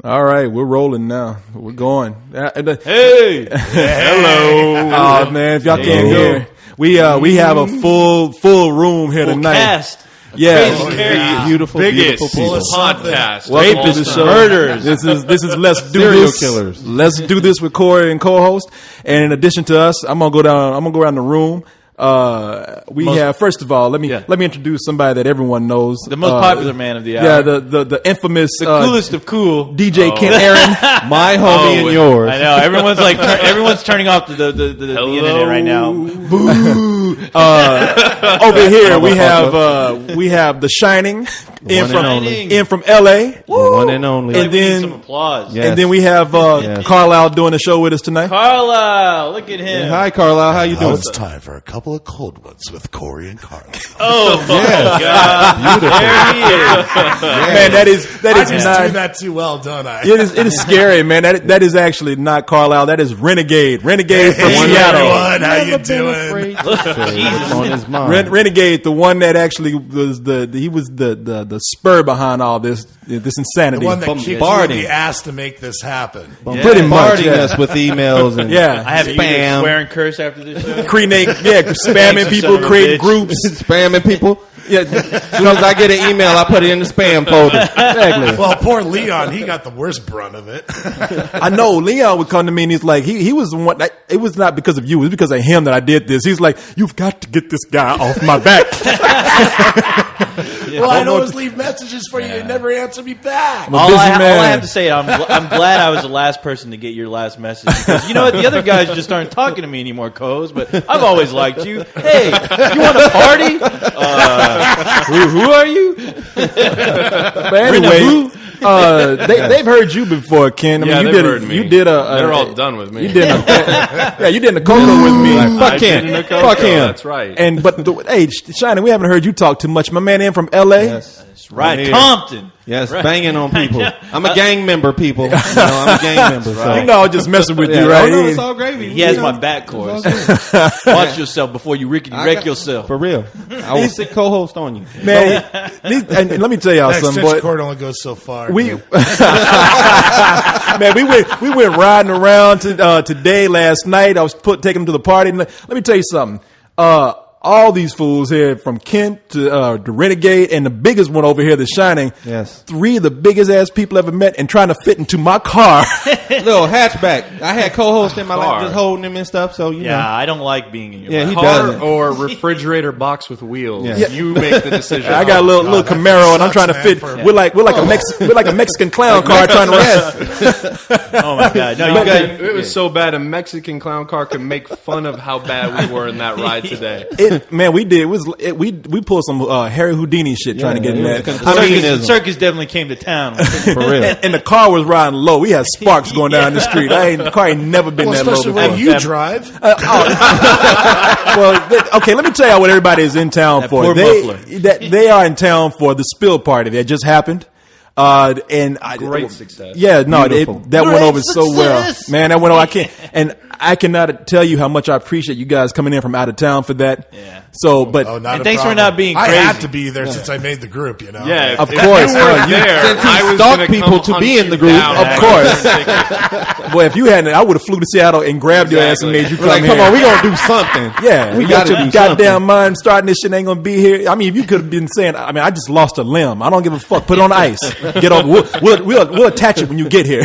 All right, we're rolling now. We're going. Hey, hello. Oh man, if y'all can't hear, we have a full room here tonight. Cast. Yeah, beautiful people. Podcast. Welcome to the show. Murders. This is Let's Do Serial This. Killers. Let's Do This with Corey and co-host. And in addition to us, I'm gonna go around the room. We have, first of all, let me introduce somebody that everyone knows. The most popular man of the hour. Yeah, the infamous, the coolest of cool. DJ Kent Aaron. My homie and yours. I know. Everyone's turning off the internet right now. Boo. Over here we have The Shining in from LA. One and only. And then some applause. And then we have Carlisle doing the show with us tonight. Carlisle, look at him. Yeah, hi, Carlisle. How you doing? Now it's time for a couple of cold ones with Corey and Carlisle. Oh my God! There he is. Man, that is not do that too well, don't I? It is scary, man. That is actually not Carlisle. That is Renegade from Seattle. Everyone, how you doing? On his mind. Renegade, the one that actually was the spur behind all this insanity. The one that kicked you in the ass to make this happen. Pretty much, bombarding us with emails and I have spam. you swear and curse after this show. Spamming people, create groups, spamming people. Yeah, as soon as I get an email, I put it in the spam folder. Exactly. Well, poor Leon, he got the worst brunt of it. I know Leon would come to me and he's like, he was the one. It was not because of you; it was because of him that I did this. He's like, you've got to get this guy off my back. Well, I'd always leave messages for you. You never answer me back. All I have to say, I'm glad I was the last person to get your last message. Because you know what? The other guys just aren't talking to me anymore, co-host, but I've always liked you. Hey, you want a party? Who are you? But anyway, they've heard you before, Ken. I mean, they've heard me. You did They're all done with me. You did a Coco with me. Fuck him. Fuck him. That's right. Hey, Shining, we haven't heard you talk too much. My man in from LA. Yes. Right, Compton. Yes, banging on people. I'm a gang member, people. You know, I'm a gang member. So. You know, I'm just messing with you, right? Oh, no, it's all gravy. He has my back, course. Watch yourself before you wreck yourself. For real. I will sit co-host on you. Man, and let me tell y'all something, boy. Cord only goes so far. We went riding around today last night. I was taking them to the party. Let me tell you something. All these fools here, from Kent to the Renegade, and the biggest one over here, the Shining. Yes. 3 of the biggest ass people ever met, and trying to fit into my car. Little hatchback. I had co-host in my lap, just holding him and stuff. So you know. I don't like being in your Yeah, he Car doesn't. or refrigerator box with wheels. Yeah. You make the decision. I got a little Camaro, and I'm trying to sucks, fit. man, We're like a Mexican clown car trying to rest. Oh my God! No, you got it was so bad a Mexican clown car could make fun of how bad we were in that ride today. Man, we did. We pulled some Harry Houdini shit trying to get in that. Circus definitely came to town. For real. And the car was riding low. We had sparks going down the street. The car ain't never been that low especially before. when you drive. Okay, let me tell you what everybody is in town That for. poor They are in town for the spill party that just happened. Great success. Yeah, no, Beautiful. that went over so well, success. man. That went over. I cannot tell you how much I appreciate you guys coming in from out of town for that. Yeah. So, but Oh, not And a thanks for problem. not being I crazy. had to be there since I made the group, you know. Yeah, Of if course. you weren't You- there, since he I was stalked gonna people come to be hunt in the you group. down. Of course. Boy, if you hadn't, I would have flew to Seattle and grabbed your ass and made you come Like, here. come on, we gonna do something. Yeah, we you got gotta your do goddamn something. mind starting this shit ain't gonna be here. I mean, if you could have been saying, I just lost a limb. I don't give a fuck. Put it on ice. Get over. We'll attach it when you get here.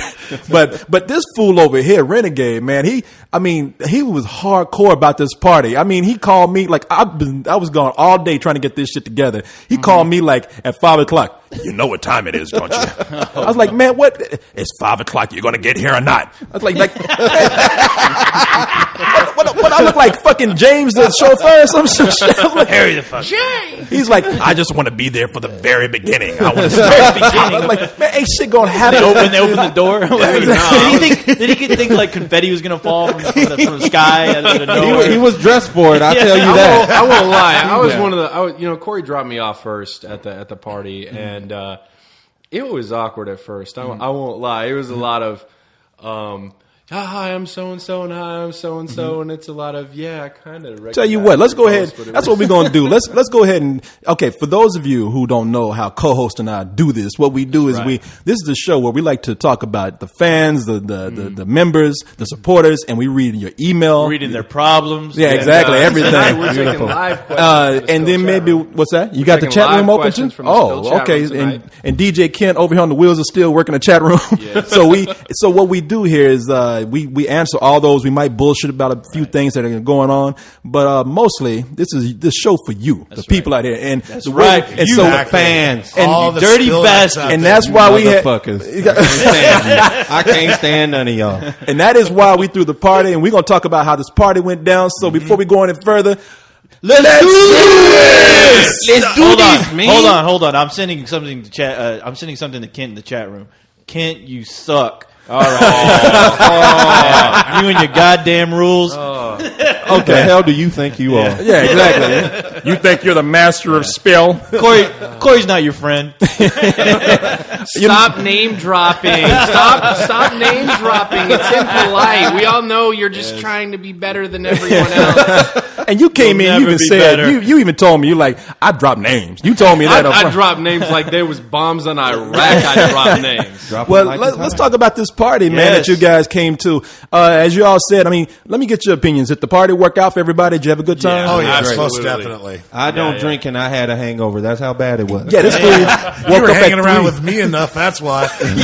But this fool over here, Renegade, man, he was hardcore about this party. I mean, he called me like I was gone all day trying to get this shit together. He called me like at 5:00. You know what time it is, don't you? I was like, man, what? It's 5:00. You're gonna get here or not? I was like what I look like fucking James the chauffeur or some shit. I was like, Harry the fuck. he's like, I just want to be there for the very beginning. I want to start beginning. I was like, man, ain't shit gonna happen. They opened the door. Did he think like confetti was gonna fall from the sky out of nowhere? He was dressed for it. I tell you I that. won't lie. I was one of the. Corey dropped me off first at the party, and it was awkward at first. I won't lie. It was a lot of, hi, I'm so and so, and hi, I'm so and so, and it's a lot of I kind of. Tell you what, let's go ahead. That's what we're going to do. Let's go ahead and for those of you who don't know how co-host and I do this, what we do is this is the show where we like to talk about the fans, the members, the supporters, and we read your email, reading their problems. Yeah, exactly, everything. Tonight we're taking live questions. And then maybe what's that? You got the chat room open too? Oh, okay. And DJ Kent over here on the wheels of steel working the chat room. Yeah. So what we do here is we answer all those. We might bullshit about a few things that are going on, but mostly this is this show for you, the people out here, and that's right. And you fans, and all the dirty bastards, and that's why we had. I can't stand none of y'all, and that is why we threw the party, and we're gonna talk about how this party went down. So before we go any further. Let's do this. Let's do this, man. Hold on. I'm sending something to chat. I'm sending something to Kent in the chat room. Kent, you suck. All right. You and your goddamn rules. What the hell do you think you are? Yeah, exactly. You think you're the master of spell? Corey's not your friend. Stop name dropping. Stop name dropping. It's impolite. We all know you're just trying to be better than everyone else. And you came in, you even said, you even told me, you like, I dropped names. You told me that. I dropped names like there was bombs on Iraq. I dropped names. Well, let's talk about this party, man, that you guys came to. As you all said, I mean, let me get your opinions. Did the party work out for everybody? Did you have a good time? Oh, yeah, most definitely. I don't drink and I had a hangover. That's how bad it was. Yeah, this fool You were hanging around with me enough, that's why. It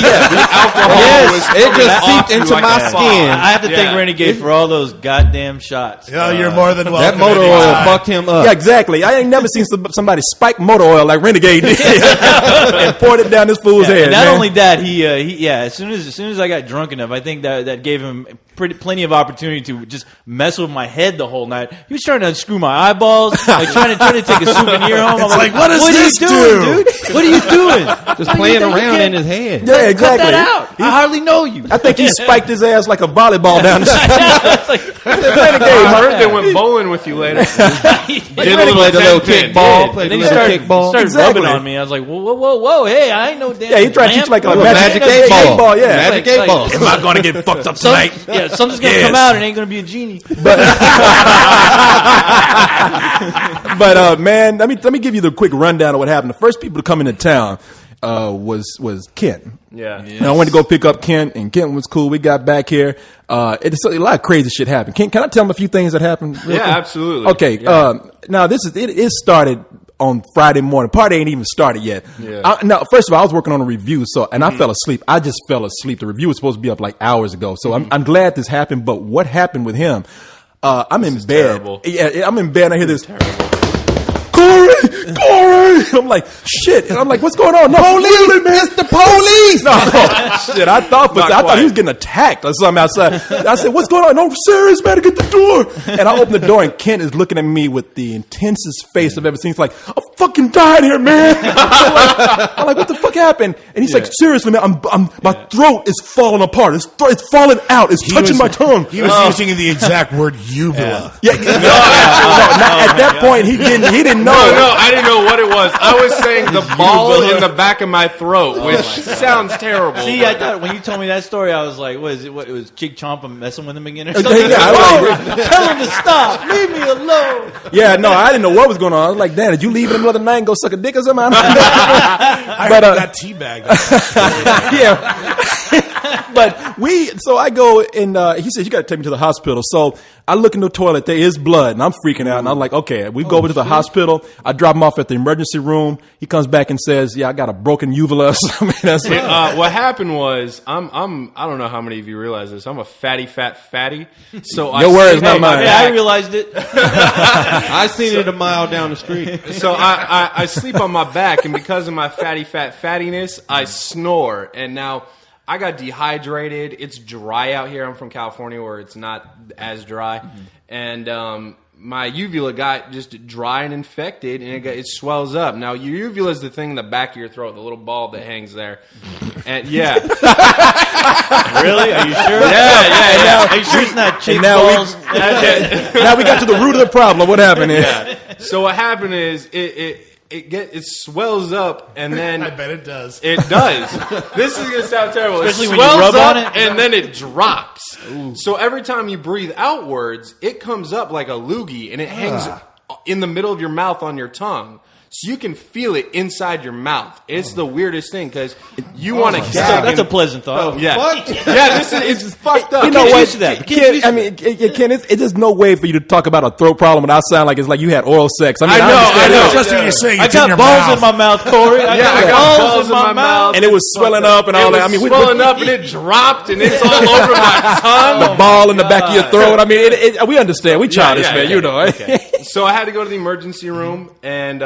just seeped into my skin. I have to thank Renegade for all those goddamn shots. Yeah, you're more than welcome. That motor oil fucked him up. Yeah, exactly. I ain't never seen somebody spike motor oil like Renegade did and poured it down this fool's head. And not only that, he as soon as I got drunk enough, I think that gave him plenty of opportunity to just mess with my head the whole night. He was trying to unscrew my eyeballs, like trying to take a souvenir home. It's like, what does this do, dude? What are you doing? Just playing around in his head. Yeah, exactly. Cut that out. I hardly know you. I think he spiked his ass like a volleyball down the I heard they went bowling with you later. Played a little kickball. Then he started rubbing on me. I was like, whoa, hey, I ain't no damn. Yeah, he tried to teach like a magic 8 ball. Yeah, magic 8 ball. Am I going to get fucked up tonight? Yeah, something's going to come out and ain't going to be a genie. But man, let me give you the quick rundown of what happened. The first people to come into town was Kent. Yeah. And I went to go pick up Kent, and Kent was cool. We got back here. It's a lot of crazy shit happened. Kent, can I tell him a few things that happened? Yeah, absolutely. Okay. Yeah. Now it started on Friday morning. Party ain't even started yet. Yeah. Now, first of all, I was working on a review, and I fell asleep. I just fell asleep. The review was supposed to be up like hours ago, so I'm glad this happened. But what happened with him? I'm in bed. Terrible. Yeah, I'm in bed. And I hear this. Corey! I'm like, shit. And I'm like, what's going on? No, police, man. It's the police! No, shit. I thought he was getting attacked or something outside. I said, what's going on? No, serious, man, get the door. And I open the door, and Kent is looking at me with the intensest face I've ever seen. He's like, I'm fucking dying here, man. I'm like, what the fuck happened? And he's like, seriously, man, my throat is falling apart. It's falling out. It's touching my tongue. He was using the exact word uvula. Yeah. At that point, he didn't know. No, I didn't know what it was. I was saying the ball in the back of my throat, which sounds terrible. See, I thought when you told me that story, I was like, what is it? What, it was Jig Chompa messing with him again or something? Tell him to stop. Leave me alone. Yeah, no, I didn't know what was going on. I was like, Dan, did you leave him the other night and go suck a dick or something? I heard that teabag. Yeah. But so I go and he says, you got to take me to the hospital. So I look in the toilet, there is blood, and I'm freaking out. And I'm like, okay, we go over to the hospital. I drop him off at the emergency room. He comes back and says, yeah, I got a broken uvula or something. What happened was, I don't know how many of you realize this. I'm a fatty. So your words, not mine. Yeah, I realized it. I seen it a mile down the street. So I sleep on my back, and because of my fattiness, I snore. And now I got dehydrated. It's dry out here. I'm from California, where it's not as dry. Mm-hmm. And my uvula got just dry and infected, and it swells up. Now, your uvula is the thing in the back of your throat, the little ball that hangs there. And yeah. Really? Are you sure? Yeah. Are you sure it's not chick balls? Now we got to the root of the problem. What happened here? Yeah. So what happened is it swells up, and then I bet it does. It does. This is gonna sound terrible. Especially it when you swells rub up, on it, and then it drops. So every time you breathe outwards, it comes up like a loogie, and it hangs in the middle of your mouth on your tongue. So you can feel it inside your mouth. It's the weirdest thing because you want to. That's a pleasant thought. Yeah, it's just fucked up. You know Get what? used to that. Get Ken, used I to mean, Ken, it's just no way for you to talk about a throat problem without sound like it's like you had oral sex. I mean, I know. understand that. Especially when you're saying I it's in got your balls mouth. in my mouth, Corey. I got balls in my mouth. And it was swelling up and all It that. I was mean, swelling up and it dropped and it's all over my tongue. the ball in the back of your throat. I mean, we understand. We childish, yeah, man. yeah. You know. So I had to go to the emergency room, and they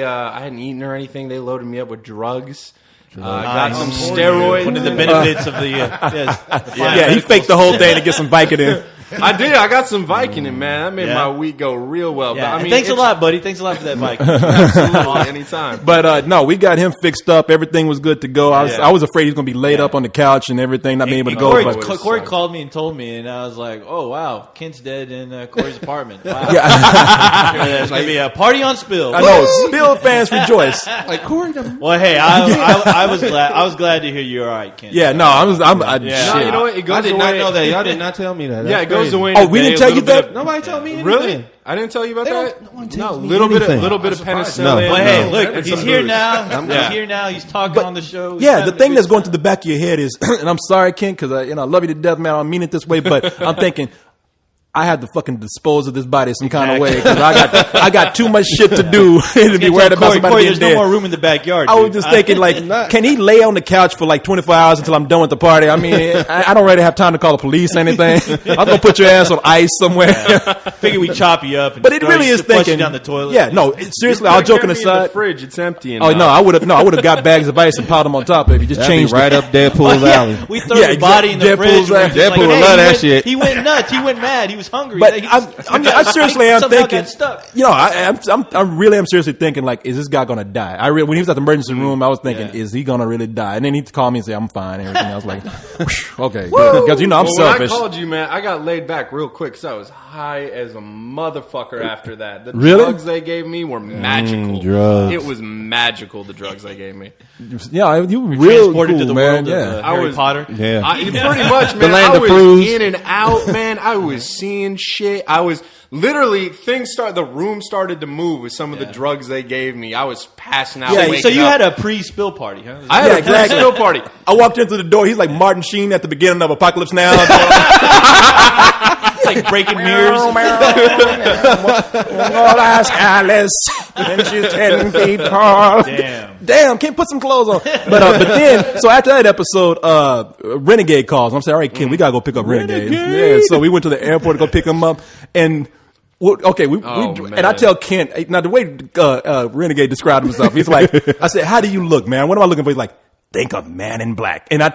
I hadn't eaten or anything. They loaded me up with drugs. Got some steroids. One of the benefits of the yes. Yeah, he faked the whole thing to get some Vicodin. I did. I got some Vicodin, man. That made my week go real well. Yeah. But, I mean, Thanks a lot, buddy. Thanks a lot for that, Mike. Absolutely, anytime. But no, we got him fixed up. Everything was good to go. I was afraid he was going to be laid up on the couch and everything, not being able to go. Corey, But Corey called me and told me, and I was like, "Oh wow, Kent's dead in Corey's apartment. Wow, yeah, there's gonna be a party on Spill." I know. Spill fans rejoice. Like Corey, Well, hey, I was glad. I was glad to hear you're all right, Kent. Yeah, no, Yeah. No, you know what? It goes I did away. not know that. Y'all did not tell me that. Yeah, That's it goes crazy. away. Oh, in we a didn't day, tell a you little bit that? of- Nobody told me anything. Really? I didn't tell you about that. No one No, tells me little bit anything. of penicillin. No. Well, hey, No. look, and he's some here booze. now. He's here now. He's talking on the show. Yeah, the thing that's going through the back of your head is, and I'm sorry, Ken, because I love you to death, man. I don't mean it this way, but I'm thinking I had to fucking dispose of this body some kind of way because I got too much shit to do to be worried about somebody Corey, getting there's no dead. more room in the backyard. I was dude. just thinking, like, can he lay on the couch for like 24 hours until I'm done with the party? I mean, I don't really have time to call the police or anything. I'm gonna put your ass on ice somewhere. Figure we chop you up. And But it throw really you- is flush you thinking down the toilet. Yeah, no, seriously, all joking In the aside. fridge, it's empty. And Oh no, I would have got bags of ice and piled them on top of it. Just That'd be changed right it. up Deadpool's Yeah, alley. we throw Yeah, the body in the Deadpool's fridge. and we're alley. just Deadpool would hey, love he that went- shit. He went nuts. He went mad. He was hungry. But He I seriously am somehow thinking. got stuck. You know, I'm really seriously thinking like, is this guy gonna die? When he was at the emergency room, I was thinking, is he gonna really die? And then he called me and said, I'm fine. And everything. I was like, whoosh, okay, good. Because I'm Well, when selfish. I called you, man, I got laid back real quick because I was high as a motherfucker after that. The Really? drugs they gave me were magical. drugs. It was magical, the drugs they gave me. Yeah, you real Transported cool, to the man. world Yeah. of Harry Potter. Yeah. Pretty much, man. land I of was Cruz. in and out, man. I was seeing shit. I was literally the room started to move with some of the drugs they gave me. I was passing out. Yeah, waking So you up. had a pre-spill party, huh? I had Yeah, a exactly. still party. I walked in through the door. He's like Martin Sheen at the beginning of Apocalypse Now. It's like breaking mirrors. Lord, ask Alice, and she's 10 feet tall. Damn, can't put some clothes on. But then, so after that episode, Renegade calls. I'm saying, all right, kid, we gotta go pick up Renegade. Yeah, so we went to the airport to go pick him up, and. Okay, man. and I tell Kent, now the way Renegade described himself, he's like, I said, how do you look, man? What am I looking for? He's like, think of Man in Black. And I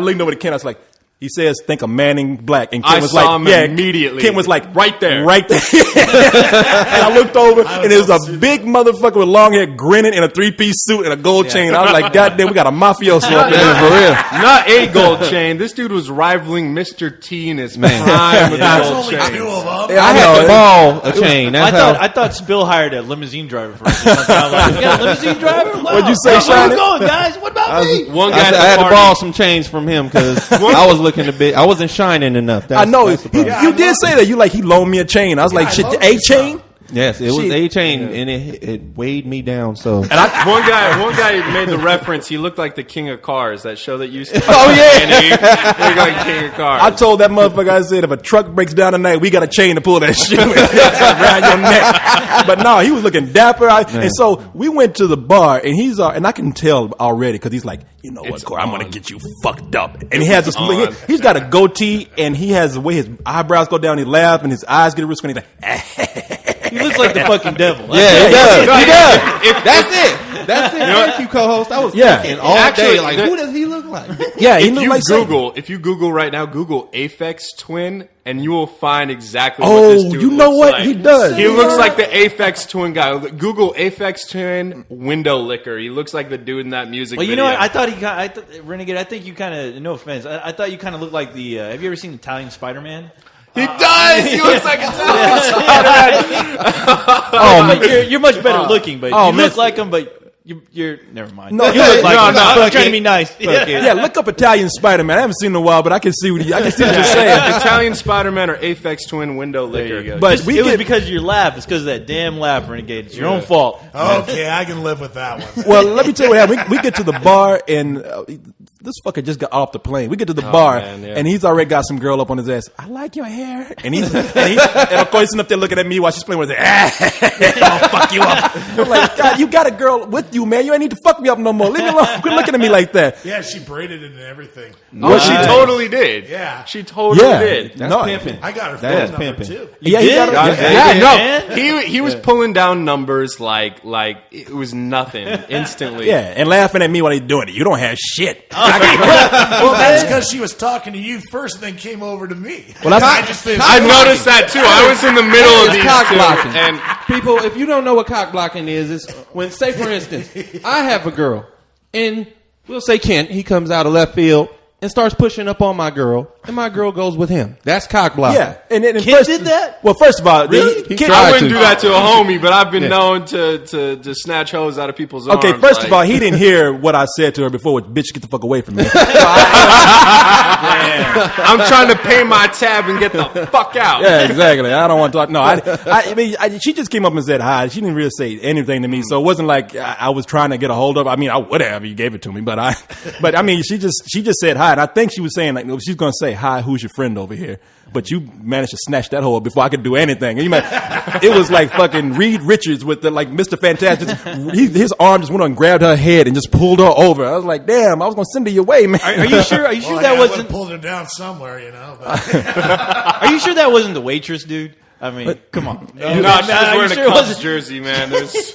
leaned over to Kent, I was like, he says, think of Man in Black. And Kent I was saw like, him immediately. Kent was like, Right there. Right there. And I looked over, and it was a big motherfucker with long hair grinning in a 3-piece suit and a gold chain. I was like, God damn, we got a mafioso up in here for real. Not a gold chain. This dude was rivaling Mr. T in his prime with the There's gold only chain. two of them. Yeah, I had to ball a chain. That's I thought Spill hired a limousine driver for us. You got a limousine driver? Wow. What'd you say, Where Shiny? you going, guys? What about me? One I guy said at I had the to party. borrow some chains from him because I was looking a bit. I wasn't shining enough. I know. That's the problem. You did say that. You like, he loaned me a chain. I was like, shit, a chain? Yes, it was Shit. a chain, and it weighed me down. So One guy made the reference. He looked like the King of Cars, that show that used to. Oh, yeah. And he looked like King of Cars. I told that motherfucker, I said, if a truck breaks down tonight, we got a chain to pull that shit with around your neck. But no, he was looking dapper. And so we went to the bar, and and I can tell already, because he's like, you know what, Corey, I'm going to get you fucked up. And he has this, he's got a goatee, and he has the way his eyebrows go down, he laughs, and his eyes get real squinty. He's like, He looks like the fucking devil. yeah, he does. No, He if- does. That's it. That's it. Thank you, co-host. I was Yeah. thinking all Actually, day, like, the- who does he look like? yeah, he looked like If you Google right now, Google Aphex Twin, and you will find exactly Oh, what this dude you know looks what? like. He does. He looks like the Aphex Twin guy. Google Aphex Twin window licker. He looks like the dude in that music Well, you video. know what? I thought Renegade. I think you kind of. No offense. I thought you kind of looked like the. Have you ever seen Italian Spider-Man? He does. He looks like a But you're much better looking, but Oh, you man. look like him. But You're never mind. No, you yeah, look like no, him. no, I'm fuck trying to it. be nice. Yeah, look up Italian Spider-Man. I haven't seen him in a while, but I can see what you're saying. Italian Spider-Man or Aphex Twin window licker. There you go. But But we it was get- because of your laugh. It's because of that damn laugh, Renegade. It's your own fault. Okay, I can live with that one. Well, let me tell you what happened. We get to the bar, and this fucker just got off the plane. We get to the bar, man, yeah. and he's already got some girl up on his ass. I like your hair. And and of course, he's sitting up there looking at me while she's playing with it. I'll fuck you up. I'm like, God, you got a girl with you, man. You ain't need to fuck me up no more. Leave me alone. Quit looking at me like that. Yeah, she braided it and everything. Oh, she totally did. Yeah. She totally Yeah. did. That's No. pimping. I got her That phone is number pimping. too. Yeah, he got did? a, Yeah, no, man. he was pulling down numbers like it was nothing instantly. yeah, and laughing at me while he's doing it. You don't have shit. Well, that's because she was talking to you first and then came over to me. Well, that's- I just didn't. I noticed that too. I was in the middle of It's these cock two, blocking. and People, if you don't know what cock blocking is, it's when, say for instance, I have a girl, and we'll say Kent, he comes out of left field and starts pushing up on my girl, and my girl goes with him. That's cock blocking. Yeah, and Kid did that? Well, first of all, Really? He Kid- tried I wouldn't to. do that to a homie, but I've been known to snatch hoes out of people's arms. Okay, first like- of all, he didn't hear what I said to her before. Which, bitch, get the fuck away from me. I'm trying to pay my tab and get the fuck out. Yeah, exactly. I don't want to talk. No, I mean, she just came up and said hi. She didn't really say anything to me, so it wasn't like I was trying to get a hold of her. I mean, I would have if you gave it to me, but I mean, she just said hi, and I think she was saying like she's gonna say hi. Who's your friend over here? But you managed to snatch that hoe up before I could do anything. It was like fucking Reed Richards with the like Mr. Fantastic. His arm just went on and grabbed her head and just pulled her over. I was like, damn, I was gonna send her your way, man. Are you sure? Are you sure Well, that yeah, I would've wasn't? pulled her down somewhere, you know. But Are you sure that wasn't the waitress, dude? I mean, come on. No, she was wearing a sure it Cubs wasn't? jersey, man. There's,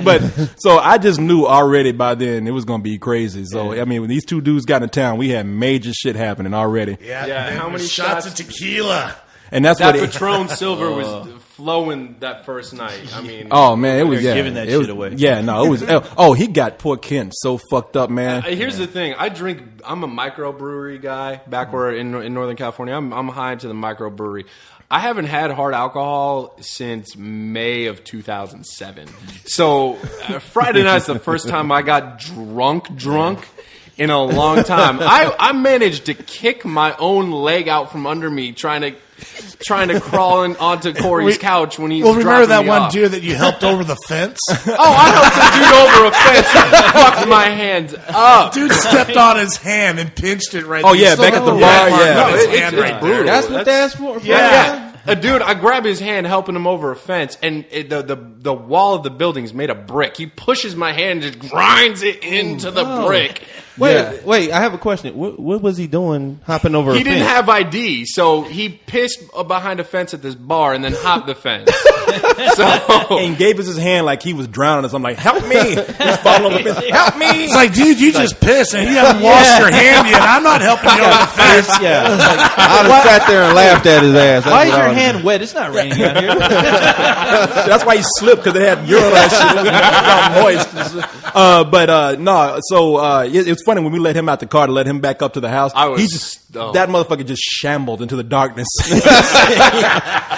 But so I just knew already by then it was gonna be crazy. So I mean, when these two dudes got in town, we had major shit happening already, yeah, Yeah, how many shots of shots? tequila? and that's that what. It, Patron Silver was flowing that first night. I mean, oh man, it was They're yeah, giving that it was- shit away. Yeah, no, it was. Oh, he got poor Kent so fucked up, man. Here's the thing. I'm a microbrewery guy. Back where in Northern California, I'm high into the microbrewery. I haven't had hard alcohol since May of 2007. So Friday night's the first time I got drunk in a long time. I managed to kick my own leg out from under me trying to crawl onto Corey's couch when he's Well, remember dropping that me one off. dude that you helped over the fence? Oh, I helped a dude over a fence and fucked my hands up. Dude stepped on his hand and pinched it right Oh, there. yeah, You still back got at the the bar, red mark yeah. on his No, hand it's right brutal. there. That's what that's for. Yeah. A dude, I grab his hand, helping him over a fence, and the wall of the building's made of brick. He pushes my hand and just grinds it into the brick. Wait, I have a question. What was he doing hopping over He a didn't fence? have ID, so he pissed behind a fence at this bar and then hopped the fence. And gave us his hand like he was drowning us. I'm like, help me! He's falling over the fence. Help me! It's like, dude, you just pissed and you haven't washed your hand yet. I'm not helping you over the fence. Yeah. I'd have sat there and laughed at his ass. That's Why is what I your would've hand wet? It's not raining out here. That's why he slipped because it had urine and shit. It got moist. No. So it's funny when we let him out the car to let him back up to the house. I was he just stoned. that motherfucker just shambled into the darkness.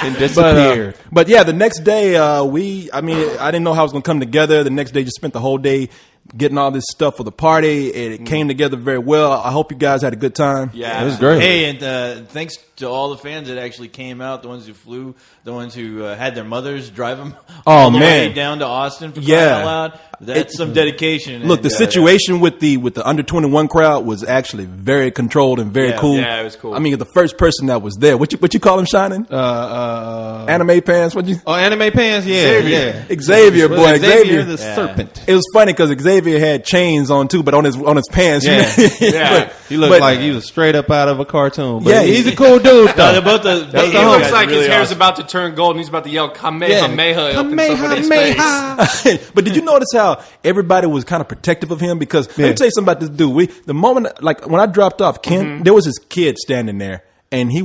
and disappeared. But yeah, the next day I didn't know how it was gonna come together. The next day, just spent the whole day getting all this stuff for the party, and it came together very well. I hope you guys had a good time. Yeah, It was great. Hey, and thanks to all the fans that actually came out, the ones who flew, the ones who had their mothers drive them all the man. way down to Austin for crying Yeah. out loud. That's some dedication. Look, And, the situation with the under 21 crowd was actually very controlled and very Yeah. cool. Yeah, it was cool. I mean, the first person that was there, what you call him, Shining? Anime pants? What you? Oh, anime pants? Yeah, yeah. Xavier, Was boy, it Xavier. the serpent. It was funny because Xavier had chains on too, but on his pants. you Yeah. know? Yeah. He looked But- like he was straight up out of a cartoon. But Yeah, he's a cool dude, though. they're both the He the looks homie. like his really hair's awesome. about to turn gold and he's about to yell Kamehameha up in somebody's Kamehameha. face. But did you notice how everybody was kind of protective of him? Because let me tell you something about this dude. The moment, like when I dropped off, Ken, there was his kid standing there. and he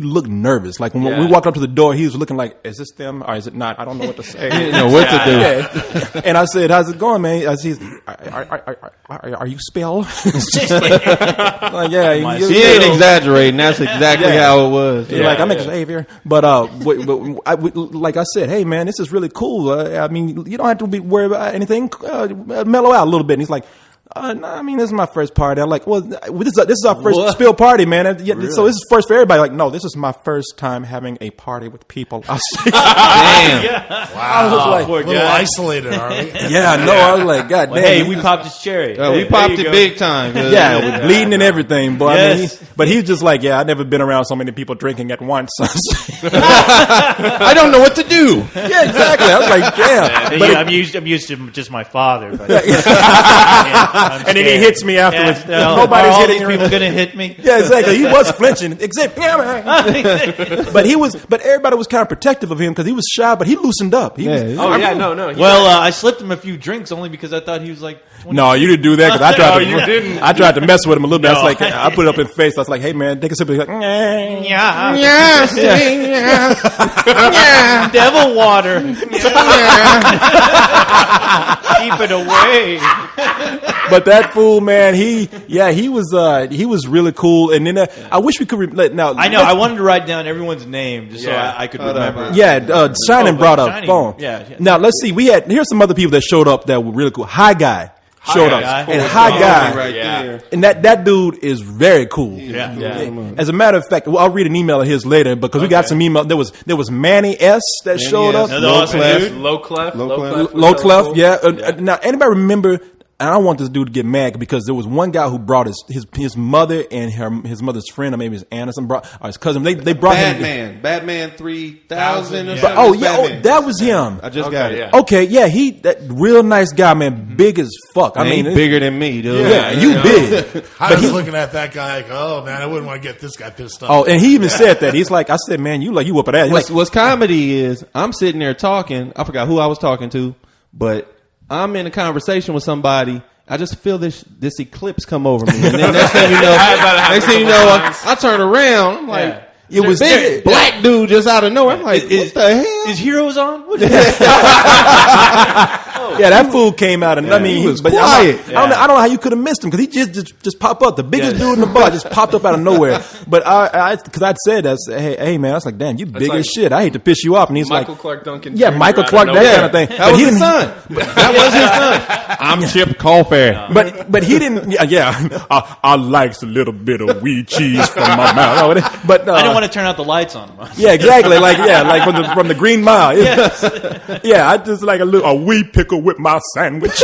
looked nervous. Like when Yeah. we walked up to the door, he was looking like, "Is this them or is it not?" I don't know what to say. You know what to do. Yeah. And I said, "How's it going, man?" I said, "Are you spell?" Like, yeah, He ain't exaggerating. That's exactly Yeah. how it was. You're like, I'm Xavier. But like I said, hey, man, this is really cool. I mean, you don't have to be worried about anything. Mellow out a little bit. And he's like, no, I mean, this is my first party. I'm like, well, this is our first spill party, man. So this is first for everybody. Like, no, this is my first time having a party with people. I was like, Damn. I was like, Poor A little guy. isolated, are we? yeah, no, I was like, God Well, damn. hey, we popped his cherry. We Hey, popped there you it go. big time. yeah, with bleeding and everything, boy. I mean, Yes. but he's just like, yeah, I've never been around so many people drinking at once. I don't know what to do. Yeah, exactly. I was like, damn. But I'm used to just my father. But, and then he hits me afterwards. Nobody's all hitting these me. people gonna hit me. Yeah, exactly. He was flinching, except but everybody was kind of protective of him because he was shy, but he loosened up. He was, Oh yeah, no. Well, I slipped him a few drinks only because I thought he was like 20. no, you didn't do that because I tried No, to. you didn't. I tried to mess with him a little bit. I was No. like, I put it up in his face. I was like, hey man, take a sip. He's like, Yeah. Yeah. Devil water. Keep it away. but that fool, man, he was really cool. And then I wish we could now. I know. I wanted to write down everyone's name just Yeah. so I could remember. Yeah, Shining brought up Shining, phone. yeah. Now let's see. Here's some other people that showed up that were really cool. High Guy showed up, Guy. and Cool. High Guy. Right Yeah. there. And that dude is very cool. Yeah. As a matter of fact, well, I'll read an email of his later because we got some email. There was Manny S that showed S. up. Another awesome dude. Low clef. Low Clef, yeah. Now, anybody remember? And I don't want this dude to get mad because there was one guy who brought his mother and his mother's friend, or maybe his Anderson, or his cousin. They brought him. Batman 3000 or Yeah. something. Oh yeah, Batman. that was him. I just got it. yeah. Okay, yeah, that real nice guy, man, big as fuck. I Man, mean, he bigger than me, dude. yeah, you big. I But was he, looking at that guy like, oh man, I wouldn't want to get this guy pissed off. oh, and he even said that. He's like, I said, man, you whoop at that. He's like, What's comedy is I'm sitting there talking. I forgot who I was talking to, but I'm in a conversation with somebody. I just feel this eclipse come over me, and then next thing you know, I turn around. I'm like, it was big black dude just out of nowhere. I'm like, what the hell? Is Heroes on? What yeah, that fool came out, and I mean, he was but quiet. I don't know how you could have missed him because he just popped up, the biggest dude in the bar, just popped up out of nowhere. But because I'd said that, hey man, I was like, damn, you big like as shit. I hate to piss you off, and he's Michael like, Clark Duncan. yeah, Jr. Michael out of Clark, that nowhere. kind of thing. That But was he his didn't- son. That was his son. I'm Chip Colfair. But he didn't. Yeah, I likes a little bit of weed cheese from my mouth. But I didn't want to turn out the lights on him. yeah, exactly. Like from the Green Mile. Yeah, I just like a wee pickle with my sandwich.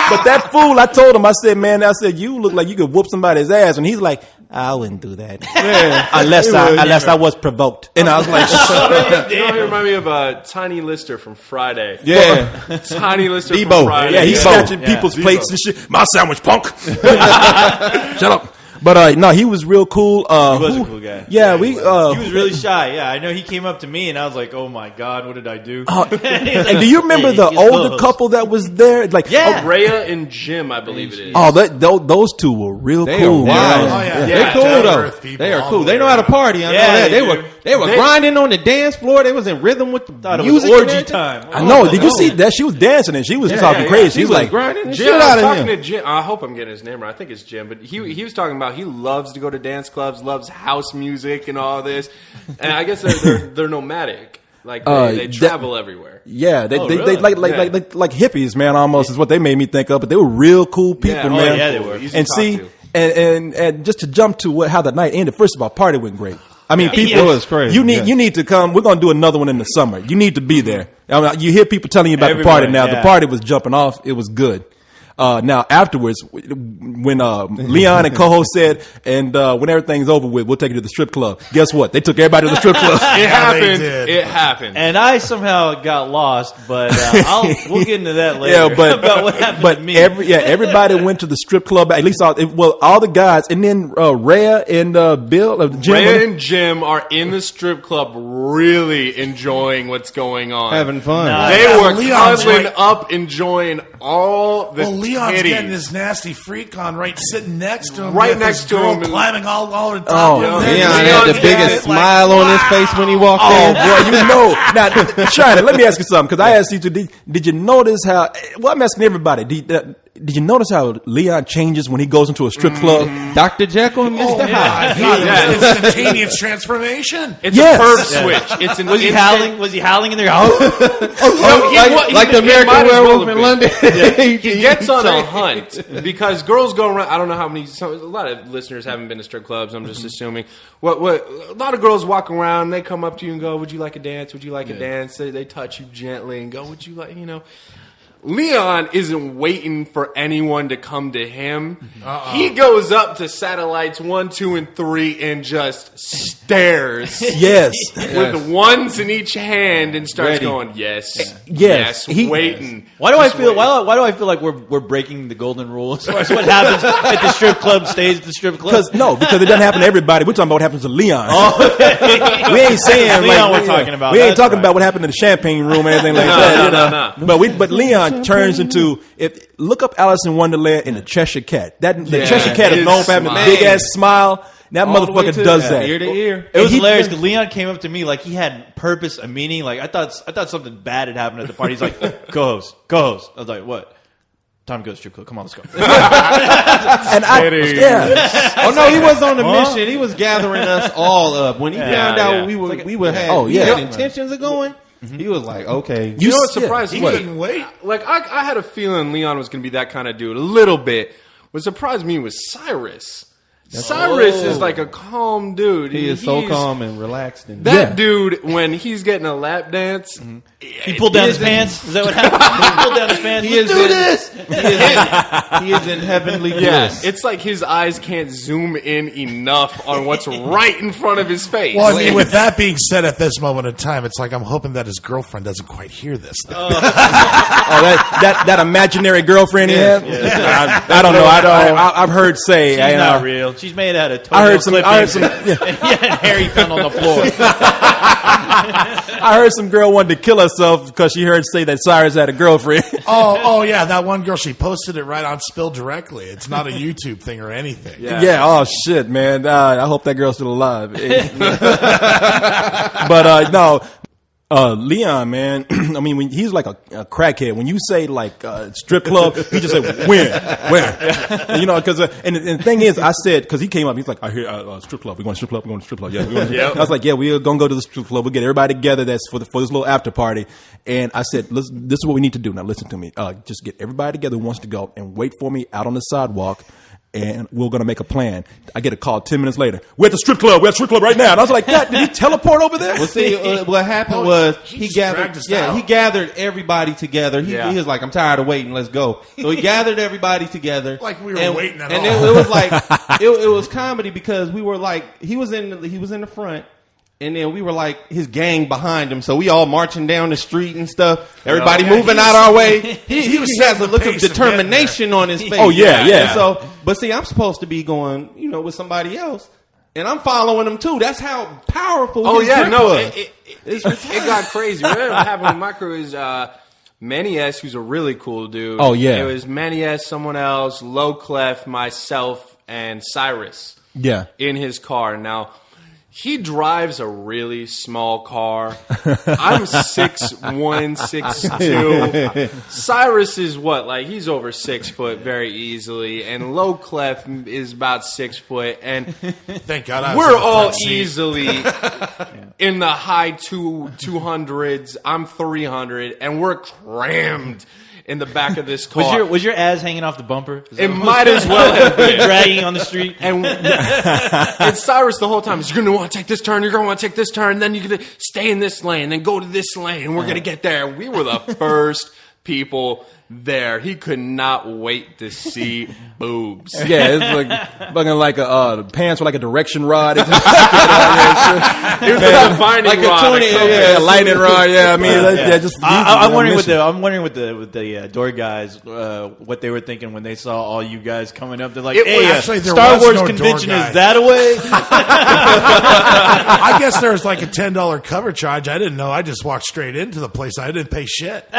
But that fool, I told him, I said, you look like you could whoop somebody's ass, and he's like, I wouldn't do that unless I was provoked. And I was like, You know, he remind me of Tiny Lister from Friday. Yeah. Tiny Lister Debo. from Friday. yeah, he's snatching people's plates and shit. My sandwich, punk. Shut up. But no, he was real cool. He was a cool guy. Yeah, He was really shy. Yeah, I know. He came up to me, and I was like, "Oh my god, what did I do?" and do you remember the older couple that was there? Like, Yeah. Rhea and Jim, I believe it is. those two were real They cool, are man. wild. Oh, yeah. They're Yeah, cool down to though. earth people They are all cool. the They way know how to around. party. I know Yeah, that. they They were grinding on the dance floor. They was in rhythm with the Thought it was music. and orgy everything. time. I know. Did you see that? She was dancing and she was talking crazy. She She's was like, grinding the Jim, shit I out was of talking him. to Jim. I hope I'm getting his name right. I think it's Jim, but he was talking about he loves to go to dance clubs, loves house music and all this. And I guess they're nomadic. Like they travel everywhere. yeah, they really? like Yeah. like hippies, man. Almost is what they made me think of. But they were real cool people, Yeah. Oh, man. yeah, they were. Easy And to see, talk and just to jump to how the night ended. First of all, party went great. I mean, people, It was crazy, You need yeah. you need to come. We're gonna do another one in the summer. You need to be there. I mean, you hear people telling you about the party now. Everybody, The yeah. party was jumping off. It was good. Now afterwards, when Leon and Coho said, and when everything's over with, we'll take you to the strip club. Guess what? They took everybody to the strip club. It they happened. did. It happened. And I somehow got lost, but we'll get into that later. Yeah, but about what happened but to me. everybody went to the strip club. At least all the guys, and then Rhea and Bill, Jim, Rhea and Jim are in the strip club, really enjoying what's going on. Having fun. Nah. They Yeah, were Leon's cuddling right. up, enjoying all the Leon's titties. getting his nasty freak on right sitting next to him. Right with next his to girl him and- climbing all the top Oh, of him. Leon Leon had the had biggest it like, smile on his face when he walked Oh in. boy, you know. Now, China, let me ask you something because I asked you to. Did you notice how? Well, I'm asking everybody. Did you notice how Leon changes when he goes into a strip club? Dr. Jekyll and Mr. Oh, my Hyde. God, it Yeah. was instantaneous transformation. It's Yes. a perv switch. It's an Was he instant- howling? Was he howling in there? No, he Like the might American as well Werewolf have in been. London. He gets on a hunt because girls go around. I don't know how many. A lot of listeners haven't been to strip clubs. I'm just assuming. What? A lot of girls walk around. They come up to you and go, "Would you like a dance? Would you like a dance?" They touch you gently and go, "Would you like?" Leon isn't waiting for anyone to come to him. He goes up to satellites 1, 2, and 3 and just stares Yes. with ones in each hand and starts Ready. going, "Yes, Yes. He- waiting." Why do I Just feel? waiting. Why do I feel like we're breaking the golden rule as far as what happens at the strip club stays at the strip club? Because it doesn't happen to everybody. We're talking about what happens to Leon. we ain't saying Leon like, we're talking about. We ain't That's talking right. about what happened in the champagne room or anything like No, that. no, no. But Leon turns into look up Alice in Wonderland and the Cheshire Cat. The Yeah, Cheshire Cat is his known for having a smile. big ass smile. That All the way motherfucker to does that. ear to ear. It was he- hilarious because Leon came up to me like he had purpose, a meaning. Like I thought something bad had happened at the party. He's like, co-host. I was like, what? Time to go to strip club. Come on, let's go. And Oh no, he was on a mission. He was gathering us all up. When he found out we had Oh, yeah. had intentions of going, he was like, okay. You know what surprised He me? couldn't wait. Like I had a feeling Leon was going to be that kind of dude a little bit. What surprised me was Cyrus. Cyrus is like a calm dude. He is so He's- calm and relaxed. And That Yeah. dude, when he's getting a lap dance, He pulled down his pants. Is that what happened? He pulled down his pants. He is Let's do in- this. he is in heavenly yeah, bliss. it's like his eyes can't zoom in enough on what's right in front of his face. Well, I mean, with that being said, at this moment in time, it's like I'm hoping that his girlfriend doesn't quite hear this. Oh, that imaginary girlfriend he had. I don't know. I've heard say. She's not real. She's made out of toenail I heard some. clippings. Yeah. and Harry found on the floor. I heard some girl wanted to kill herself because she heard say that Cyrus had a girlfriend. Oh, yeah, that one girl, she posted it right on Spill directly. It's not a YouTube thing or anything. Yeah. Oh shit, man! I hope that girl's still alive. But no, Leon, man. I mean, when he's like a crackhead. When you say like strip club, he just said when. You know, because and the thing is, I said because he came up, he's like, I hear strip club. We're going to strip club. We're going to strip club. Yeah. I was like, yeah, we're gonna go to the strip club. We'll get everybody together. That's for this little after party. And I said, this is what we need to do. Now listen to me. Just get everybody together who wants to go and wait for me out on the sidewalk. And we're going to make a plan. I get a call 10 minutes later. We're at the strip club. We're at the strip club right now. And I was like, God, did he teleport over there? Well, see, what happened was he just dragged gathered. us Yeah, out. he gathered everybody together. He was like, "I'm tired of waiting. Let's go." So he gathered everybody together, Like we were waiting at and all. it was like it was comedy because we were like he was in the front. And then we were like his gang behind him, so we all marching down the street and stuff. Everybody moving out our way. He was has a setting look the of pace of determination on his face. Oh, yeah, yeah. And so, but see, I'm supposed to be going, with somebody else, and I'm following him too. That's how powerful. Oh his yeah, grip no, was. it got crazy. What happened with my crew is Manny S, who's a really cool dude. Oh, yeah. It was Manny S, someone else, Low Clef, myself, and Cyrus Yeah. in his car. Now, he drives a really small car. I'm 6'1", 6'2". Cyrus is what? Like, he's over 6 foot very easily. And Low Clef is about 6 foot. And Thank God I was we're in the all front seat. easily in the high 200s. I'm 300. And we're crammed in the back of this car. Was your ass hanging off the bumper? Is It that what- might as well have been. dragging on the street. And Cyrus the whole time is, you're going to want to take this turn, you're going to want to take this turn, then you're going to stay in this lane, then go to this lane, and we're going to get there. We were the first people there. He could not wait to see boobs. Yeah, it's like fucking like the pants were like a direction rod. It was a defining Like a rod. tuning- Yeah, lightning rod. Yeah, I mean, just. I'm wondering with the door guys what they were thinking when they saw all you guys coming up. They're like, It "Hey, was- actually, there Star was Wars no door convention guy. is that away?" I guess there was like a $10 cover charge. I didn't know. I just walked straight into the place. I didn't pay shit. No,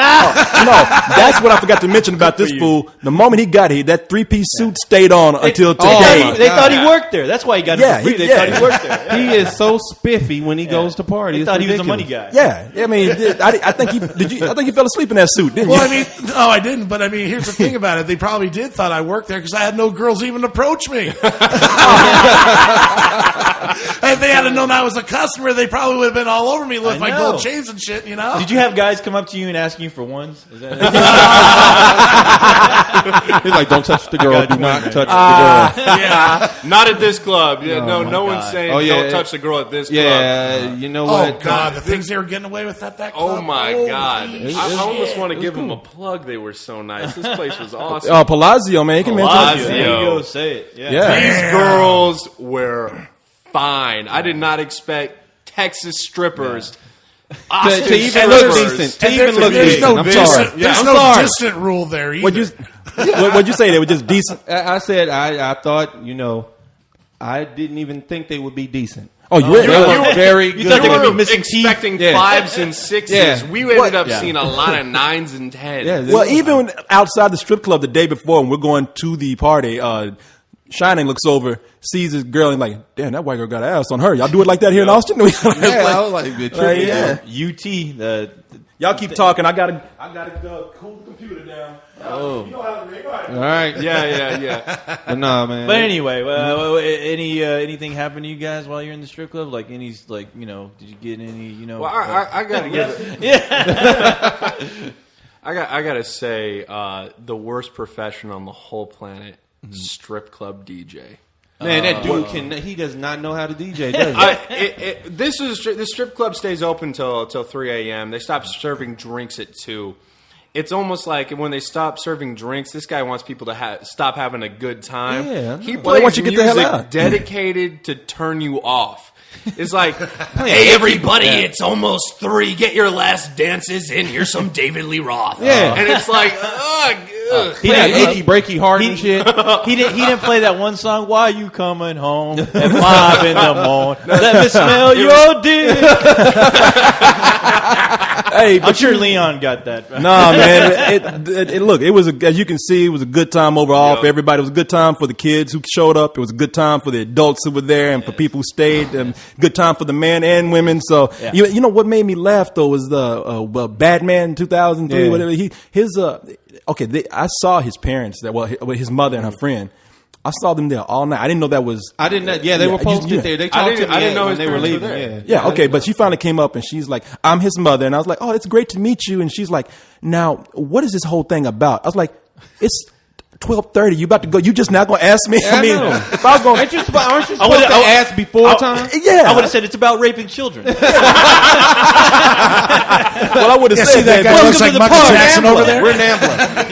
that's what I forgot to mention about this fool. The moment he got here, that 3-piece suit stayed on until today. They thought he worked there. That's why he got it for free. They thought he worked there. He is so spiffy when he goes to parties. They thought he was a money guy. Yeah, I mean, I think he I think he fell asleep in that suit, didn't Well, you? I mean, no, I didn't. But I mean, here's the thing about it: they probably did thought I worked there because I had no girls even approach me. If they had known I was a customer, they probably would have been all over me with my gold chains and shit. You know? Did you have guys come up to you and ask you for ones? Is that He's like, don't touch the girl. got Do you, not man. touch the girl. Yeah, not at this club. Yeah, no one's God. saying Oh, yeah. don't touch the girl at this club. Yeah, you know Oh what? God, the things they were getting away with at that club. Oh my Holy God! shit. I almost want to give them a plug. They were so nice. This place was awesome. Palazzo, man, you can mention. Palazzo. there you go. Say it. Yeah. Yeah. These girls were fine. I did not expect Texas strippers. Austin To even strippers. look decent. To And even look there's decent. no I'm distant, sorry. there's I'm no sorry. distant rule there either. What'd you say? They were just decent. I said I thought, I didn't even think they would be decent. Oh, you read? They were very You good. thought they You would be were missing teeth? expecting Yeah. 5s and 6s. Yeah. We ended up Yeah. seeing a lot of 9s and 10s. Yeah, Well, even outside the strip club the day before, when we're going to the party, Shining looks over, sees this girl, and like, damn, that white girl got an ass on her. Y'all do it like that here in Austin? I was like, yeah. UT. Y'all keep talking. I gotta cool the computer down. Oh. You know how to make. All right. All right. Yeah. But nah, man. But anyway, anything happen to you guys while you're in the strip club? Like did you get any? Well, I gotta give I gotta say, the worst profession on the whole planet, strip club DJ. Man, that dude he does not know how to DJ, does he? The strip club stays open till 3 a.m. They stop serving drinks at 2. It's almost like when they stop serving drinks, this guy wants people to stop having a good time. Yeah, He Well, plays why don't you get the hell music out? dedicated to turn you off. It's like, hey, everybody, it's almost 3. Get your last dances in. Here's some David Lee Roth. Yeah. And it's like, ugh. He Playing didn't, achy breaky heart and shit. he didn't play that one song. Why you coming home at 5 in the morning? Let me smell your dick. Hey, I'm sure Leon got that. Nah, man. Look, it was as you can see, it was a good time overall for everybody. It was a good time for the kids who showed up. It was a good time for the adults who were there, and for people who stayed. And good time for the men and women. So you know what made me laugh though was the Batman 2003. Yeah. Whatever I saw his parents his mother and her friend. I saw them there all night. I didn't know that was. I didn't know. Yeah, they were posted there. They talked to me I didn't know when his they were parents were leaving. there. Yeah. Yeah, okay, but she finally came up and she's like, I'm his mother. And I was like, oh, it's great to meet you. And she's like, now, what is this whole thing about? I was like, it's 12:30. You about to go. You just not going to ask me? Yeah, I know. If I was going Aren't you supposed to ask before time? yeah. I would have said it's about raping children. Well, I would have Yeah, said see that guy Welcome looks to like the Michael party. Jackson over there? We're Nambla.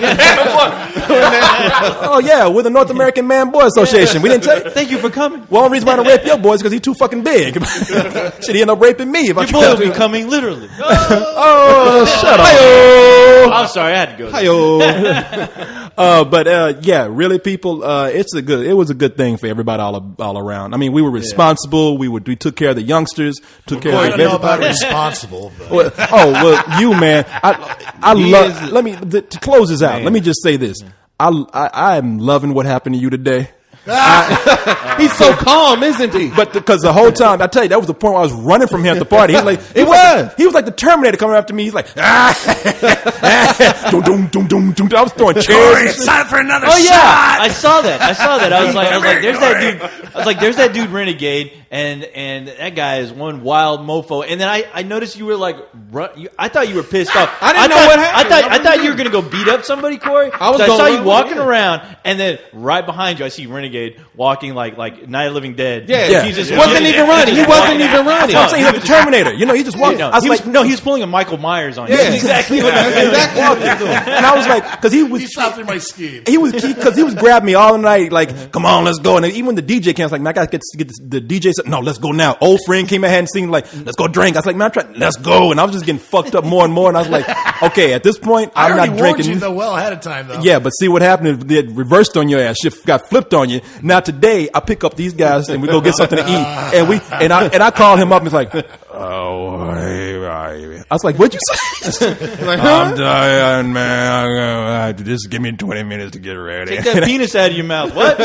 Oh, yeah, we're the North American Man Boy Association. We didn't tell you. Thank you for coming. Well, the reason why I don't rape your boys is because he's too fucking big. Shit, he end up raping me. If I Your try boy will to- be coming literally. Oh, shut up. I'm sorry, I had to go there. Yeah, really, people. It was a good thing for everybody all around. I mean, we were responsible. We took care of the youngsters. Took care I of don't know about everybody. responsible. But You man, I love. Let me to close this out. Let me just say this. I am loving what happened to you today. He's so calm, isn't he? But because the whole time, I tell you, that was the point where I was running from him at the party. He was like, he was like the Terminator coming after me. He's like, doom, doom, doom, doom. I was throwing chairs. Corey, it's time for another Oh yeah, shot. I saw that. I was like, there's that dude. I was like, there's that dude Renegade, and that guy is one wild mofo. And then I noticed you were like, I thought you were pissed off. I didn't know what happened. I thought you were gonna go beat up somebody, Corey. I was So I gonna saw run you with walking him. around, and then right behind you, I see Renegade walking like Night of the Living Dead. Yeah. He just Wasn't even running. He wasn't even running. I'm saying he's like the Terminator. You know, he just walked. No, I was like, he was pulling a Michael Myers on you. Yeah, That's exactly what That's exactly what they're doing. and I was like, because he was. He stopped through my scheme. He was grabbing me all night, like, come on, let's go. And even when the DJ came, I was like, man, I got to get the DJ said, no, let's go now. Old friend came ahead and seen like, let's go drink. I was like, man, let's go. And I was just getting fucked up more and more. And I was like, okay, at this point, I I'm already not warned drinking. you though well ahead of time though. Yeah, but see what happened? It reversed on your ass. Shit got flipped on you. Now today, I pick up these guys and we go get something to eat, and I call him up and he's like, "Oh, I was like, what'd you say?" I'm dying, man. Just give me 20 minutes to get ready. Take that penis out of your mouth. What?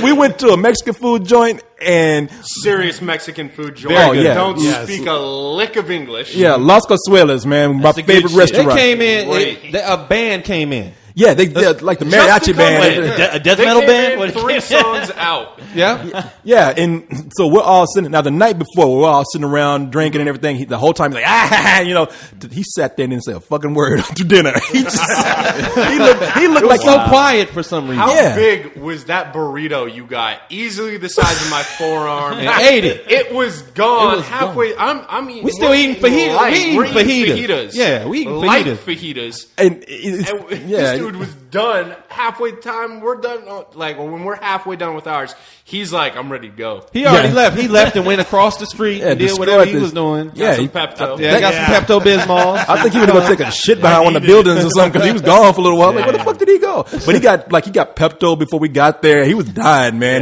we went to a Mexican food joint and Serious Mexican food joint. Very good. Don't Yes. speak a lick of English. yeah, Las Cosuelas, man, my That's a good favorite shit. restaurant. They came in. Great. A band came in. Yeah, they like the Just mariachi to come band. with it. A death They metal came band? in What- 3 songs out. Yeah. Yeah, and so we're all sitting. Now the night before, we're all sitting around drinking and everything. The whole time he's like, you know, he sat there and didn't say a fucking word to dinner. He just he looked like So quiet for some reason. How Yeah. big was that burrito you got? Easily the size of my forearm. And ate it. It was gone It was halfway. I'm eating. We still we're eating fajitas. light. We're We're eating eating fajitas. fajitas. Yeah, we eating light fajitas. fajitas. and This dude was done halfway. Time we're done. Like when we're halfway done with ours, he's like, "I'm ready to go." He already Yeah. left. He left and went across the street Yeah, and did destroyed whatever he this- was doing. Yeah, Some he- Pepto. Yeah, I got some Pepto Bismol. I think he was going to take a shit behind one of the buildings or something because he was gone for a little while. Like, where the fuck did he go? But he got Pepto before we got there. He was dying, man.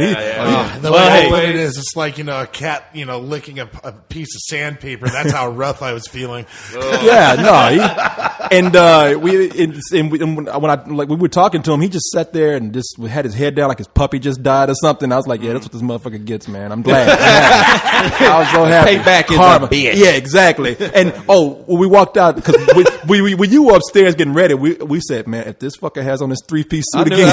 The Well, way hey. I put it is, it's like, a cat, licking a piece of sandpaper. That's how rough I was feeling. Yeah, no. When we were talking to him, he just sat there and just had his head down like his puppy just died or something. I was like, yeah, that's what this motherfucker gets, man. I'm glad. I was so happy. Payback is a Karma. bitch. Yeah, exactly. And when we walked out, because when you were upstairs getting ready, we said, man, if this fucker has on his 3-piece I suit knew. again.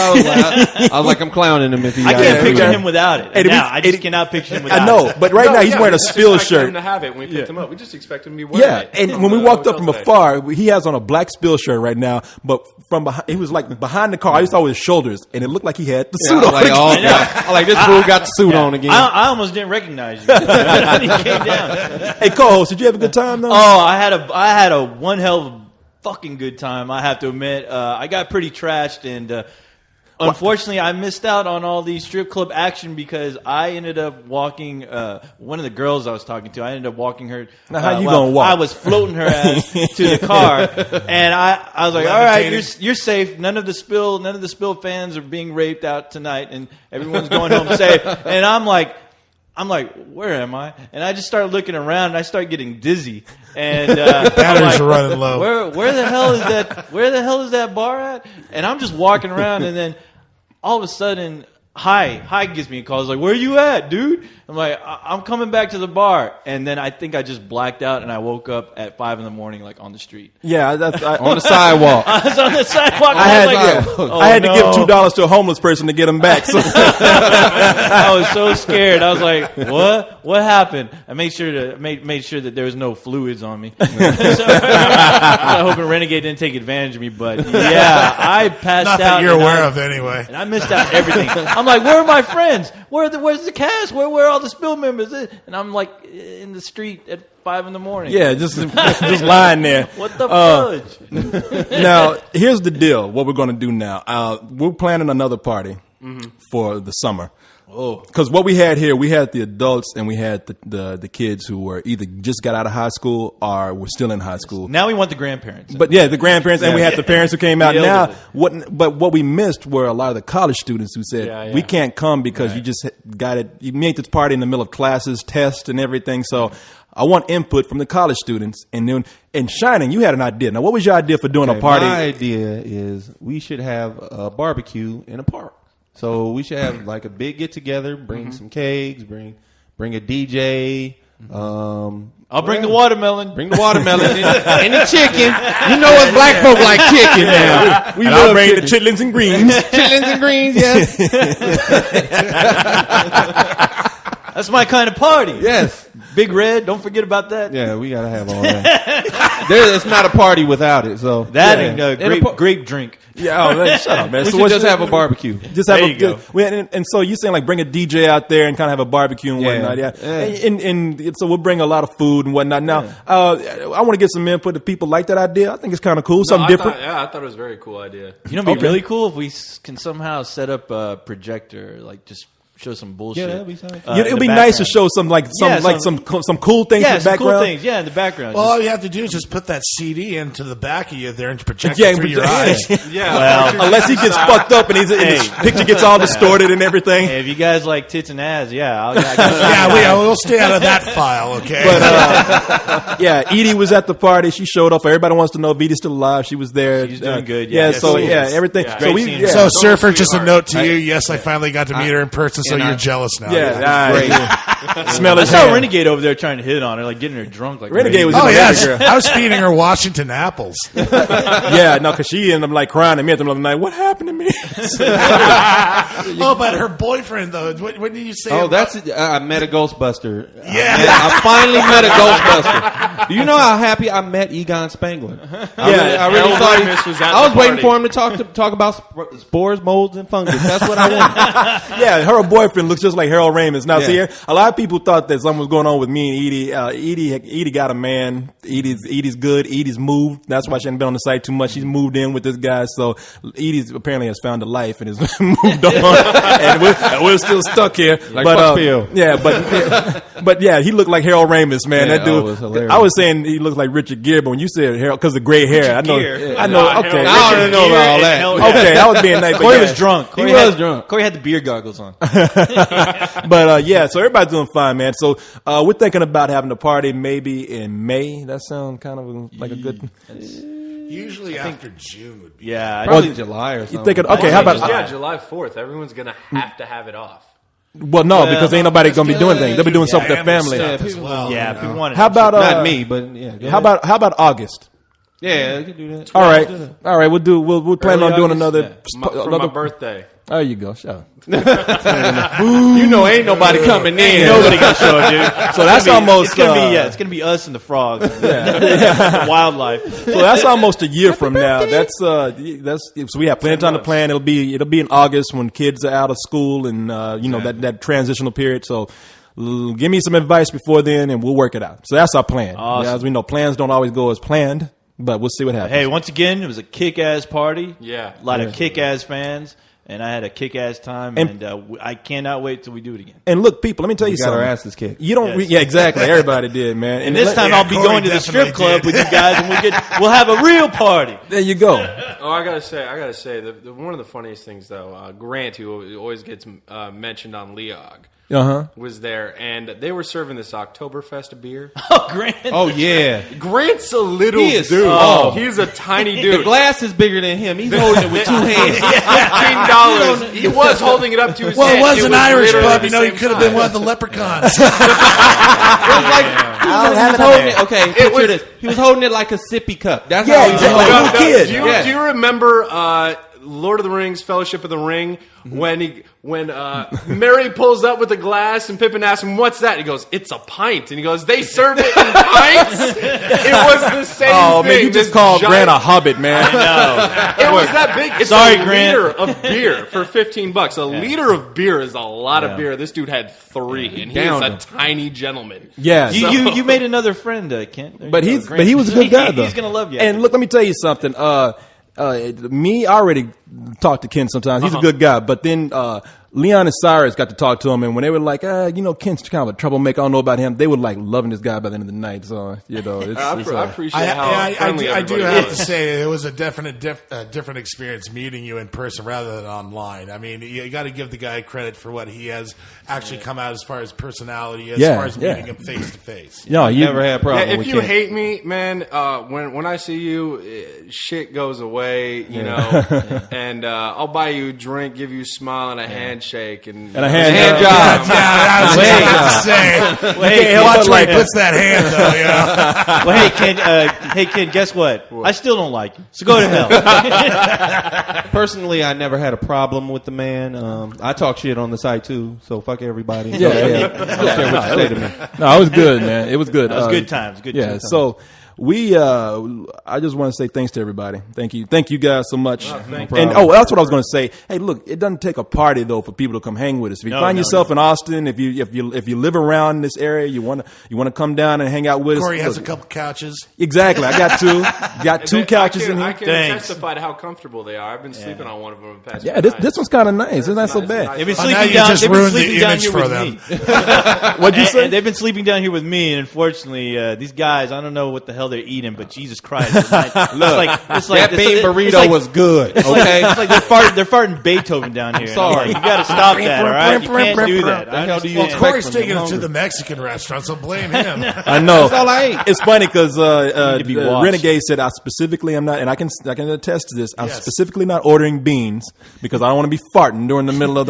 I was like, I'm clowning him if he. I got can't it. picture yeah. him without it. And Now, we- I just and- cannot picture him without I know, it. but right now he's wearing a we just spill expected shirt. him to have it when we picked him up. We just expect him to be wearing Yeah, it. and when we walked up from afar, he has on a black spill shirt right now, but from behind, he was like behind the car. I just saw his shoulders, and it looked like he had the Yeah, suit I was on. like, oh, God. I was like, this fool got the suit on again. I almost didn't recognize you when he came down. Hey, co-host, did you have a good time though? Oh, I had a one hell of a fucking good time. I have to admit, I got pretty trashed, and unfortunately, I missed out on all the strip club action because I ended up walking one of the girls I was talking to. I ended up walking her. Now, how you gonna walk? I was floating her ass to the car, and I was like, "All right, you're safe. None of the spill fans are being raped out tonight, and everyone's going home safe." And I'm like, where am I? And I just started looking around, and I started getting dizzy. And Batteries are running low. Where the hell is that? Where the hell is that bar at? And I'm just walking around, and then all of a sudden, Hi gives me a call. He's like, "Where you at, dude?" I'm like, "I'm coming back to the bar." And then I think I just blacked out, and I woke up at 5 a.m, like on the street. Yeah, on the sidewalk. I was on the sidewalk. I had to give $2 to a homeless person to get him back. So. I was so scared. I was like, "What? What happened?" I made sure that there was no fluids on me. So, I was hoping Renegade didn't take advantage of me, but yeah, I passed Not out. that you're and aware of anyway. And I missed out everything. I'm like, "Where are my friends? Where's the cast? Where are all the spill members?" And I'm like in the street at 5 a.m. Yeah, just lying there. What the fudge? Now, here's the deal. What we're going to do now. We're planning another party for the summer. Oh, because what we had here, we had the adults and we had the kids who were either just got out of high school or were still in high school. Now we want the grandparents. But yeah, the grandparents, and we had the parents who came out. The Now, elderly. what we missed were a lot of the college students who said, Yeah, yeah. we can't come because you just got it. You made this party in the middle of classes, tests, and everything. So I want input from the college students. And Shining, you had an idea. Now, what was your idea for doing a party? My idea is we should have a barbecue in a park. So we should have like a big get together. Bring some cakes. Bring a DJ. I'll bring the watermelon. Bring the watermelon and the chicken. You know us black folk like chicken now. We And love I'll bring chicken. the chitlins and greens. chitlins and greens. Yes, That's my kind of party. yes. Big Red. Don't forget about that. Yeah, we gotta have all that. It's not a party without it. So That yeah. and And a grape drink. Yeah, oh, man, shut up, man. We So should what's just your- have a barbecue. Just have There a you go. and so you're saying like bring a DJ out there and kind of have a barbecue and Yeah. whatnot, yeah. Yeah. And so we'll bring a lot of food and whatnot. Now, I want to get some input if people like that idea. I think it's kind of cool, something different. I thought it was a very cool idea. You know, it'd be really cool if we can somehow set up a projector, like just show some bullshit. that'd be something. It'd in be the nice to background. show some some cool things in the some background. cool things. Yeah, in the background. Well, all you have to do is just put that CD into the back of you there and project Yeah, it through your eyes. Yeah. Well, Unless he gets fucked up and and his picture gets all distorted and everything. hey, if you guys like tits and ass, yeah, We'll stay out of that file, okay? But yeah, Edie was at the party. She showed up. Everybody wants to know if Edie's still alive. She was there. She's doing good. Yeah. Yeah, So she yeah, is. everything. Yeah. So Great we. scene. Yeah. So, Don't Surfer, lose just a your note to you. Yes, I finally got to meet her in person, so and you're I- jealous now. Yeah. Smell I his saw hand. Renegade over there trying to hit on her, like getting her drunk. Like Renegade was- Oh, Yeah, yes. girl. I was feeding her Washington apples. Yeah, no, because she ended up like crying at me at the middle of the night. What happened to me? Oh, but her boyfriend, though. What did you say? Oh, about- that's I met a Ghostbuster. Yeah. I finally met a Ghostbuster. Do you know how happy I met Egon Spangler? I really Harold thought Ramis was at I was the waiting party. for him to talk about spores, molds, and fungus. That's what I wanted. Yeah, her boyfriend looks just like Harold Ramis. Now, Yeah. see, a lot of people thought that something was going on with me and Edie. Edie got a man. Edie's good. Edie's moved. That's why she hasn't been on the site too much. She's moved in with this guy. So Edie's apparently has found a life and has moved on. And we're still stuck here. Like but fuck Bill. yeah, but yeah, he looked like Harold Ramis, man. Yeah, that dude. it was hilarious. I was saying he looked like Richard Gere, but when you said Harold, because of gray hair, I know. Gere. I know. Nah, Okay. Harold I don't know about all that. Okay, I was being nice. but Corey yeah. was drunk. He was drunk. Corey had the beer goggles on. But yeah, so everybody's doing fine, man. So we're thinking about having a party maybe in May. That sounds kind of like a good. Usually after June would be. Yeah, Probably July or something. You thinking? Okay, how about? Yeah, July 4th. Everyone's going to have to have it off. Well, no, because ain't nobody gonna be doing anything. They'll be doing something with their family. Stuff Yeah, as people- well, yeah, you know. people wanted. How about Not me, but yeah. go How ahead. about August? Yeah, you can do that. All right, we'll plan on doing another. For my birthday. There you go. Shut up. You know, ain't nobody coming in. Nobody gonna show up, dude. So that's almost. It's gonna be it's gonna be us and the frogs, the wildlife. So that's almost a year from now. That's so we have plenty of time to plan. It'll be in August when kids are out of school and that transitional period. So give me some advice before then, and we'll work it out. So that's our plan. Awesome. Yeah, as we know, plans don't always go as planned, but we'll see what happens. Hey, once again, it was a kick-ass party. Yeah. A lot of kick-ass fans, and I had a kick-ass time, and I cannot wait till we do it again. And look, people, let me tell you got something. our asses kicked. You don't. Yes. Yeah, exactly. Everybody did, man. And this time Yeah, I'll be Corey going to the strip definitely club did. with you guys, and we'll have a real party. there you go. Oh, I gotta say, the one of the funniest things though, Grant, who always gets mentioned on Leog, was there, and they were serving this Oktoberfest beer. Oh, Grant. Oh yeah, Grant's a little He is dude. small. He's a tiny the dude. glass is bigger than him. He's holding it with 2 hands. $15. He was holding it up to his Well, head. it was an Irish literally pub. the You know, he same could have size. been one of the leprechauns. It was like he was holding it. Okay, picture was- this. He was holding it like a sippy cup. That's Yeah, how he was exactly. holding Like it. a little kid. Yeah. Do you remember Lord of the Rings, Fellowship of the Ring, when Merry pulls up with a glass and Pippin asks him, "What's that?" He goes, "It's a pint." And he goes, "They serve it in pints." It was the same Oh thing. man, you just This called giant- Grant a hobbit, man. It was that big. It's Sorry, a Grant. liter of beer for $15. A liter of beer is a lot of beer. This dude had 3, and he is Downed a him. tiny gentleman. Yeah, You made another friend, Kent. There but you he's go, but he was a good guy though. He's gonna love you. And look, let me tell you something. Me, I already talk to Ken sometimes. He's a good guy, but then Leon and Cyrus got to talk to him, and when they were like, Ken's kind of a troublemaker. I don't know about him. They were like loving this guy by the end of the night. So it's I appreciate how I friendly do everybody have to was. say it was a different experience meeting you in person rather than online. I mean, you got to give the guy credit for what he has actually come out as far as personality, as Yeah, far as yeah. meeting him face to face. no, you Never had a problem Yeah, if with you Ken. hate me, man, when I see you, shit goes away, you know, and I'll buy you a drink, give you a smile and a handshake, and a hand Hand job. job. Yeah, I was Wait. about to say. Hey, Watch where like he puts that hand, though. Yeah. well, hey, Ken, guess what? I still don't like you. So go to hell. Personally, I never had a problem with the man. I talk shit on the site too, so fuck everybody. Yeah, yeah. I don't care what you say to me. No, it was good, man. It was good. That was good times. Good Yeah. times. So I just want to say thanks to everybody. Thank you guys so much. thank And that's what I was going to say. Hey, look, it doesn't take a party though for people to come hang with us. If you find yourself in Austin, if you live around this area, you want to come down and hang out with us. Corey has a couple couches. Exactly, I got two. Got two couches in I here. can Thanks. testify to how comfortable they are. I've been sleeping on one of them the past. Yeah, few this nights. one's kind of nice. It's not so nice, bad. nice. They've been now sleeping you down. just They've been ruined the sleeping down image here for with them. me. What'd you say? They've been sleeping down here with me, and unfortunately, these guys, I don't know what the hell they're eating, but Jesus Christ, it's like That bean burrito was good. Okay. It's like they're farting Beethoven down here. sorry. You got to stop that, all right? You can't do that. The hell do you Well, expect Corey's from taking them? us to the Mexican restaurant, so blame him. I know. That's all I ate. It's funny because to be watched. Renegade said I specifically am not, and I can attest to this. I'm Yes. specifically not ordering beans because I don't want to be farting during the middle of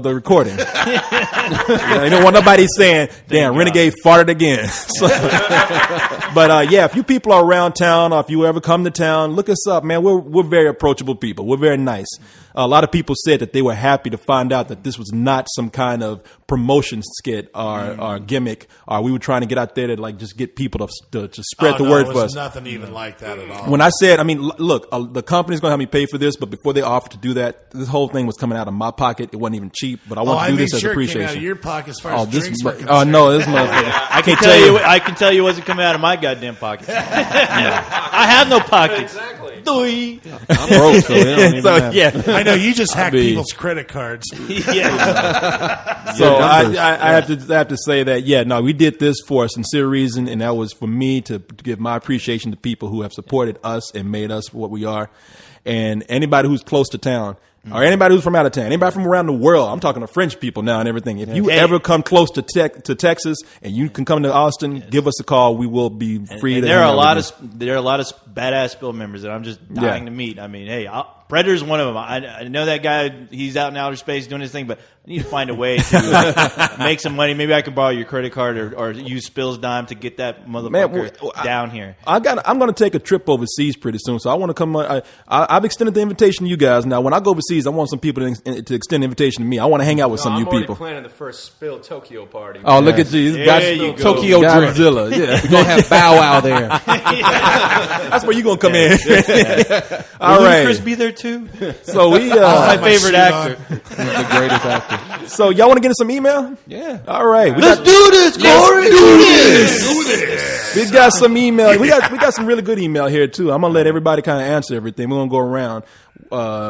the recording. I don't want nobody saying, "Damn, Renegade farted again." So, but yeah, if you people are around town, or if you ever come to town, look us up, man. We're very approachable people. We're very nice. A lot of people said that they were happy to find out that this was not some kind of promotion skit or gimmick, or we were trying to get out there to like just get people to spread the word it for was us. nothing even like that at all. When I said, I mean, look, the company's going to help me pay for this, but before they offered to do that, this whole thing was coming out of my pocket. It wasn't even cheap, but I want to do this as sure it came appreciation. out of your pocket as far as this, drinks were oh no, this motherfucker. I can tell you. I can tell you, it wasn't coming out of my goddamn pocket. I have no pockets. Exactly. Doi. I'm broke, so it don't even So matter. yeah, I know you just hacked be- people's credit cards. Yeah. so numbers. I have to say that we did this for a sincere reason, and that was for me to give my appreciation to people who have supported us and made us what we are, and anybody who's close to town. Or anybody who's from out of town, anybody from around the world. I'm talking to French people now and everything. If you Hey. ever come close to Texas and you can come to Austin, give us a call. We will be free. And to there are hang a out lot with of there are a lot of badass Spill members that I'm just dying Yeah. to meet. I mean, hey, Predator's one of them. I know that guy. He's out in outer space doing his thing, but I need to find a way to make some money. Maybe I can borrow your credit card or use Spill's dime to get that motherfucker down here. I'm going to take a trip overseas pretty soon, so I want to come. I've extended the invitation to you guys. Now, when I go overseas, I want some people to extend the invitation to me. I want to hang out with some of I'm you already people. planning the first Spill Tokyo party. Oh, look at you! There you go. Tokyo Drift. Godzilla. Yeah, We're going to have Bow Wow there. that's where you going to come in. All Will right. Ludacris be there too? So we. My my favorite suit actor. The greatest actor. So y'all want to get in some email? Yeah. All right. Let's do this, Corey. We got some email. We got some really good email here too. I'm gonna let everybody kind of answer everything. We're gonna go around.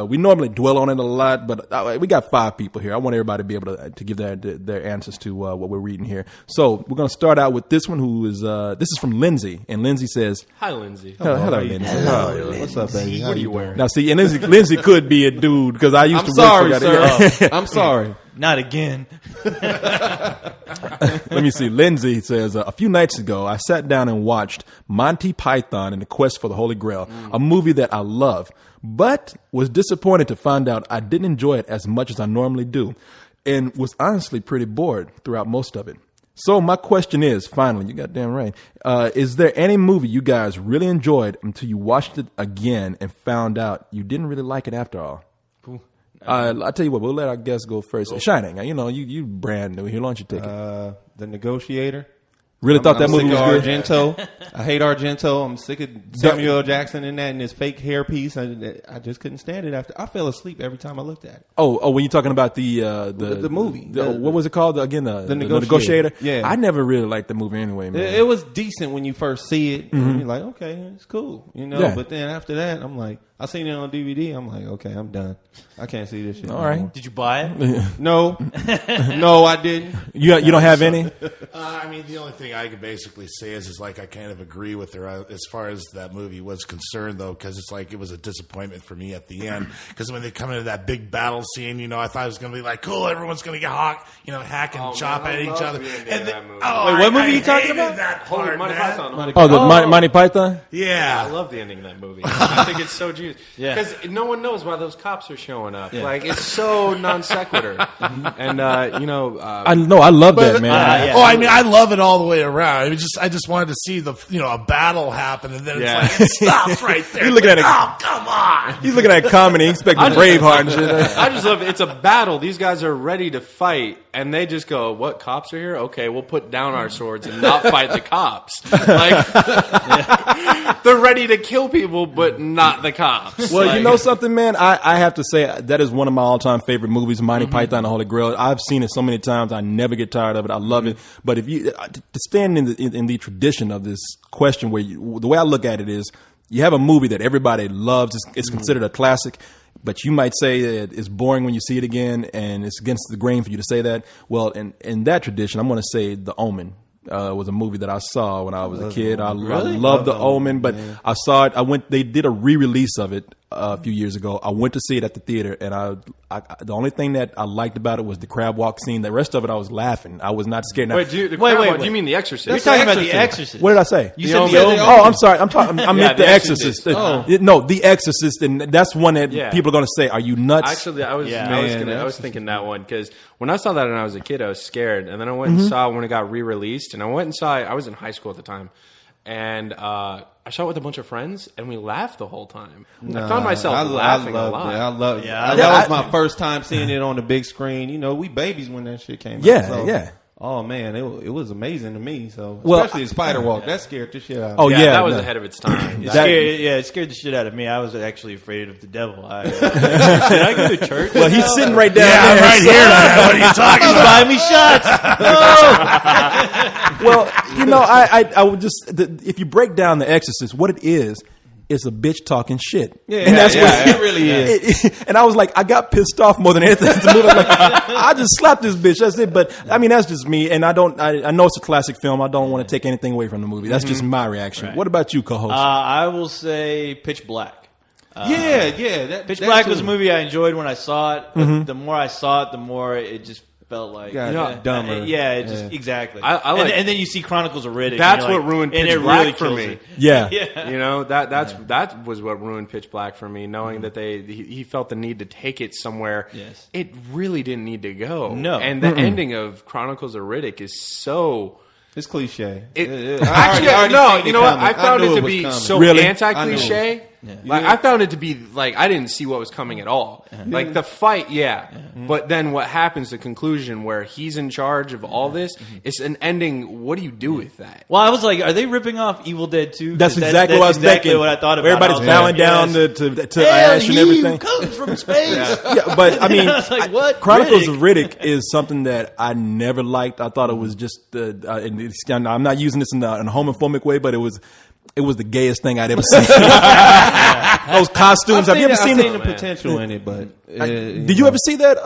We normally dwell on it a lot, but we got 5 people here. I want everybody to be able to give their answers to what we're reading here. So we're gonna start out with this one, who is this is from Lindsay, and Lindsay says, Hi, Lindsay. "Hello, Lindsay." What's up, baby? How What are you doing? wearing? Now see, and Lindsay could be a dude because I used I'm to work sorry, for that. sir. I'm sorry. Not again. Let me see. Lindsay says, a few nights ago, I sat down and watched Monty Python and the Quest for the Holy Grail, a movie that I love, but was disappointed to find out I didn't enjoy it as much as I normally do, and was honestly pretty bored throughout most of it. So my question is, finally, you got damn right, is there any movie you guys really enjoyed until you watched it again and found out you didn't really like it after all? I'll tell you what, we'll let our guests go first. Shining, you brand new here. Why don't you take it? The Negotiator. Really thought that I'm movie sick was of good? Argento. I hate Argento. I'm sick of Samuel L. Jackson in that and his fake hairpiece. I just couldn't stand it after. I fell asleep every time I looked at it. Oh, when you're talking about the movie. what was it called again? The Negotiator. Yeah. I never really liked the movie anyway, man. It was decent when you first see it. And you're like, okay, it's cool, Yeah. But then after that, I'm like, I seen it on DVD. I'm like, okay, I'm done. I can't see this shit. All no right. more. Did you buy it? No, no, I didn't. You don't have any? I mean, the only thing I can basically say is like I kind of agree with her as far as that movie was concerned, though, because it's like it was a disappointment for me at the end. Because when they come into that big battle scene, I thought it was going to be like, cool, everyone's going to get hack and chop at each other. And that movie. Wait, what movie are you talking hated about? That Holy part, Monty man. Python. Oh, the Monty Python? Yeah. I love the ending of that movie. I think it's so genius. Yeah. Because no one knows why those cops are showing up. Like, it's so non sequitur. And, I love that, man. yeah. Oh, I mean, I love it all the way around. I just wanted to see a battle happen, and then Yeah. it's like it stops right there. You're looking at it. Oh, come on! He's looking at comedy, expecting Braveheart and shit. I just love it. It's a battle. These guys are ready to fight. and they just go, "What, cops are here? Okay, we'll put down our swords and not fight the cops." Like, they're ready to kill people, but not the cops. Well, Like, you know something, man? I have to say that is one of my all-time favorite movies, Monty Python and the Holy Grail. I've seen it so many times. I never get tired of it. I love it. But if you to stand in the tradition of this question, where the way I look at it is, you have a movie that everybody loves. It's considered a classic. But you might say that it's boring when you see it again, and it's against the grain for you to say that. Well, in that tradition, I'm going to say The Omen. Was a movie that I saw when I was a kid. I loved The Omen, but I saw it. They did a re-release of it a few years ago. I went to see it at the theater, and the only thing that I liked about it was the crab walk scene. The rest of it, I was laughing. I was not scared. Now, Wait, do you mean The Exorcist? You're talking about The Exorcist. what did I say? You said The The Omen. Omen. Oh, I'm sorry. I meant The The Exorcist. Exorcist. No, The Exorcist, and that's one that Yeah. people are going to say, "Are you nuts?" Actually, I Man, was thinking that one because when I saw that when I was a kid, I was scared, and then I went and saw it when it got re-released, and I went and saw it. I was in high school at the time, and I saw it with a bunch of friends, and we laughed the whole time. I found myself laughing a lot. I love it. Yeah, That was my first time seeing it on the big screen. You know, we babies when that shit came out. Yeah, So, yeah. Oh man, it was amazing to me. So Well, especially the spider walk, that scared the shit out of Oh, me. Yeah, yeah, that was no. ahead of its time. It scared the shit out of me. I was actually afraid of the devil. Did I go to church? Well, he's sitting right down I'm there. right here. What are you talking about? Buy me shots. Well, you know, I would just if you break down The Exorcist, what it is a bitch talking shit. Yeah, and that's yeah, what it really is. And I was like, I got pissed off more than anything. The movie, like, I just slapped this bitch. That's it. But I mean, that's just me. And I know it's a classic film. I don't want to take anything away from the movie. That's just my reaction. Right. What about you, co-host? I will say Pitch Black. Yeah. Pitch that Black too. was a movie I enjoyed when I saw it. But the more I saw it, the more it just felt like Dumber. Exactly. I like- and then you see Chronicles of Riddick. That's and you're what like, ruined and Pitch it Black really for kills me. it. yeah. You know, that was what ruined Pitch Black for me, knowing that he felt the need to take it somewhere Yes. it really didn't need to go. No. And the ending of Chronicles of Riddick is so... It's cliche. Actually, I already no, seen you know what? coming. I found knew it to was be coming. so Really? anti-cliche. Like, I found it to be like I didn't see what was coming at all. Like the fight, but then what happens? The conclusion where he's in charge of all this. It's an ending. What do you do with that? Well, I was like, are they ripping off Evil Dead 2? That's exactly what I was exactly thinking. what I thought about. Everybody's I was bowing like, down yes. to Ash and everything. comes from space. Yeah, but I mean, I was like, what? Chronicles Riddick? of Riddick is something that I never liked. I thought it was just, I'm not using this in a homophobic way, but it was the gayest thing I'd ever seen. Those costumes. Have you ever seen I've it? the potential in it, but Did you ever see that,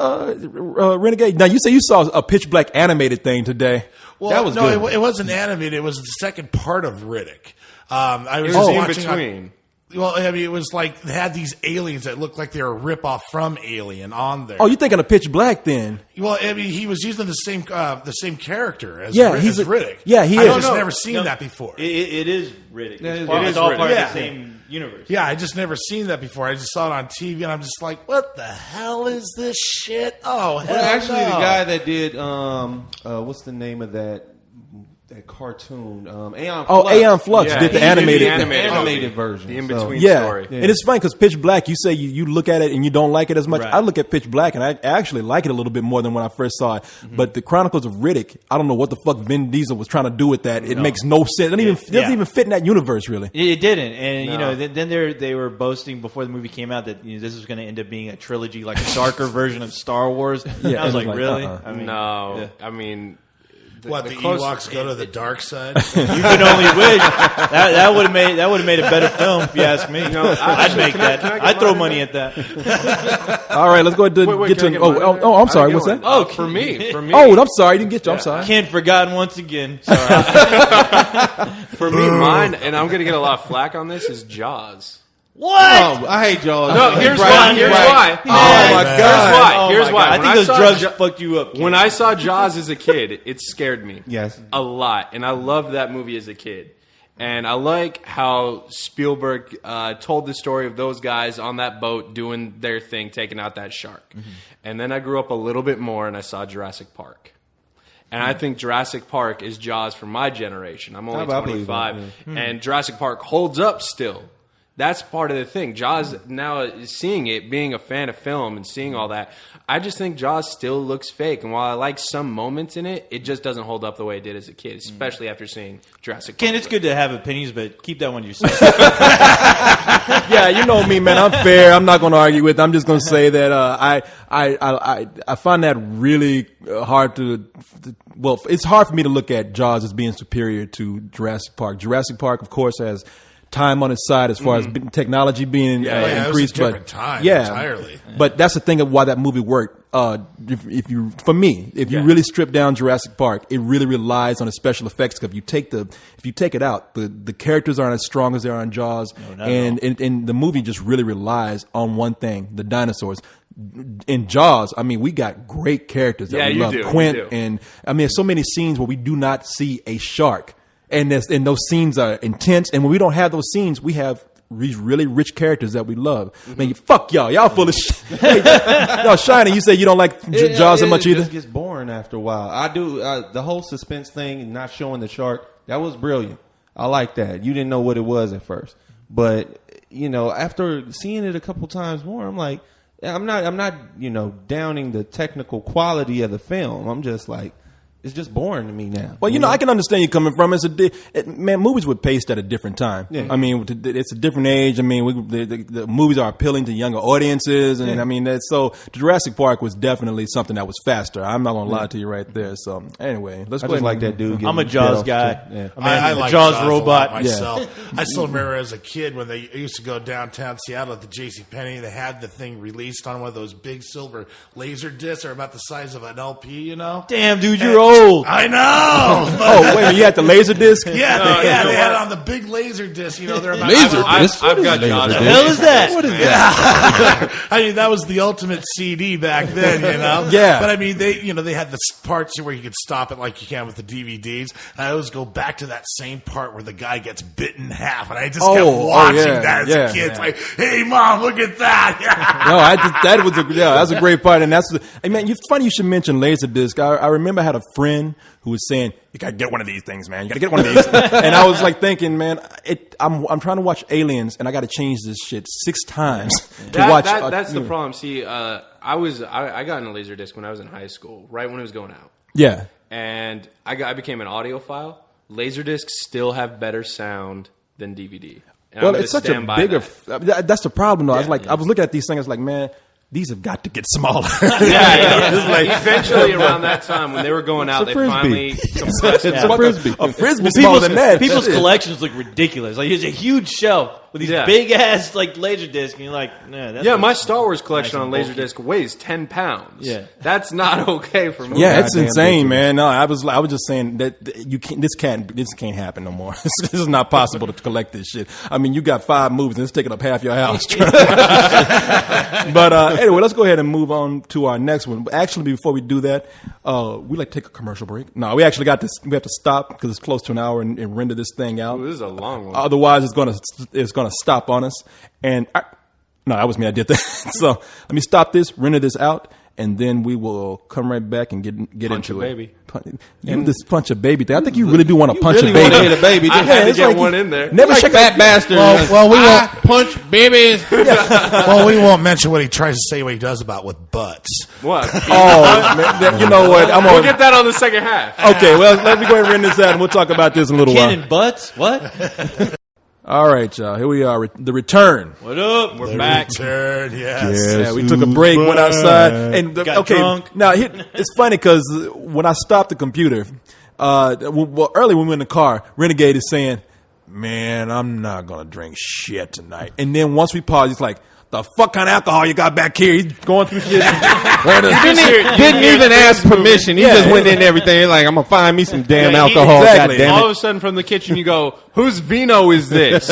Renegade? Now, you say you saw a Pitch Black animated thing today. Well, That was no, good. it wasn't animated. It was the second part of Riddick. I was It just was in watching between. Well, I mean, it was like they had these aliens that looked like they were a ripoff from Alien on there. Oh, you're thinking of Pitch Black then? Well, I mean, he was using the same character as, Yeah, as Riddick. yeah, he I've is. just never seen that before. It is Riddick. is It's all Riddick. part of Yeah. the same universe. Yeah, I just never seen that before. I just saw it on TV, and I'm just like, "What the hell is this shit?" Oh, hell Well, actually, no. the guy that did what's the name of that cartoon? Aeon Flux. Oh, Aeon Flux Yeah, did the he did animated. the animated version. The in So- between Yeah. story. And it's funny because Pitch Black, you say you look at it and you don't like it as much. Right. I look at Pitch Black and I actually like it a little bit more than when I first saw it. But the Chronicles of Riddick, I don't know what the fuck Vin Diesel was trying to do with that. It makes no sense. It doesn't even fit in that universe, really. It didn't, and you know, then they were boasting before the movie came out that this was going to end up being a trilogy, like a darker version of Star Wars. Yeah, And I was it like, was like, really? uh-uh. I mean, No, yeah. I mean, What the close- Ewoks go to the dark side? You can only wish. That would have made a better film, if you ask me. I'd make that. can I get I'd throw mine? money at that. All right, let's go ahead and Wait, get can I to. get mine? I'm sorry. What's that? Oh, for me. Oh, I'm sorry. I didn't get you. I'm sorry. Ken forgotten once again. Sorry. For me, mine, and I'm going to get a lot of flack on this, is Jaws. What? Oh, I hate Jaws. No, here's Right, why. Here's right. why. Oh my man. god. Here's why. I When think those saw drugs Ja- fucked you up. Ken. When I saw Jaws as a kid, it scared me. Yes. A lot. And I loved that movie as a kid. And I like how Spielberg told the story of those guys on that boat doing their thing, taking out that shark. And then I grew up a little bit more and I saw Jurassic Park. And I think Jurassic Park is Jaws for my generation. I'm only I believe that, 25. And Jurassic Park holds up still. That's part of the thing. Jaws, now seeing it, being a fan of film and seeing all that, I just think Jaws still looks fake. And while I like some moments in it, it just doesn't hold up the way it did as a kid, especially after seeing Jurassic Park. Ken, it's good to have opinions, but keep that one to yourself. Yeah, you know me, man. I'm fair. I'm not going to argue with. I'm just going to say that I find that really hard to. Well, it's hard for me to look at Jaws as being superior to Jurassic Park. Jurassic Park, of course, has time on its side as far as technology being it was a increased, different but time entirely. But that's the thing of why that movie worked. If you really strip down Jurassic Park, it really relies on the special effects. Because if you take it out, the characters aren't as strong as they are in Jaws, and the movie just really relies on one thing: the dinosaurs. In Jaws, I mean, we got great characters that we love. Quint, and I mean, there's so many scenes where we do not see a shark. And those scenes are intense. And when we don't have those scenes, we have these really rich characters that we love. Man, fuck y'all. Y'all full of shit. Hey, no, Shiny, you say you don't like Jaws that much either? It just gets boring after a while. I do. The whole suspense thing, not showing the shark, that was brilliant. I like that. You didn't know what it was at first. But, after seeing it a couple times more, I'm like, I'm not, downing the technical quality of the film. I'm just like, it's just boring to me now. Well, I can understand you coming from. Man, movies were paced at a different time. Yeah. I mean, it's a different age. I mean, the movies are appealing to younger audiences, and I mean, so Jurassic Park was definitely something that was faster. I'm not gonna lie to you right there. So anyway, let's go. I just like that dude. I'm a Jaws guy. Yeah. I like Jaws robot robot myself. Yeah. I still remember as a kid when they used to go downtown Seattle at the JCPenney. They had the thing released on one of those big silver laser discs, or about the size of an LP. Damn, dude, you're old. I know. Oh, wait a minute, you had the laser disc? Yeah, they had it on the big laser disc. They're about Laser I- disc? I've got Laser Jaws. disc? What the hell is that? What is I mean, that was the ultimate CD back then, Yeah. But I mean, they had the parts where you could stop it like you can with the DVDs. And I always go back to that same part where the guy gets bit in half, and I just kept watching that as a kid. It's like, hey, mom, look at that. No, that's a great part, and it's funny you should mention Laserdisc. I remember I had a friend who was saying, "You gotta get one of these things, man. You gotta get one of these." And I was like thinking, man, I'm trying to watch Aliens, and I got to change this shit 6 times to watch. That's the problem. See, I got in a Laserdisc when I was in high school, right when it was going out. Yeah. And I became an audiophile. Laserdiscs still have better sound than DVD. And Well, I'm it's gonna such a stand by bigger. that. That's the problem, though. I was looking at these things. I was like, man, these have got to get smaller. Eventually, around that time when they were going out, they finally compressed It's it. a frisbee. A frisbee smaller than that. People's Shit. collections look ridiculous. Like, there's a huge shelf with these big ass laser discs, and you're like, nah, that's Yeah, my Star Wars collection on nice and Laserdisc weighs 10 pounds. Yeah. That's not okay for me. Yeah, it's Goddamn insane, bitches. man. No, I was just saying that you can't. This can't happen no more. This is not possible to collect this shit. I mean, you got 5 movies and it's taking up half your house. But anyway, let's go ahead and move on to our next one. But actually, before we do that, we like to take a commercial break. No, we actually got this. We have to stop because it's close to an hour and render this thing out. Ooh, this is a long one. Otherwise, it's gonna stop on us. And no, that was me. I did that. So let me stop this, render this out, and then we will come right back and get Punch into a it. baby. This punch a baby thing. I think you really do want to punch really a baby. wanna hit a baby, I didn't had to it's get like one you- in there. Never Like shake fat bastard. Well, we won't. punch babies. Well, we won't mention what he tries to say. What he does about with butts. What? Oh, man, you know what? We'll get that on the second half. Okay, well, let me go ahead and render this out, and we'll talk about this in a little while. Cannon butts? What? All right, y'all. Here we are. The return. What up? We're back. Return, yes. Yeah, we took a break, went outside, and Got drunk. Now it's funny because when I stopped the computer, early when we were in the car, Renegade is saying, "Man, I'm not gonna drink shit tonight." And then once we pause, he's like, "The fuck kind of alcohol you got back here?" He's going through shit. Didn't even ask permission. He just went in everything like, I'm gonna find me some damn alcohol. Exactly. God damn All it. of a sudden, from the kitchen, you go, "Whose vino is this?"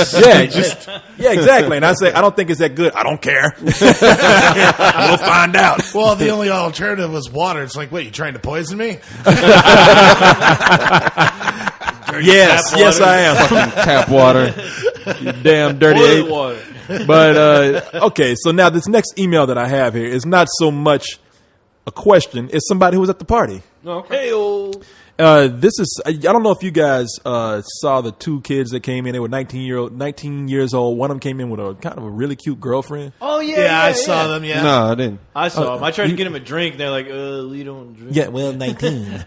Yeah, exactly. And I say, "I don't think it's that good." "I don't care." We'll find out. Well, the only alternative was water. It's like, wait, you trying to poison me? Yes, I am. Tap water. You damn dirty Boiling ape. water. But okay, so now this next email that I have here is not so much a question; it's somebody who was at the party. Okay. This is, I don't know if you guys saw the two kids that came in. They were 19 years old. One of them came in with a kind of a really cute girlfriend. Oh yeah, Yeah, I saw them. Yeah. No, I didn't. I saw him. I tried to get him a drink. They're like, we don't drink. Yeah, well, 19.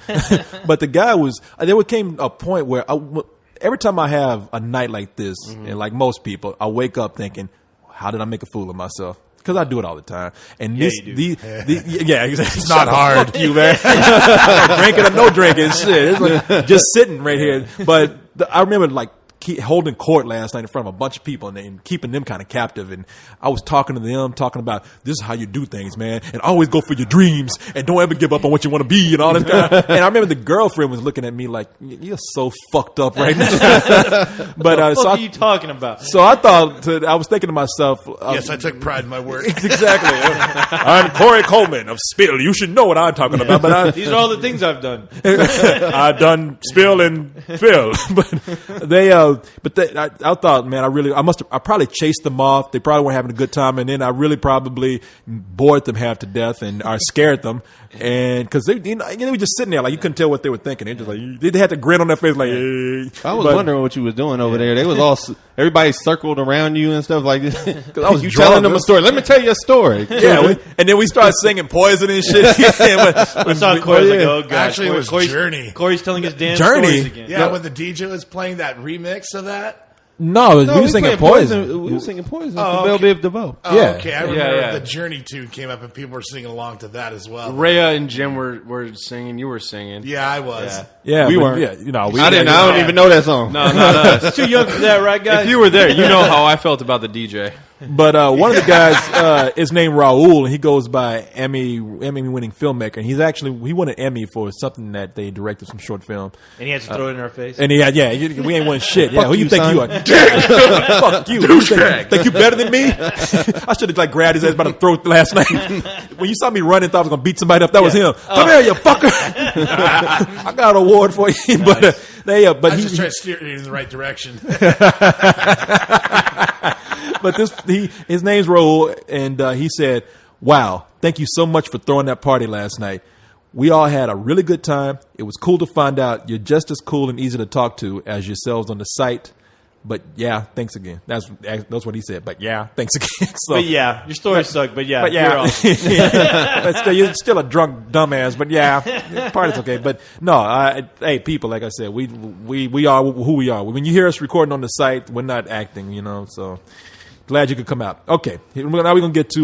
But the guy was, there came a point where every time I have a night like this, and like most people, I wake up thinking, how did I make a fool of myself? Because I do it all the time. And Yeah, this, you do. yeah, exactly. It's not hard. Fuck you, man. Drinking or no drinking, shit. It's like just sitting right here. But I remember like holding court last night in front of a bunch of people and keeping them kind of captive. And I was talking to them, talking about this is how you do things, man. And always go for your dreams and don't ever give up on what you want to be and all this kind of. And I remember the girlfriend was looking at me like, you're so fucked up right now. But What so are you talking about? so I thought, I was thinking to myself, Yes, I took pride in my work. exactly. I'm Corey Coleman of Spill. You should know what I'm talking about. But These are all the things I've done. I've done Spill and Phil. I thought, man, I probably chased them off. They probably weren't having a good time, and then I really probably bored them half to death and I scared them. And because they were just sitting there like you couldn't tell what they were thinking. They just like they had the grin on their face like. I was wondering what you was doing over there. They was all everybody circled around you and stuff like this. I was you drunk. telling them a story. Let me tell you a story. Yeah, and then we started singing Poison and shit. I saw Corey's like, oh god. Actually, it was Corey's, Journey. Corey's telling his damn Journey? stories again. Yeah, when the DJ was playing that remix of that. No, we were singing Poison. We were singing Poison. Oh, Belle okay. Biv DeVoe. Oh, Yeah. okay. I remember yeah. the Journey tune came up and people were singing along to that as well. Rhea and Jim were singing. You were singing. Yeah, I was. Yeah, We but, weren't. Yeah, you know, I didn't. I don't even know that song. No. It's too young for that, right, guys? If you were there, you know how I felt about the DJ. But one of the guys is named Raul, and he goes by Emmy-winning filmmaker. And he won an Emmy for something that they directed, some short film. And he has to throw it in our face. And we ain't won shit. Yeah, Fuck who you you, think son. you are? Fuck you. Think you better than me? I should have grabbed his ass by the throat last night. When you saw me running, thought I was gonna beat somebody up. That was him. Come here, you fucker! I got an award for you, but I just tried to steer you in the right direction. But his name's Raul, and he said, "Wow, thank you so much for throwing that party last night. We all had a really good time. It was cool to find out you're just as cool and easy to talk to as yourselves on the site. But yeah, thanks again." That's what he said. But yeah, thanks again. So, But yeah, your story sucked. But yeah, but you're yeah, awesome. but still, you're still a drunk dumbass. But yeah, party's okay. But no, hey, people, like I said, we are who we are. When you hear us recording on the site, we're not acting, so. Glad you could come out. Okay, now we're going to get to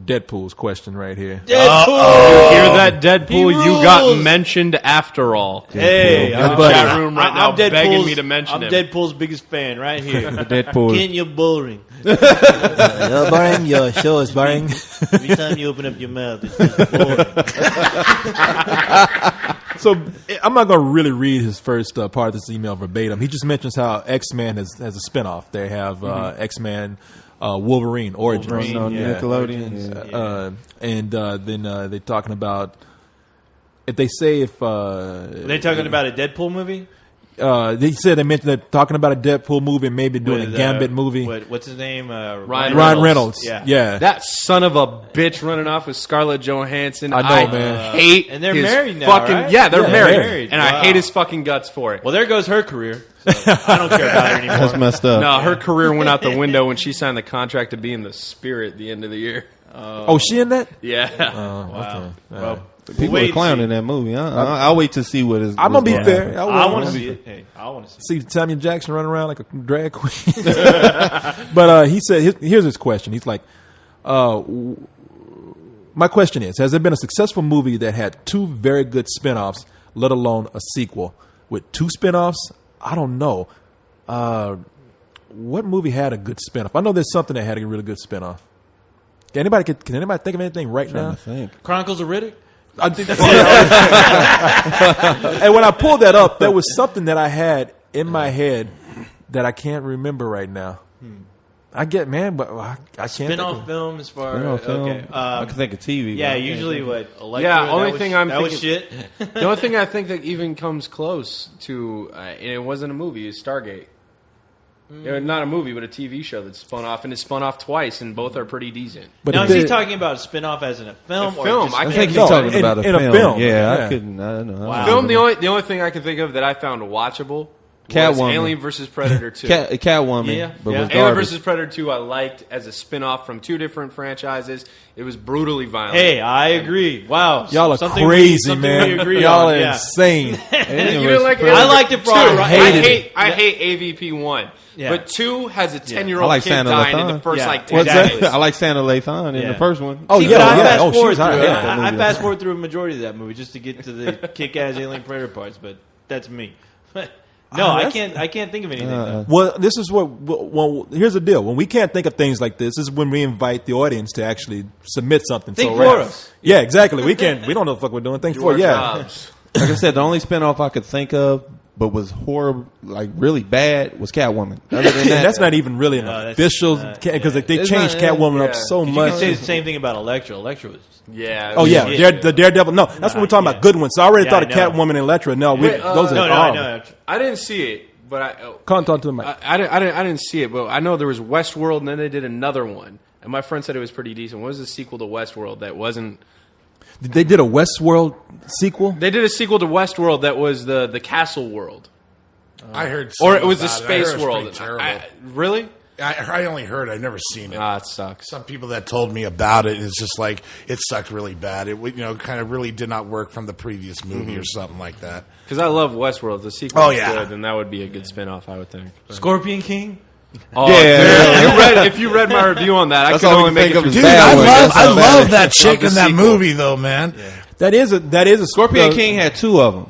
Deadpool's question right here. Hear that, Deadpool? He You got rules. mentioned after all. Hey, I'm I'm in the chat room right now begging Deadpool's- me to mention I'm him. Deadpool's biggest fan right here. Deadpool. Ken, you're boring. You're boring. Your show is boring. Every time you open up your mouth, it's just boring. So I'm not going to really read his first part of this email verbatim. He just mentions how X-Men has a spinoff. They have X-Men Wolverine Origins. Wolverine, on yeah. Nickelodeon. And then they're talking about if they say if They're talking about a Deadpool movie? they mentioned that talking about a Deadpool movie and maybe doing With, a Gambit movie. What's his name? Ryan Reynolds. Yeah. That son of a bitch running off with Scarlett Johansson. I know, man. Hate And they're his married now, fucking, right? Yeah, they're Yeah, married. they're married. And Wow. I hate his fucking guts for it. Well, there goes her career. So I don't care about her anymore. That's messed up. No, her career went out the window when she signed the contract to be in the Spirit at the end of the year. Oh, she in that? Yeah. Wow. Well, People wait are and clowning see. that movie. I'll wait to see what is. I'm going to be fair. I want to see it. Hey, I want to see it. See Samuel Jackson running around like a drag queen. But he said, here's his question. He's like, my question is, has there been a successful movie that had two very good spinoffs, let alone a sequel? With two spinoffs, I don't know. What movie had a good spinoff? I know there's something that had a really good spinoff. Can anybody think of anything right now? I think. Chronicles of Riddick? I think and when I pulled that up, there was something that I had in my head that I can't remember right now. I get, man, but I can't think Spin-off of film as far You know, as... film. Okay. I can think of TV. Yeah, but I can't usually think what? Electra, Yeah, only that was- thing I'm that was thinking- shit. The only thing I think that even comes close to, and it wasn't a movie, is Stargate. Not a movie, but a TV show that's spun off, and it's spun off twice, and both are pretty decent. But Now, it is he did- talking about a spin-off as in a film? A or film, just- I I can't think he's No, talking in- about a in a film. film. Yeah, Yeah. I couldn't. I don't know. Wow. Film. The only thing I can think of that I found watchable was Catwoman. Alien vs Predator 2. Catwoman. Yeah, but yeah. was Alien garbage. vs Predator 2 I liked as a spin-off from two different franchises. It was brutally violent. Hey, I agree. Wow, Y'all are something crazy, something man. We agree Y'all on. are Yeah. insane. Alien You didn't like versus it? I liked it for Two. all right. I hate AVP 1. Yeah. But 2 has a 10-year-old I like kid Santa dying in Lathan. the first Yeah. like 10 What's Exactly. that? I like Santa Lathan in Yeah. the first one. Oh, See, yeah, but I yeah. fast Oh, she forward was hot. through. Yeah. I fast forward through a majority of that movie just to get to the kick-ass alien predator parts, but that's me. No, I can't think of anything. though. Well, this is what. Well, here's the deal. When we can't think of things like this is when we invite the audience to actually submit something. Think so, for us. Yeah, exactly. We can't. We don't know what the fuck we're doing. Think for Your yeah. jobs. Like I said, the only spinoff I could think of, but was horrible, like really bad, was Catwoman. Other than that, That's not even really an that's official not- because they It's changed not- Catwoman up yeah. so You much. can say the same thing about Elektra. Elektra was. Yeah. Oh yeah, Yeah. the Daredevil. No, that's what we're talking yeah. about. Good ones. So I already Yeah, thought I of know. Catwoman and Elektra. No, Wait, those are No, I know. I didn't see it, but Can't talk to the mic. I didn't see it, but I know there was Westworld, and then they did another one, and my friend said it was pretty decent. What was the sequel to Westworld that wasn't? They did a Westworld sequel. They did a sequel to Westworld that was the Castle World, I heard, or it was the something about it. I Space heard it was World. pretty terrible. Really? I only heard. I've never seen it. It sucks. Some people that told me about it, it's just like it sucked really bad. It kind of really did not work from the previous movie or something like that. Because I love Westworld. If the sequel Oh, is yeah. good, then that would be a good spinoff, I would think. Scorpion King. Oh, Yeah. if you read my review on that, I That's could all we only can make think it of through is Dude, bad I ones. love That's how bad that it is. chick the in that sequel. movie though, man. That is a Scorpion King had two of them.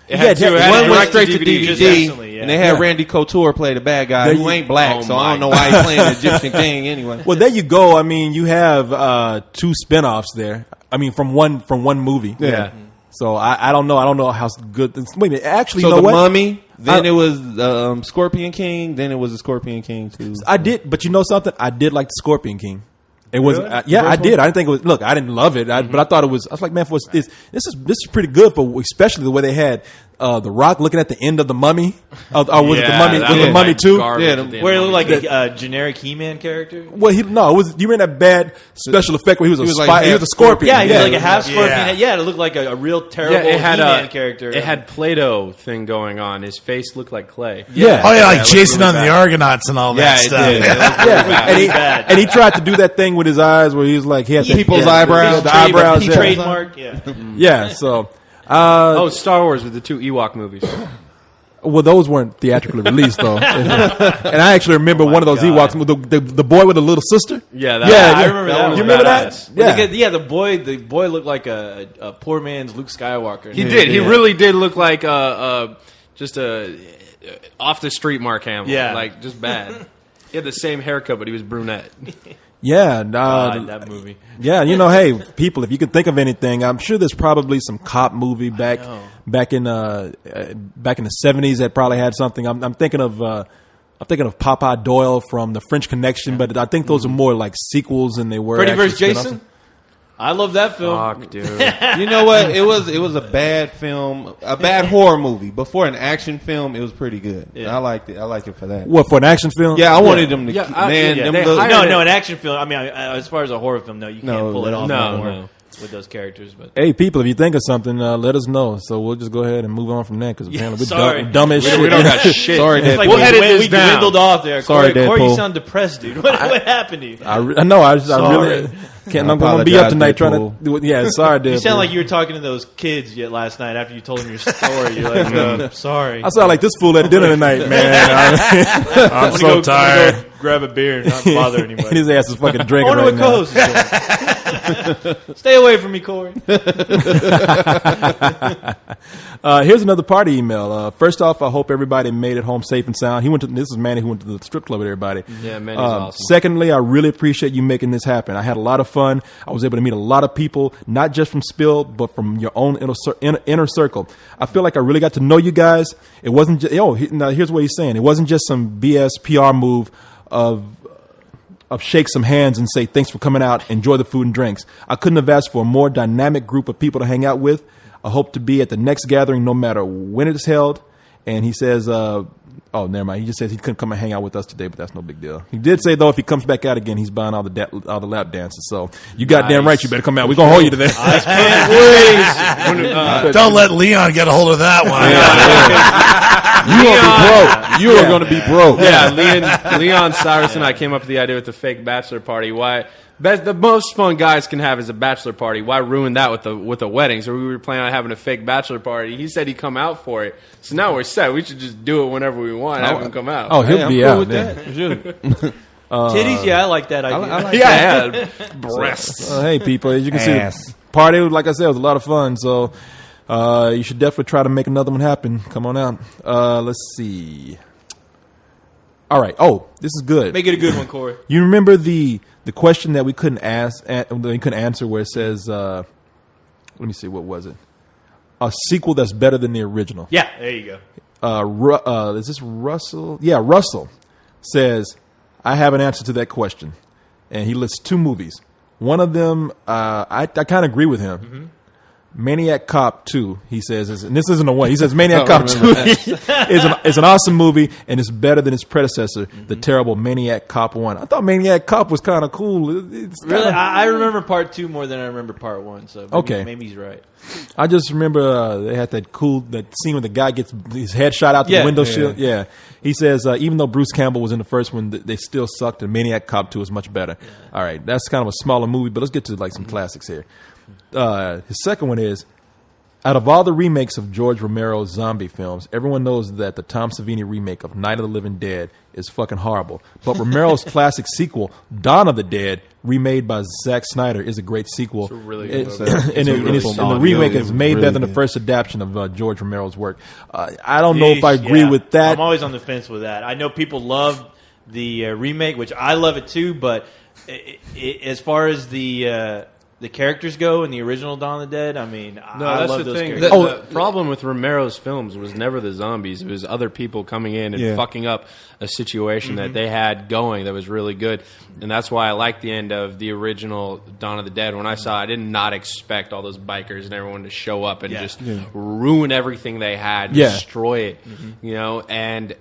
It had Yeah, two. It yeah, had One went direct straight to DVD. Just DVD, recently, yeah. and they had Yeah. Randy Couture play the bad guy There who you- ain't black, Oh so I don't my know why he's playing the Egyptian king anyway. Well, there you go. I mean, you have two spin-offs there. I mean, from one movie. Yeah. So I don't know. I don't know how good. Wait a minute. Actually, So you know the what? Mummy, then I- it was Scorpion King, then it was the Scorpion King too. I did, but you know something? I did like the Scorpion King. It was, Really? yeah, The I first did. one? I didn't think it was. Look, I didn't love it, but I thought it was. I was like, man, for this is pretty good for, especially the way they had the Rock looking at the end of the Mummy. Or was it the Mummy? that Was the was Mummy like too? garbage Yeah, at the end Where it of looked the like movie. a generic He-Man character. Well, you remember that bad special effect where he was a was like spy? He half was a scorpion. Yeah, he was like a half scorpion. Yeah. Yeah, it looked like a real Yeah, terrible it had He-Man a character. It had Play-Doh thing going on. His face looked like clay. Yeah. Oh yeah, like it was Jason really on the bad. Argonauts and all Yeah, that it stuff. did. Yeah, and he bad. and he tried to do that thing with his eyes where he was like he had People's yeah, eyebrows. the eyebrows. He Yeah. trademark. Yeah. Yeah, so Oh, Star Wars with the two Ewok movies. well, those weren't theatrically released though, and I actually remember one of those God. Ewoks, the boy with the little sister. Yeah, Yeah, I remember that. You one. remember that? badass. Yeah. The boy looked like a poor man's Luke Skywalker. He did. He really did look like just a off the street Mark Hamill. Yeah. Like just bad. He had the same haircut, but he was brunette. Yeah, God, that movie. yeah. You know, hey, people, if you can think of anything, I'm sure there's probably some cop movie back in the '70s that probably had something. I'm thinking of Popeye Doyle from The French Connection, but I think those are more like sequels than they were. Freddy actually vs. spin-offs. Jason. I love that film. Fuck, dude. You know what? It was a bad film, a bad horror movie. But for an action film, it was pretty good. Yeah. I liked it. I liked it for that. What, for an action film? Yeah, I wanted them to. Yeah, man, yeah, them they little- hired- No, an action film. I mean, as far as a horror film, no, you can't No, pull it off no, anymore no. with those characters. But Hey, people, if you think of something, let us know. So we'll just go ahead and move on from that because apparently sorry. we're dumb as shit. We don't got shit. Sorry, it's Deadpool. like We'll edit we this down. dwindled off there. Sorry, Corey, you Deadpool. sound depressed, dude. What happened to you? I know. I really can't. I'm going to be up apologize, tonight trying Deadpool. to do it. Yeah, sorry, Deadpool. You sound like you were talking to those kids yet last night after you told them your story. You're like, sorry. I sound like this fool at dinner tonight, man. I'm I'm gonna go grab a beer and not bother anybody. And his ass is fucking I drinking wonder right what now. co-host is doing. Stay away from me, Corey. Here's another party email. First off, I hope everybody made it home safe and sound. This is Manny who went to the strip club with everybody. Yeah, Manny's awesome. Secondly, I really appreciate you making this happen. I had a lot of fun. I was able to meet a lot of people, not just from Spill, but from your own inner circle. I feel like I really got to know you guys. It wasn't just, now here's what he's saying. It wasn't just some BS PR move of shake some hands and say, thanks for coming out, enjoy the food and drinks. I couldn't have asked for a more dynamic group of people to hang out with. I hope to be at the next gathering no matter when it is held. and he says, "Oh, never mind." He just says he couldn't come and hang out with us today, but that's no big deal. He did say though, if he comes back out again, he's buying all the lap dances. So you goddamn right, you better come out. We're gonna hold you to that. Don't let Leon get a hold of that one. You are going to be broke. Yeah, Leon Cyrus and I came up with the idea with the fake bachelor party. The most fun guys can have is a bachelor party. Why ruin that with a wedding? So we were planning on having a fake bachelor party. He said he'd come out for it. So now we're set. We should just do it whenever we want. Have him come out. Oh, he'll be out. with Yeah. that. Titties, yeah, I like that idea. I like Yeah, breasts. Hey, people, as you can see, Ass. the party, like I said, was a lot of fun. So you should definitely try to make another one happen. Come on out. Let's see. All right. Oh, this is good. Make it a good one, Corey. You remember the question that we couldn't answer, where it says, let me see, what was it? A sequel that's better than the original. Yeah, there you go. Is this Russell? Yeah, Russell says, I have an answer to that question. And he lists 2 movies. One of them, I kind of agree with him. Mm-hmm. Maniac Cop 2, he says, and this isn't a one. He says Maniac Cop 2 is an awesome movie, and it's better than its predecessor, the terrible Maniac Cop 1. I thought Maniac Cop was kind of cool. It's Really, kinda, I remember part 2 more than I remember part 1. So maybe, Okay. maybe he's right. I just remember they had that scene where the guy gets his head shot out the Yeah. window Yeah. shield. Yeah. He says, even though Bruce Campbell was in the first one, they still sucked, and Maniac Cop 2 is much better. All right, that's kind of a smaller movie, but let's get to like some classics here. His second one is, out of all the remakes of George Romero's zombie films, everyone knows that the Tom Savini remake of Night of the Living Dead is fucking horrible. But Romero's classic sequel, Dawn of the Dead, remade by Zack Snyder, is a great sequel. It's a really good good movie. and the remake is made better than the first adaptation of George Romero's work. I don't know if I agree Yeah. with that. I'm always on the fence with that. I know people love the remake, which I love it too, but as far as the characters go in the original Dawn of the Dead, I mean, No, I that's love the those thing. characters. The problem with Romero's films was never the zombies. It was other people coming in and fucking up a situation that they had going that was really good. And that's why I like the end of the original Dawn of the Dead. When I saw it, I did not expect all those bikers and everyone to show up and just ruin everything they had, destroy it. You know, and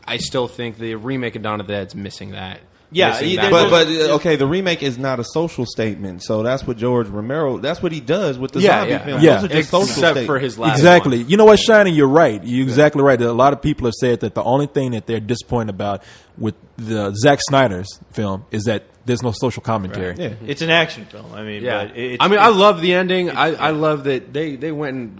I still think the remake of Dawn of the Dead's missing that. Yeah, Missing he- that. But okay, the remake is not a social statement, so that's what George Romero. That's what he does with the zombie films. Yeah. Those are just social Except statements. for his last Exactly. one. You know what, Shiny? You're right. You're exactly right. A lot of people have said that the only thing that they're disappointed about with the Zack Snyder's film is that there's no social commentary. Yeah. It's an action film. I mean, Yeah, but it's, I mean, I love the ending. I love that they went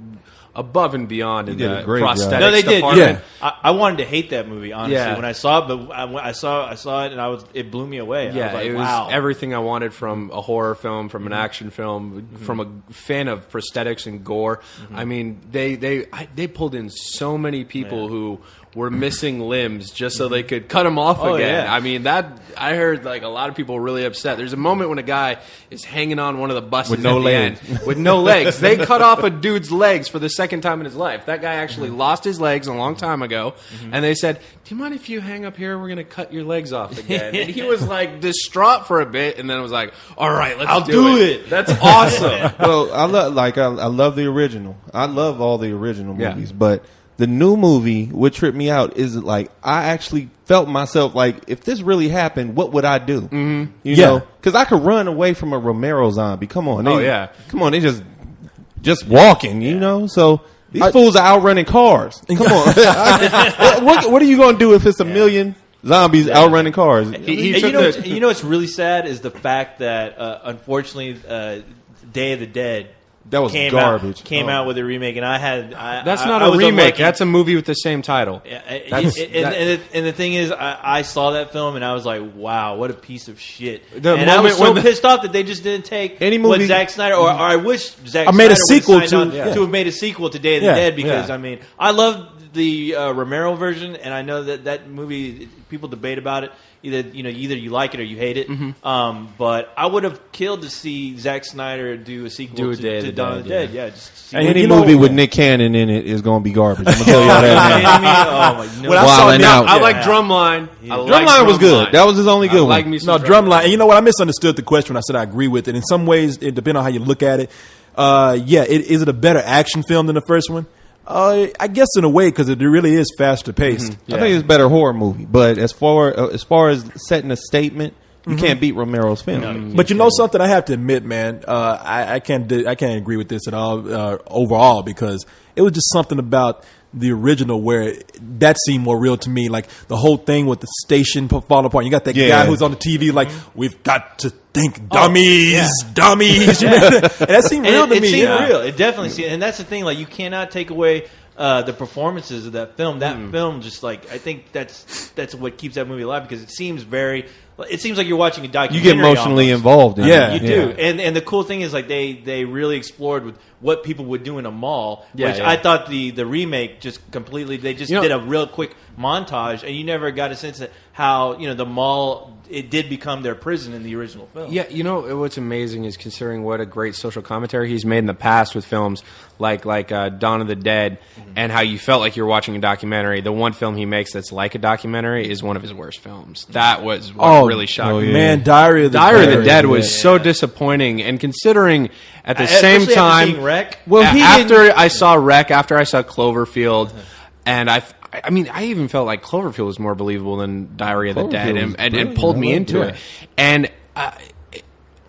above and beyond in did a the great job. prosthetics No, they did. department. Yeah. I wanted to hate that movie honestly Yeah. when I saw it, but I saw it and it blew me away. I was like, it was wow. everything I wanted from a horror film, from an action film, from a fan of prosthetics and gore. I mean, they pulled in so many people who were missing limbs just so they could cut them off Oh, again. yeah. I mean, I heard like a lot of people really upset. There's a moment when a guy is hanging on one of the buses With no at the legs. end with no legs. They cut off a dude's legs for the second time in his life. That guy actually lost his legs a long time ago, and they said, "Do you mind if you hang up here? We're going to cut your legs off again." And he was like distraught for a bit, and then was like, "All right, let's do it." That's awesome. Well, I love the original. I love all the original Yeah. movies, but the new movie, what tripped me out is like I actually felt myself like, if this really happened, what would I do? Mm-hmm. You Yeah. know, because I could run away from a Romero zombie. Come on, Oh, yeah. come on, they just walking. You know, so these fools are outrunning cars. Come on, what are you going to do if it's a million zombies outrunning cars? He And took you know what's really sad is the fact that unfortunately, Day of the Dead That was came garbage. out with a remake, and That's I not was a remake. unlucky. That's a movie with the same title. And the thing is, I saw that film and I was like, "Wow, what a piece of shit!" The And I was moment so when the- pissed off that they just didn't take Any what movie- Zack Snyder, or I wish Zack I made a Snyder sequel would've signed to- on to have made a sequel to Day of the Yeah. Dead, because Yeah. I mean, I love the Romero version, and I know that movie. People debate about it. Either you like it or you hate it. But I would have killed to see Zack Snyder do a sequel Do a Day of to the Dawn of the Dead, Dead. Yeah, just see And what- Any you know- movie with Nick Cannon in it is going to be garbage. I'm gonna tell you that. You now. know what I mean? Oh, my, no. When I saw Wilding Nick- out. I like Drumline. I like Drumline was good. Drumline. That was his only good I one. like me some No, Drumline. And you know what? I misunderstood the question. I said I agree with it. In some ways, it depends on how you look at it. Is it a better action film than the first one? I guess in a way, because it really is faster paced. I think it's a better horror movie. But as far as setting a statement, you can't beat Romero's film. But you know something, I have to admit, man, I can't agree with this at all overall, because it was just something about the original where that seemed more real to me. Like the whole thing with the station falling apart. You got that guy who's on the TV like, we've got to think dummies. You know? And that seemed real to me. It seemed real. It definitely seemed, and that's the thing. Like you cannot take away the performances of that film. That film, just like I think that's what keeps that movie alive, because it seems very. It seems like you're watching a documentary. You get emotionally involved in it. You do. And the cool thing is, like, they really explored with what people would do in a mall, which I thought the remake just completely, they just did a real quick montage, and you never got a sense of how, the mall, it did become their prison in the original film. Yeah, what's amazing is considering what a great social commentary he's made in the past with films like Dawn of the Dead, and how you felt like you're watching a documentary. The one film he makes that's like a documentary is one of his worst films. That was what really shocked me. Man, Diary of the Dead was so disappointing, and considering at the same Especially time, after seeing Wreck. well, after I saw Wreck, after I saw Cloverfield, and I even felt like Cloverfield was more believable than Diary of the Dead, and pulled me into it. And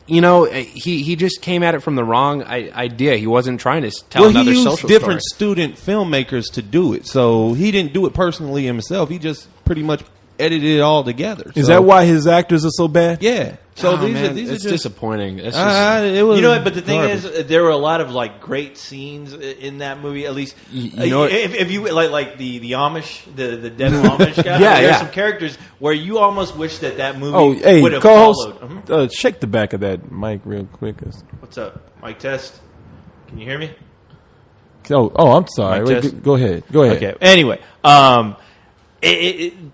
he just came at it from the wrong idea. He wasn't trying to tell another social story. He used different student filmmakers to do it, so he didn't do it personally himself. He just pretty much edited it all together. Is that why his actors are so bad? Yeah. So these are it's just disappointing. It's it was But the thing garbage. is, there were a lot of like great scenes in that movie. At least, if you like the Amish, the dead Amish guy. There's some characters where you almost wish that movie would have co-host, followed. shake the back of that mic real quick. What's up, mic test? Can you hear me? I'm sorry. Mic Wait, test? go ahead. Okay. Anyway,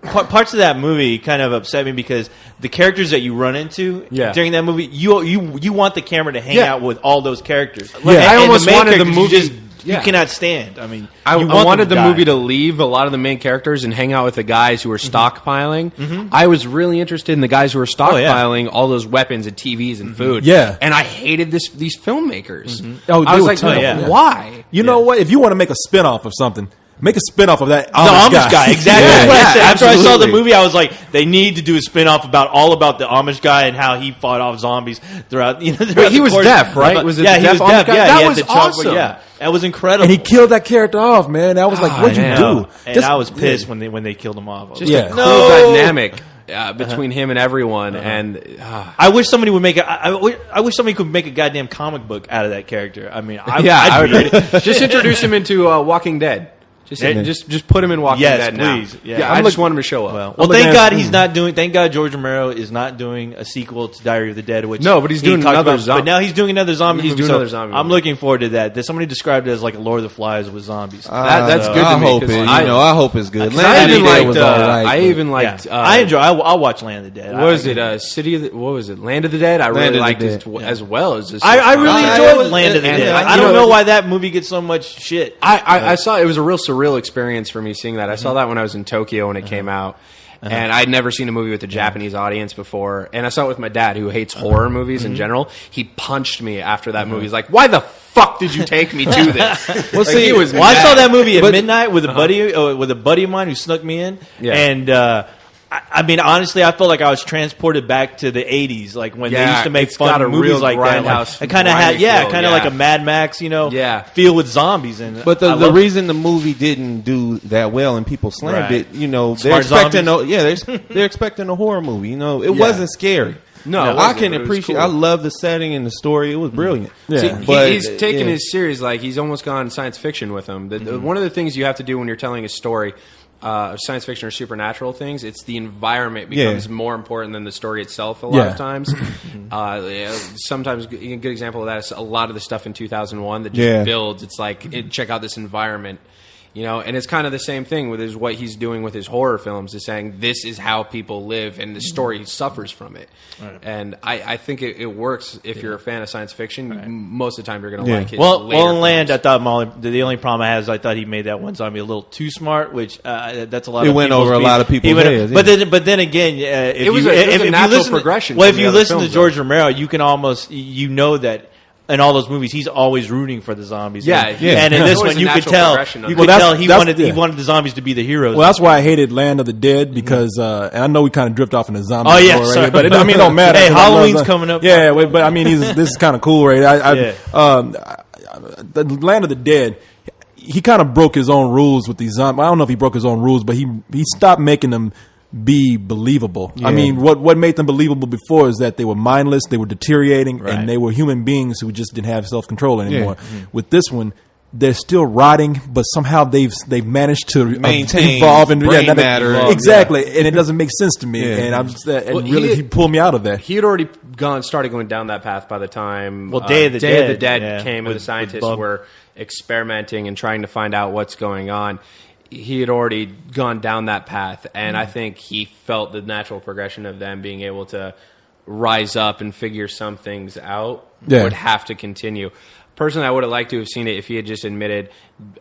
parts of that movie kind of upset me, because the characters that you run into during that movie, you want the camera to hang out with all those characters. I almost the main wanted the characters movie. You cannot stand. I mean, I you want wanted them the to movie die. to leave a lot of the main characters and hang out with the guys who were stockpiling. I was really interested in the guys who were stockpiling all those weapons and TVs and food. Yeah. And I hated these filmmakers. Oh, I they was were like, terrible. why? You know what? If you want to make a spinoff of something, make a spinoff of that The Amish guy, exactly. Yeah. That's what I said. After I saw the absolutely. movie, I was like, they need to do a spin-off about the Amish guy and how he fought off zombies throughout. Wait, he was deaf, right? Was it yeah, the he deaf was Amish deaf. guy? Yeah, That he had was the chalkboard. awesome. Yeah, that was incredible. And he killed that character off, man. I was like, what'd you do? And I was pissed when they killed him off. Just Yeah. a cool dynamic between him and everyone. And I wish somebody would make I wish somebody could make a goddamn comic book out of that character. I mean, I I'd read it. just introduce him into Walking Dead. Just put him in Walking Yes, Dead now. please. Yeah. Yeah, I just want him to show up. Well, thank God he's not doing. Thank God George Romero is not doing a sequel to Diary of the Dead. Which No, but he's he doing talked another about, zombie. But now he's doing another zombie. He's movie, doing so another zombie I'm movie. looking forward to that. Somebody described it as like a Lord of the Flies with zombies. That's good to I me. hope 'cause it. I hope it's good. I even liked. was all right. I but- even liked. Yeah. I enjoy. I'll watch Land of the Dead. What was it? City of the, what was it? Land of the Dead. I Land really of the liked Dead. it as well as this. I really I enjoyed was- Land of the and- Dead. and, I you don't know, know why that movie gets so much shit. I saw it was a real surreal experience for me seeing that. I saw that when I was in Tokyo when it came out. And I'd never seen a movie with a Japanese audience before. And I saw it with my dad, who hates horror movies in general. He punched me after that movie. He's like, "Why the fuck did you take me to this?" Well, see, he was I saw mad. that movie at midnight with a buddy of mine who snuck me in, Yeah. and I mean, honestly, I felt like I was transported back to the '80s, like when they Yeah, used to make it's got fun a movies real like that. grindhouse, Like, it kind of had, grimy feel, kind of like a Mad Max, Yeah. feel with zombies. And But I the love- reason the movie didn't do that well and people slammed Right. it, they're Smart expecting zombies? they're expecting a horror movie. It wasn't scary. No, it I wasn't. can It was appreciate. cool. I love the setting and the story. It was brilliant. Yeah. See, He's taken his series like he's almost gone science fiction with him. One of the things you have to do when you're telling a story of science fiction or supernatural things, it's the environment becomes more important than the story itself a lot of times. Sometimes a good example of that is a lot of the stuff in 2001 that just builds. It's like, check out this environment. And it's kind of the same thing with what he's doing with his horror films, is saying this is how people live, and the story suffers from it. Right. And I think it works if you're a fan of science fiction. Right. Most of the time, you're going to like his Well, in Land, films. I thought the only problem I had is I thought he made that one zombie a little too smart, which that's a lot. It of went people's over a lot of people's heads, But then again, if it was you a natural listen, progression Well, from if the you other listen to films, George Romero, you can almost that. in all those movies, he's always rooting for the zombies. Yeah, and, yeah. and in There's this always one, a you could natural tell progression of he it. Well, wanted the zombies to be the heroes. Well, that's why I hated Land of the Dead because, and I know we kind of drift off in the zombie. Oh, yeah, lore, right sorry. here, but it don't matter. Hey, 'cause I love Halloween's the- coming up. Yeah, but I mean, this is kind of cool, right? The Land of the Dead. He kind of broke his own rules with these zombies. I don't know if he broke his own rules, but he stopped making them be believable. I mean, what made them believable before is that they were mindless, they were deteriorating, Right. and they were human beings who just didn't have self-control anymore. Mm-hmm. With this one, they're still rotting, but somehow they've managed to Maintain evolve and brain matter. exactly, and it doesn't make sense to me. Yeah. And I'm just, and Well, really, he pulled me out of that. He had already started going down that path by the time Day of the Dead, Dead came, and with the scientists Bub. were experimenting and trying to find out what's going on. He had already gone down that path, and I think he felt the natural progression of them being able to rise up and figure some things out would have to continue. Personally, I would have liked to have seen it if he had just admitted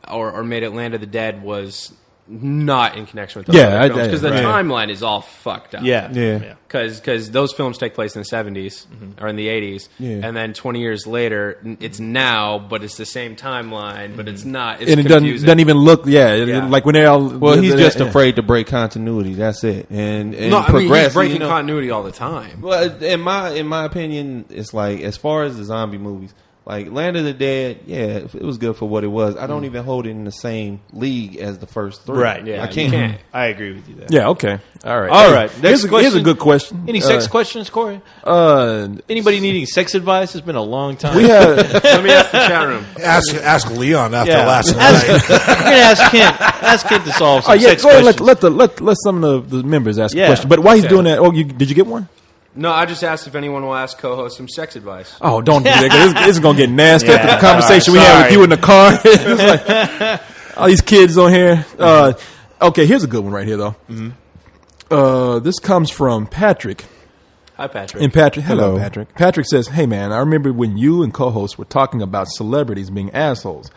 or made it Land of the Dead was not in connection with those films, because the timeline is all fucked up. Yeah. Because those films take place in the 70s or in the 80s, and then 20 years later, it's now, but it's the same timeline, but it's not. It's And it confusing. doesn't even look, Yeah. like when they're all. Well, he's just afraid to break continuity. That's it. And No, I mean, progress. he's breaking you know. continuity all the time. Well, in my opinion, it's like as far as the zombie movies, like Land of the Dead, yeah, it was good for what it was. I don't even hold it in the same league as the first three. Right, Yeah, I you can't. can't. I agree with you there. Yeah. Okay. All right. All right. Here's a question. good question. Any sex questions, Corey? Anybody needing sex advice? It's been a long time. We have. Let me ask the chat room. Ask Leon after Yeah. last night. We're gonna ask Kent. Ask Kent to solve some Oh yeah, sex go ahead. questions. Let some of the members ask a Yeah. question. But while he's Yeah. doing that, did you get one? No, I just asked if anyone will ask co-host some sex advice. Oh, don't do that. 'Cause this is gonna get nasty. After Yeah. the conversation we had with you in the car, It's like, all these kids on here. Okay, here's a good one right here though. This comes from Patrick. Hi, Patrick. And Patrick, hello, Hello. Patrick. Patrick says, "Hey, man, I remember when you and co-hosts were talking about celebrities being assholes,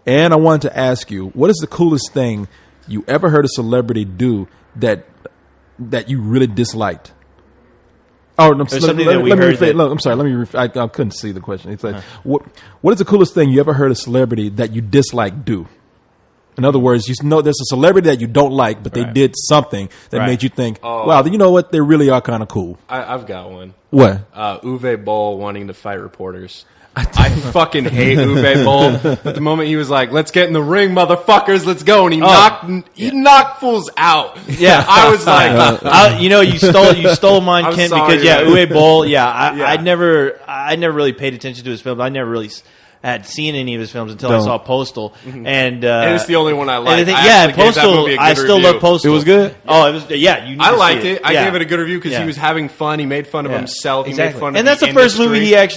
and I wanted to ask you, what is the coolest thing you ever heard a celebrity do that you really disliked?" Oh, I'm something that we heard that- Look, I'm sorry. I couldn't see the question. It's like, what is the coolest thing you ever heard a celebrity that you dislike do? In other words, you know there's a celebrity that you don't like, but they did something that Right. made you think, wow, you know what? They really are kind of cool. I've got one. What? Uwe Boll wanting to fight reporters. I fucking hate Uwe Boll. But the moment he was like, "Let's get in the ring, motherfuckers, let's go," and he knocked fools out. Yeah. I was like, you stole mine, I'm Kent, sorry, because man. Uwe Boll. I never really paid attention to his films. I never really had seen any of his films until I saw Postal, and it's the only one I like. And I yeah, actually gave that Postal. movie a I good still review. love Postal. It was good? Oh, it was. Yeah, you. Need I to liked see it. I Yeah. gave it a good review because Yeah. he was having fun. He made fun of Yeah. himself. He Exactly. made fun and of that's the first industry.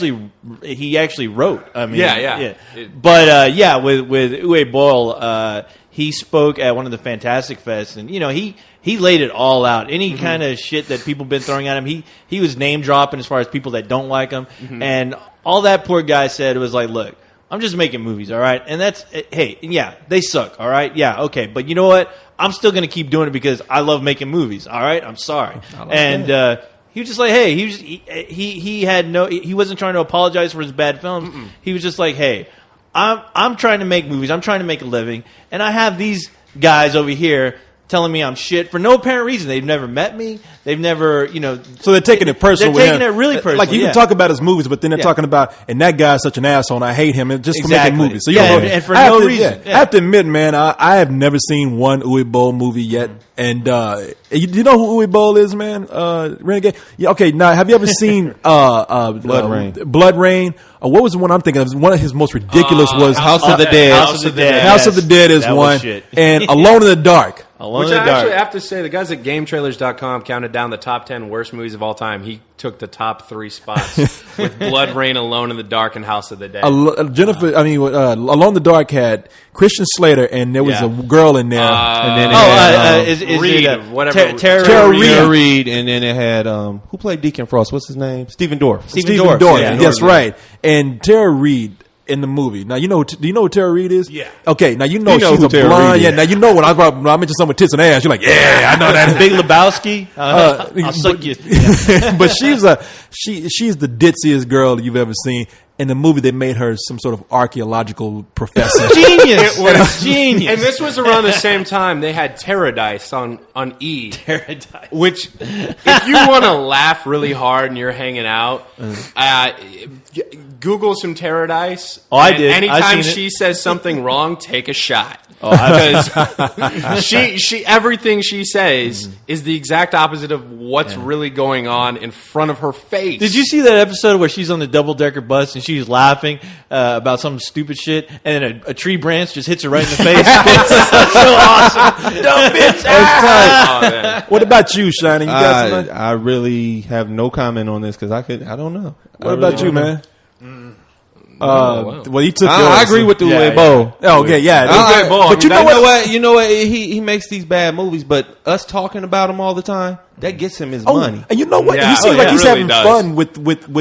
movie he actually wrote. I mean, Yeah. But with Uwe Boll, he spoke at one of the Fantastic Fests, and he laid it all out. Any kind of shit that people been throwing at him, he was name dropping as far as people that don't like him, and all that poor guy said was like, "Look, I'm just making movies, all right? And that's, hey, yeah, they suck, all right? Yeah, okay. But you know what? I'm still going to keep doing it because I love making movies, all right? I'm sorry." He was just like, hey, he wasn't trying to apologize for his bad films. He was just like, hey, I'm trying to make movies. I'm trying to make a living. And I have these guys over here telling me I'm shit for no apparent reason. They've never met me. They've never, So they're taking it personal. They're with taking him. it really personal. Like you yeah. can talk about his movies, but then they're Yeah. talking about, and that guy's such an asshole, and I hate him, and just for making Exactly. movies. So Yeah, you know, and for I have no to- reason. I have to admit, man, I have never seen one Uwe Boll movie yet, and you know who Uwe Boll is, man? Renegade. Yeah. Okay. Now, have you ever seen Blood Rain? Blood Rain. What was the one I'm thinking of? One of his most ridiculous was House of the Dead. House of the Dead. House of the Dead is That was one, shit. and Alone in the Dark. Alone Which in I the actually Dark. have to say, the guys at GameTrailers.com counted down the top 10 worst movies of all time. He took the top 3 spots with Blood Rain, Alone in the Dark, and House of the Dead. Alone in the Dark had Christian Slater, and there was Yeah. a girl in there. And then it had, is Reed, it whatever. Tara Tara Reid? Tara Reid, and then it had who played Deacon Frost? What's his name? Stephen Dorff. Stephen Stephen Dorff, Dorff. yeah. That's right. And Tara Reid in the movie. Now, do you know who Tara Reid is? Yeah. Okay, now you know You know she's who a Tara blonde. Reid Yeah, is. now you know when I mention someone with tits and ass, you're like, yeah, I know that. Big Lebowski? I'll suck you. But she's the ditziest girl you've ever seen. in the movie they made her some sort of archaeological professor. Genius. It was Genius. And this was around the same time they had Paradise on E. Paradise. Which, if you want to laugh really hard and you're hanging out, Google some Paradise. Oh, I and did. Anytime I've seen it. she says something wrong, take a shot. Oh, Because she everything she says is the exact opposite of what's really going on in front of her face. Did you see that episode where she's on the double-decker bus and she's laughing about some stupid shit, and then a tree branch just hits her right in the face? It's so awesome. Dumb bitch. Oh, man. What about you, Shiny? You got something? I really have no comment on this because I don't know. What about you, man? Well, he took. I agree with Yeah, Uwe Boll. Oh, okay, yeah. But you know what? You know what? He makes these bad movies, but us talking about him all the time, that gets him his money. And you know what? Yeah. He seems Oh, like yeah. he's It really having does. fun with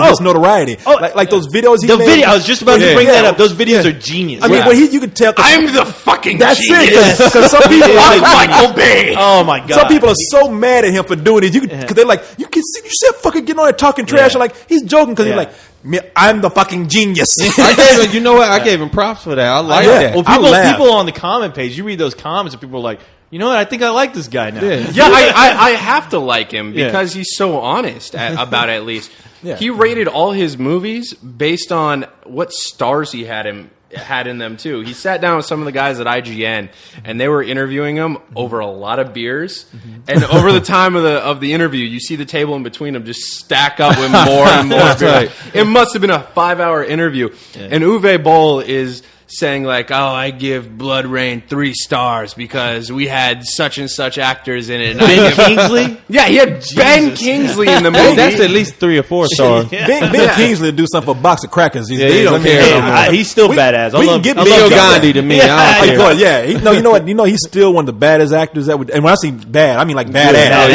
his notoriety. Like those videos he The made. video. I was just about to bring that up. Those videos Yeah. are genius. I mean, when you could tell. I'm the fucking That's genius. it. Because some people, I'm Michael Bay. Oh my god. some people are so mad at him for doing it. Because they're like, you can see, you said fucking getting on there talking trash. Yeah. And like he's joking because Yeah. he's like, "Me, I'm the fucking genius. I gave him, you know what? I gave him props for that. I like Yeah. that. Well, I laugh. people on the comment page, you read those comments, and people are like, you know what? I think I like this guy now. Yeah. Yeah, I have to like him Yeah. because he's so honest about it, at least. Yeah. He rated all his movies based on what stars he had in them too. He sat down with some of the guys at IGN and they were interviewing him over a lot of beers. And over the time of the interview, you see the table in between them just stack up with more and more beers. right. It must have been a 5-hour interview. And Uwe Boll is saying like, "Oh, I give Blood Rain 3 stars because we had such and such actors in it." And I Ben give Kingsley? yeah, he had Ben Kingsley in the movie. That's at least 3 or 4 stars. Ben Kingsley do something for a box of crackers these days. he don't I mean, care yeah, no more. He's still badass. I we love can get I Leo love Leo John. Gandhi to me. Yeah. I don't care. Yeah, you know what? He's still one of the baddest actors that would. And when I say bad, I mean like badass. Yeah,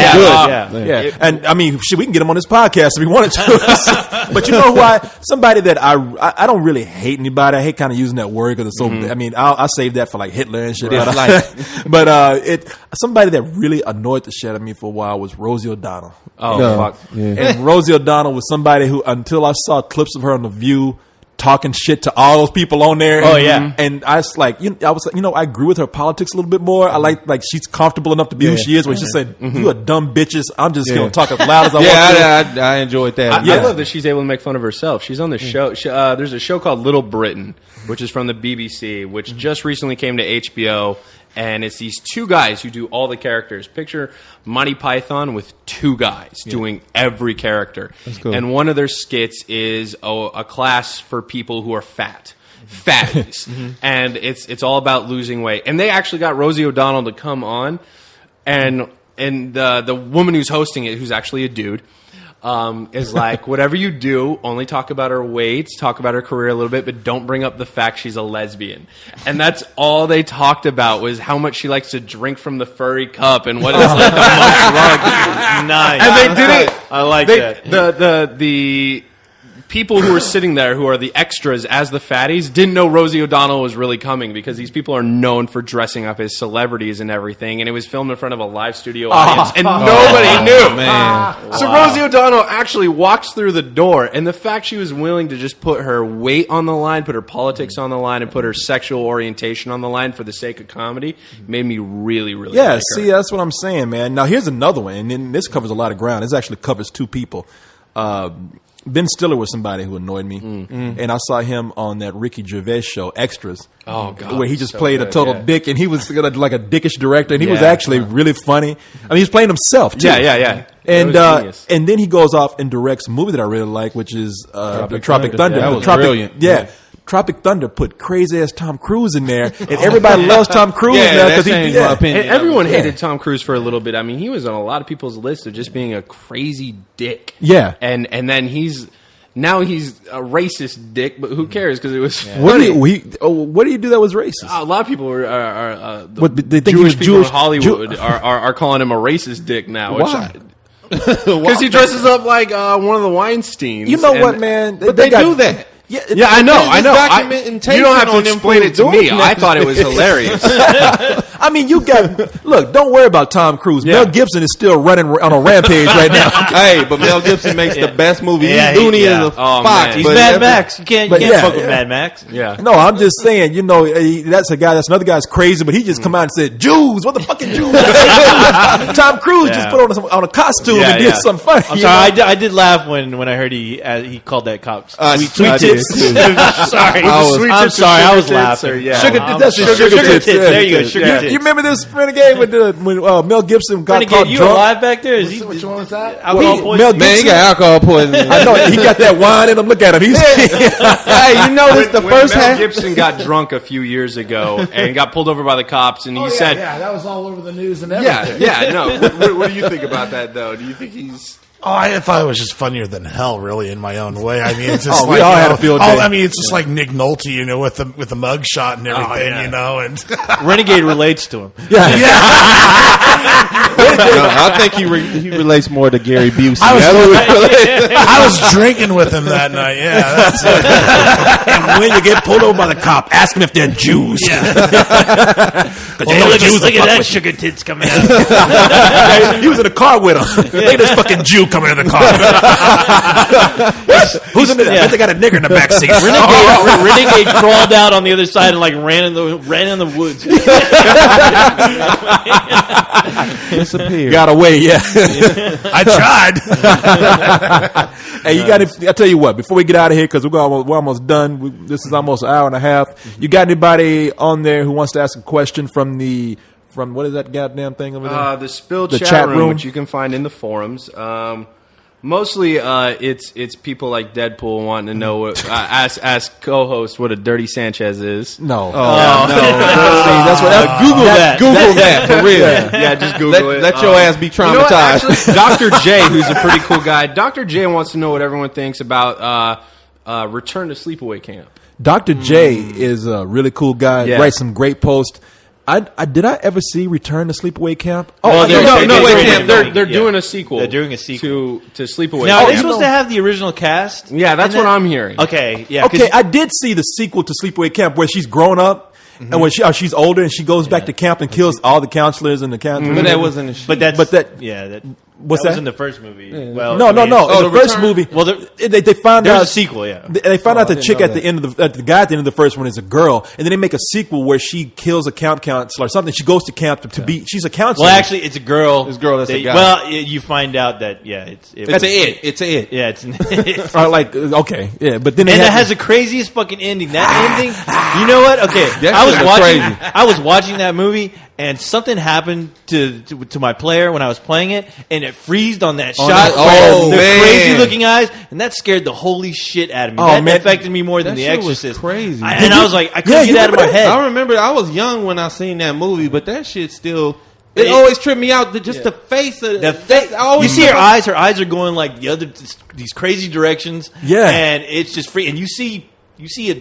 Yeah. good. Yeah. And I mean, shit, we can get him on this podcast if we wanted to. But you know why? Somebody that I don't really hate anybody. I hate kind of using that word because it's so. I mean, I save that for like Hitler and shit. But somebody that really annoyed the shit out of me for a while was Rosie O'Donnell. Oh fuck! And Rosie O'Donnell was somebody who, until I saw clips of her on The View talking shit to all those people on there. Oh, yeah. And I was like, I agree with her politics a little bit more. I like she's comfortable enough to be who she is. When she said, "You are dumb bitches," I'm just gonna talk as loud as I want to. I enjoyed that. I love that she's able to make fun of herself. She's on the show. There's a show called Little Britain, which is from the BBC, which just recently came to HBO. And it's these 2 guys who do all the characters. Picture Monty Python with 2 guys doing every character. cool. And one of their skits is a class for people who are fat. Fatties. And it's all about losing weight. And they actually got Rosie O'Donnell to come on. And the woman who's hosting it, who's actually a dude, is like, whatever you do, only talk about her weight, talk about her career a little bit, but don't bring up the fact she's a lesbian. And that's all they talked about was how much she likes to drink from the furry cup and what it's like the most drunk. Nice. And they did it. I like that. The people who were sitting there, who are the extras as the fatties, didn't know Rosie O'Donnell was really coming because these people are known for dressing up as celebrities and everything. And it was filmed in front of a live studio audience, and nobody knew. man. So Rosie O'Donnell actually walks through the door, and the fact she was willing to just put her weight on the line, put her politics on the line, and put her sexual orientation on the line for the sake of comedy made me really, really Yeah, like her. see, that's what I'm saying, man. Now, here's another one, and then this covers a lot of ground. This actually covers 2 people. Ben Stiller was somebody who annoyed me, and I saw him on that Ricky Gervais show, Extras. Oh, God, where he just so played a good, total yeah. dick, and he was like a dickish director, and he was Yeah. actually really funny. I mean, he's playing himself too. Yeah. And It was genius. and then he goes off and directs a movie that I really like, which is the Tropic Thunder. That The was Tropic, brilliant. Yeah. Tropic Thunder put crazy ass Tom Cruise in there, and everybody loves Tom Cruise now that because changed my opinion. And everyone Yeah. hated Tom Cruise for a little bit. I mean, he was on a lot of people's list of just being a crazy dick. Yeah. And then he's a racist dick, but who cares? Because it was What funny. do you do that was racist? A lot of people are What, they think he Jewish was people Jewish- in Hollywood are calling him a racist dick now. Why? Because he dresses up like one of the Weinsteins. You know and- what, man? But they do that. Yeah, I know. There's documentation You don't have to on them explain it to fools me. doing I that. thought it was hilarious. I mean, you got look. Don't worry about Tom Cruise. Mel Gibson is still running on a rampage right now. Hey, but Mel Gibson makes the best movie. Yeah, He's Dooney yeah. as a Oh, fox. man. He's but Mad Max. You can't fuck with Mad Max. Yeah. No, I'm just saying. You know, that's another guy's crazy, but he just come out and said, "Jews, what the fucking Jews?" Tom Cruise just put on a costume and did some fun. I'm sorry, I did laugh when I heard he called that cop sweet I did tits. too. Sorry, I'm sorry, I was laughing. Sugar tits. That's sugar tits. Yeah. There you go, sugar tits. You remember this Renegade when Mel Gibson got Renegade, caught you drunk? alive back there? Is he Which one was that? alcohol Mel poisoning? Man, he got alcohol poisoning. I know he got that wine in him. Look at him. He's Hey, you notice the When first Mel half? Gibson got drunk a few years ago and got pulled over by the cops, and he said, yeah, that was all over the news and everything. no. What do you think about that, though? Do you think he's... Oh, I thought it was just funnier than hell, really, in my own way. I mean, it's just We like, all you had know, a field day. I mean, it's just like Nick Nolte, you know, with the mug shot and everything, you know, and Renegade relates to him. No, I think he relates more to Gary Busey. I was drinking with him that night. Yeah, that's it. and when you get pulled over by the cop, ask them if they're Jews. Look at that sugar tits coming out. He was in a car with him. Look at this fucking Jew coming in the car. Who's in the? I bet they got a nigger in the back seat. Renegade crawled out on the other side and like ran in the woods. Disappeared. Got away, yeah. I tried. Hey, you got? I tell you what. Before we get out of here, because we're almost done. This is almost an hour and a half. You got anybody on there who wants to ask a question from what is that goddamn thing over there? The Spill The chat, chat room, room? which you can find in the forums. Mostly, it's people like Deadpool wanting to know what ask co-host what a dirty Sanchez is. No. That's what. Google that. Google that for real. Yeah, just Google it. Let your ass be You know what? traumatized. Actually, Dr. J, who's a pretty cool guy, Dr. J wants to know what everyone thinks about Return to Sleepaway Camp. Dr. J is a really cool guy. Yeah. Writes some great posts. Did I ever see Return to Sleepaway Camp? Well, They're doing a sequel. They're doing a sequel to Sleepaway Now, are they Camp. supposed to have the original cast? Yeah, that's what I'm hearing. Okay, yeah. 'cause Okay, I did see the sequel to Sleepaway Camp where she's grown up and when she's older and she goes back to camp and kills all the counselors and the counselors. But that wasn't a But that's But that- was that? in the first movie. Well, No. I mean, In the The first Return? movie, Well, they found there's out a sequel. Yeah. They found out the chick know at the end of the guy at the end of the first one is a girl, and then they make a sequel where she kills a camp counselor or something. She goes to camp to be. She's a counselor. Well, actually, it's a girl. It's a girl that's a guy. Well, you find out that it's It's a it. It's a it. Yeah, it's or like okay, yeah, but then they and it had- has the craziest fucking ending. That ending, you know what? Okay, That I was shit was watching. crazy. I was watching that movie, and something happened to my player when I was playing it, and it freezed on that shot. that- oh, the man. crazy looking eyes, and that scared the holy shit out of me. Oh, That man. affected me more than That The shit was Exorcist. crazy. And I was like, I couldn't you get out of my remember head. I remember I was young when I seen that movie, but that shit still. It It- always tripped me out. Just the face of The that's- I you always see her remember- eyes. Her eyes are going like these crazy directions. Yeah. and it's just free. And you see a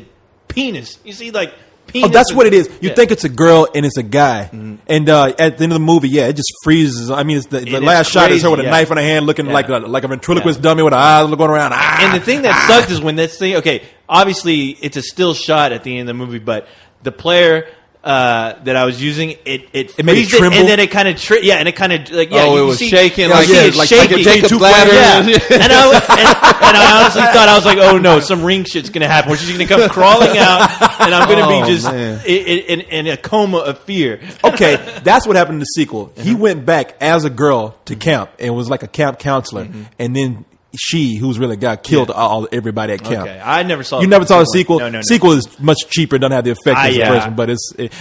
penis. You see like penis. Oh, that's what it is. You Yeah. think it's a girl and it's a guy, and at the end of the movie, yeah, it just freezes. I mean, it's the is last shot is her with a crazy, knife in her hand, looking Yeah. like a ventriloquist dummy with her eyes going around. And the thing that sucked is when this thing. Okay, obviously it's a still shot at the end of the movie, but the player. That I was using, it made it freezed tremble? and then it kind of and it kind of like Oh, you it was see, shaking you like see yeah, it like shaking. Jacob's ladder. Yeah, and I honestly thought I was like, oh no, some ring shit's gonna happen. Where she's gonna come crawling out, and I'm gonna Oh, be just man. in a coma of fear. Okay, that's what happened in the sequel. He went back as a girl to camp and was like a camp counselor, and then she, who's really a guy, killed everybody at camp. Okay, I never saw. You never saw the sequel. No. Sequel is much cheaper, doesn't have the effect as the yeah. first one, but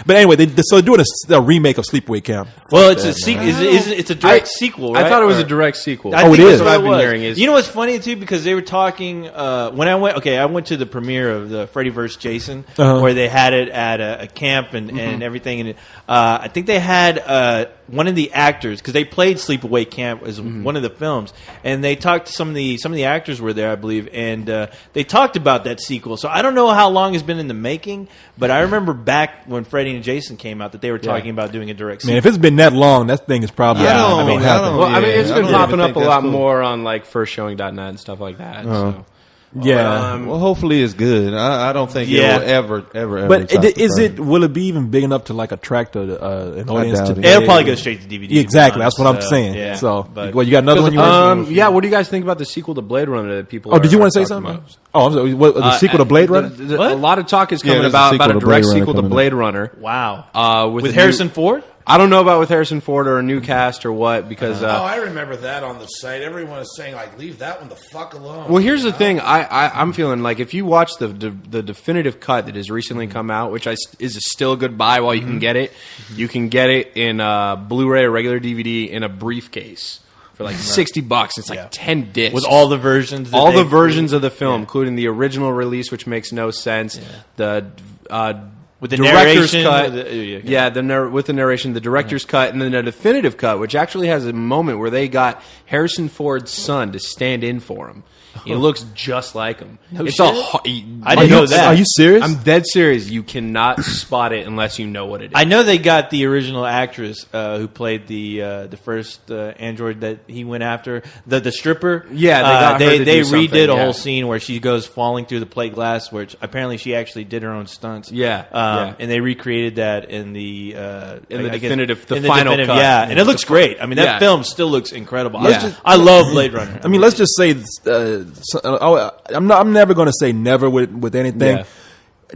but anyway, they're doing a remake of Sleepaway Camp. Well, it's a sequel. It's a direct sequel. Right? I thought it was Or- a direct sequel. I Oh, think it that's is? what What I've it been was. hearing is- You know what's funny too, because they were talking when I went. Okay, I went to the premiere of the Freddy vs. Jason, where they had it at a camp and everything. And I think they had one of the actors, because they played Sleepaway Camp as one of the films, and they talked to some of the actors were there, I believe, and they talked about that sequel. So I don't know how long it's been in the making, but I remember back when Freddy and Jason came out that they were talking about doing a direct sequel. Man, if it's been that long, that thing is probably I don't- gonna I happen. don't- Well, I mean, Yeah, it's I been don't popping even up think a that's lot cool. more on like firstshowing.net and stuff like that. So. Yeah. Well, hopefully it's good. I don't think Yeah. it will ever. But top the is first. it? Will it be even big enough to like attract an audience doubt it. today? It'll probably go straight to DVD. Exactly. That's what I'm So, saying. yeah, So, but- well, you got another one. You want? Yeah, what do you guys think about the sequel to Blade Runner that people? Oh, did you are want to say talking something? about? Oh, I'm sorry. What, the sequel to Blade Runner? A lot of talk is Yeah, coming there's a about sequel a to direct Blade Runner sequel to coming up. Blade Runner. Wow. With With a new- Harrison Ford? I don't know about with Harrison Ford or a new cast or what because. Oh, I remember that on the site. Everyone was saying like, "Leave that one the fuck alone." Well, here's the thing. I'm feeling like if you watch the definitive cut that has recently come out, which is still a good buy while you can get it, you can get it in Blu-ray or regular DVD in a briefcase for like $60. It's like 10 discs With all the versions. That all the they- versions of the film, including the original release, which makes no sense. The With the director's narration, cut, with the- with the narration, the director's cut, and then the definitive cut, which actually has a moment where they got Harrison Ford's son to stand in for him. He looks just like him. It's shit. I didn't know that. Are you serious? I'm dead serious. You cannot spot it unless you know what it is. I know they got the original actress who played the first android that he went after, the stripper. Yeah, they got her to they do something, redid a yeah. whole scene where she goes falling through the plate glass, which apparently she actually did her own stunts. Yeah, yeah. And they recreated that in the definitive- the in final cut. yeah, and it looks great. I mean, that Yeah. film still looks incredible. Yeah. I love Blade Runner. I mean, let's just say I'm never going to say never with anything. Yeah.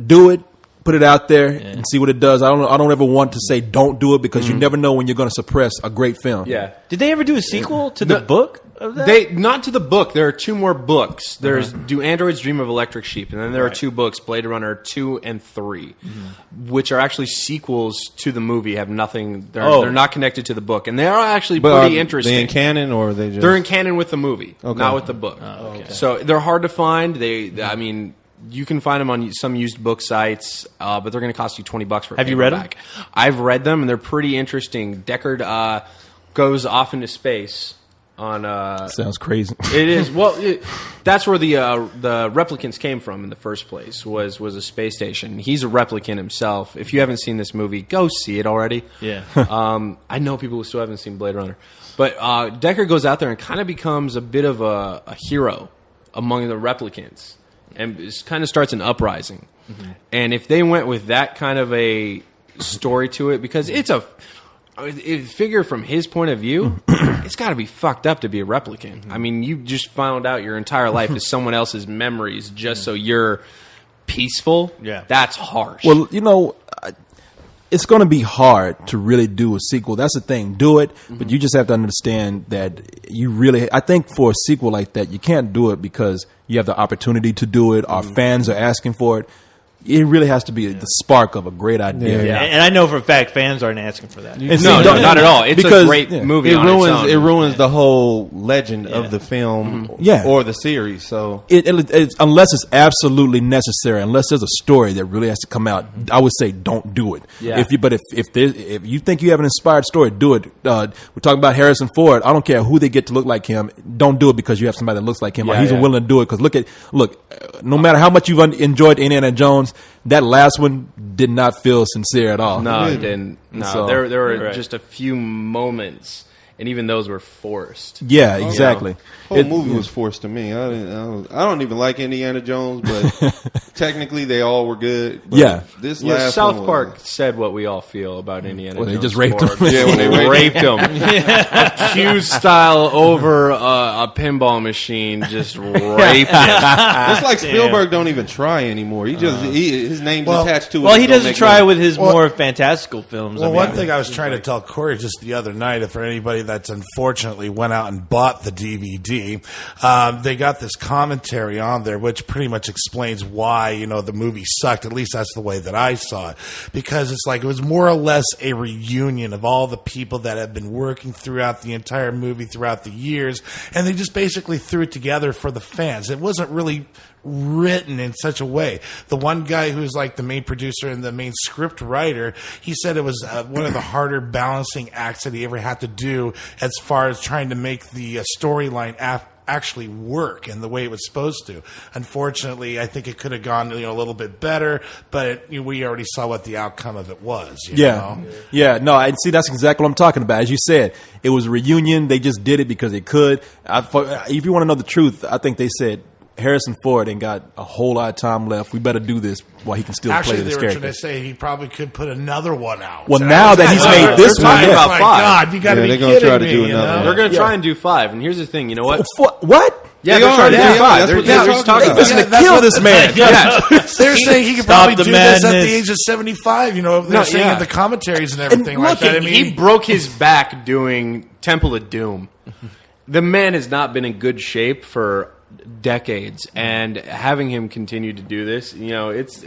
Do it, put it out there, and see what it does. I don't ever want to say don't do it because you never know when you're going to suppress a great film. yeah. Did they ever do a sequel to the book of that? They not to the book. There are two more books. There's Do Androids Dream of Electric Sheep, and then there are two books, Blade Runner 2 and 3, which are actually sequels to the movie. Have nothing. They're not connected to the book, and they are actually But pretty are interesting. they in canon or are they just? They're in canon with the movie, Okay. not with the book. So they're hard to find. I mean, you can find them on some used book sites, but they're going to cost you $20 for a Have you read 'em? paperback. I've read them, and they're pretty interesting. Deckard goes off into space on. Sounds crazy. It is that's where the replicants came from in the first place. Was a space station. He's a replicant himself. If you haven't seen this movie, go see it already. Yeah. I know people who still haven't seen Blade Runner, but Deckard goes out there and kind of becomes a bit of a hero among the replicants, and it kind of starts an uprising. And if they went with that kind of a story to it, because figure from his point of view, it's got to be fucked up to be a replicant. I mean, you just found out your entire life is someone else's memories just so you're peaceful. Yeah. That's harsh. Well, it's going to be hard to really do a sequel. That's the thing. Do it, but you just have to understand that I think for a sequel like that, you can't do it because you have the opportunity to do it. Our fans are asking for it. It really has to be the spark of a great idea. Yeah. And I know for a fact fans aren't asking for that. And see, no, not at all. It's because- a great yeah. movie. It on ruins its own. it ruins the whole legend of the film, Yeah. or the series. So It's unless it's absolutely necessary, unless there's a story that really has to come out, I would say don't do it. Yeah. If you think you have an inspired story, do it. We're talking about Harrison Ford. I don't care who they get to look like him. Don't do it because you have somebody that looks like him. Or Yeah, he's yeah. willing to do it. Because look, no matter how much you've enjoyed Indiana Jones, that last one did not feel sincere at all. No, it didn't. No, So- there were Right. just a few moments, and even those were forced. Yeah, exactly. whole movie was forced to me. I don't even like Indiana Jones, but technically they all were good. But Yeah. this Yeah, last South one Park said what we all feel about Indiana Well, they Jones. just raped 4. him. Yeah, when they raped him. Hughes style over a pinball machine, just raped him. It's like Spielberg don't even try anymore. He just his name's attached to it. Well, he It don't doesn't make try no- with his more fantastical films. Well, I mean, one thing I was trying to tell Corey just the other night, for anybody that's unfortunately went out and bought the DVD, they got this commentary on there, which pretty much explains why the movie sucked. At least that's the way that I saw it, because it's like it was more or less a reunion of all the people that have been working throughout the entire movie throughout the years, and they just basically threw it together for the fans. It wasn't really written in such a way. The one guy who's like the main producer and the main script writer, he said it was one of the harder balancing acts that he ever had to do as far as trying to make the storyline actually work in the way it was supposed to. Unfortunately, I think it could have gone a little bit better, but we already saw what the outcome of it was. You know? Yeah. No, I see. That's exactly what I'm talking about. As you said, it was a reunion. They just did it because they could. If you want to know the truth, I think they said Harrison Ford ain't got a whole lot of time left. We better do this while he can still Actually, play they this were trying character. to say he probably could put another one out. Well, now that he's made this they're one, talking yeah. about my 5. God, you got to Yeah, be they're gonna kidding try to me, do you another know? one. They're going to Yeah. try and do 5. And here's the thing. You know what? What? Yeah, They they're are, trying to yeah, do yeah, 5. that's They're what they're just talking talking about. about Listen, it. to kill this man. Yeah. They're saying he could Stop probably the do this at madness. the age of 75. You know, they're No, saying yeah. in the commentaries and everything like Look, that. I mean, he broke his back doing Temple of Doom. The man has not been in good shape for decades, and having him continue to do this, you know, it's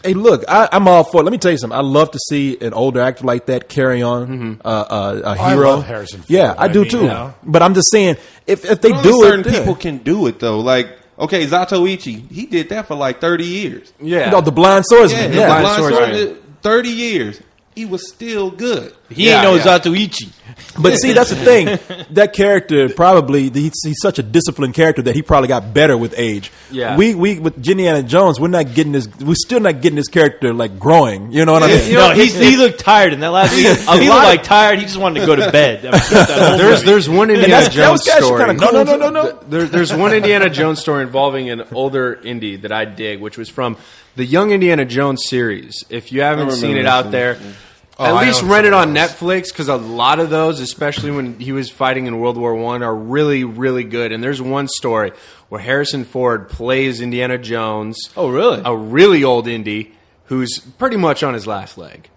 Hey, look, I'm all for it. Let me tell you something. I love to see an older actor like that carry on a I hero. love Harrison Ford. Yeah, I do I mean, too. you know. But I'm just saying, if they Only do certain it, people can do it though. Like, okay, Zatoichi, he did that for like 30 years. yeah. you know, the blind swordsman. the Yeah, Blind Swordsman. Swordsman, 30 years. He was still good. He Yeah, ain't no yeah. Zatoichi. But see, that's the thing. That character probably he's such a disciplined character that he probably got better with age. Yeah. we with Indiana Jones, we're still not getting this character like growing. You know what I mean? You know, No, he looked tired in that last week. He looked like tired. He just wanted to go to bed. I mean, that whole movie. There's one Indiana that was Jones actually story. kinda cool. No. There's one Indiana Jones story involving an older indie that I dig, which was from the Young Indiana Jones series. If you haven't seen it out there, at I least own rent it some on of those. Netflix, because a lot of those, especially when he was fighting in World War I, are really, really good. And there's one story where Harrison Ford plays Indiana Jones. Oh, really? A really old indie who's pretty much on his last leg.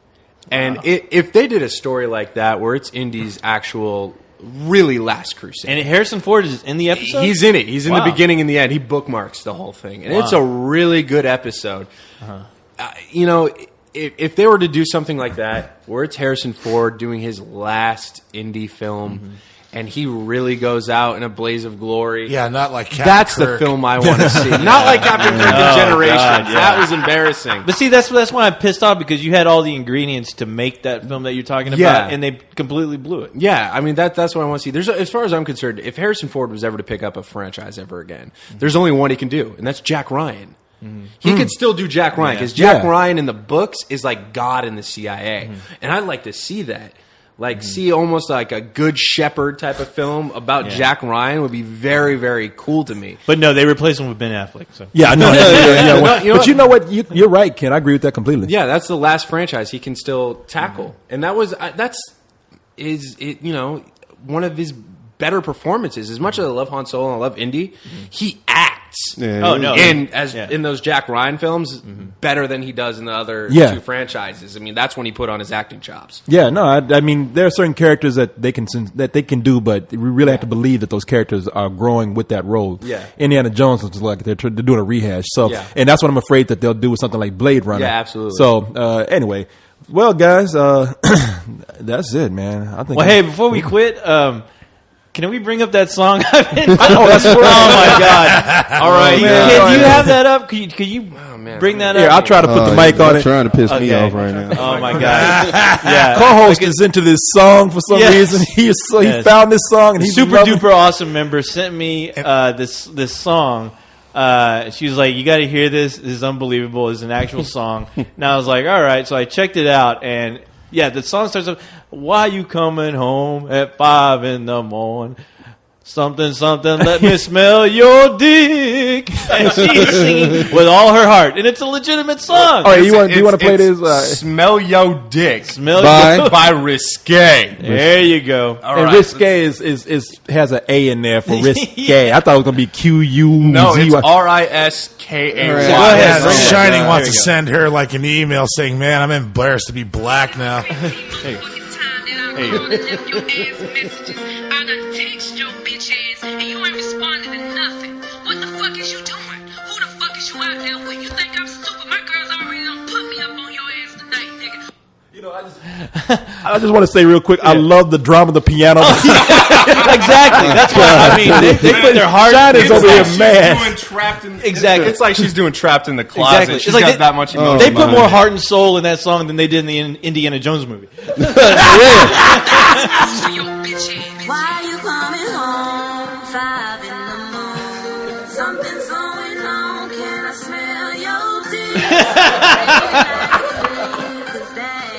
And if they did a story like that where it's Indy's actual really last crusade. And Harrison Ford is in the episode? He's in it. He's in Wow. the beginning and the end. He bookmarks the whole thing. And it's a really good episode. You know, if they were to do something like that, where it's Harrison Ford doing his last indie film, and he really goes out in a blaze of glory. yeah, not like Captain That's Kirk. the film I want to see. Not like Captain Kirk: The Generation. God, yeah. That was embarrassing. But see, that's why I'm pissed off, because you had all the ingredients to make that film that you're talking about, Yeah. and they completely blew it. Yeah, I mean that's what I want to see. There's, as far as I'm concerned, if Harrison Ford was ever to pick up a franchise ever again, there's only one he can do, and that's Jack Ryan. He could still do Jack Ryan, because Jack Yeah. Ryan in the books is like God in the CIA, and I'd like to see that. Like, see almost like a Good Shepherd type of film about Jack Ryan would be very, very cool to me. But no, they replaced him with Ben Affleck. So. Yeah, I know. Yeah. No, you know But you know what? You're right, Ken. I agree with that completely. Yeah, that's the last franchise he can still tackle, and that was you know, one of his better performances. As much as I love Han Solo and I love Indy, he acts. Yeah, Oh, no. In those Jack Ryan films, better than he does in the other Yeah. two franchises. I mean, that's when he put on his acting chops. Yeah, no, I mean, there are certain characters that they can do, but we really have to believe that those characters are growing with that role. Yeah. Indiana Jones is like they're doing a rehash. So, Yeah. and that's what I'm afraid that they'll do with something like Blade Runner. Yeah, absolutely. So, anyway, well, guys, that's it, man. I think. Well, hey, before we quit, can we bring up that song? oh, that's oh my God! All right, man. Can you have that up? Could you man. bring that Here, up? I'll try to put the mic on You're it. trying to piss me Okay. off right now. Oh my God! Yeah, Co-host is into this song for some Yes. reason. He Yes. found this song and he's super loving- duper awesome member sent me this song. She was like, "You got to hear this. This is unbelievable. It's an actual song." And I was like, "All right." So I checked it out, and yeah, the song starts off, "Why you coming home at 5 a.m? Something, let me smell your dick." And she's singing with all her heart, and it's a legitimate song. All right, do you want to play this? Smell Yo Dick Smell Bye. your by Risque. There you go. And risque has an A in there for risque. I thought it was gonna be QU. No, it's RISKAY. All right. Go ahead, Yeah, bring it. Shining There wants we to go. send her like an email saying, "Man, I'm embarrassed to be black now." Hey. I done text your bitch ass and you ain't responded to nothing. What the fuck is you doing? Who the fuck is you out there with? You think I'm stupid? My girls already done put me up on your ass tonight, nigga. I just want to say real quick, I love the drama of the piano. Exactly. That's what I mean. They put their heart. Shine's over here She's mad. doing Trapped in, Exactly. It's like she's doing Trapped in the Closet. Exactly. She's It's like got they- that much emotion. They put my. more heart and soul in that song than they did in the Indiana Jones movie. Your bitch ass. Why you coming home 5 in the morning? Something's going on. Can I smell your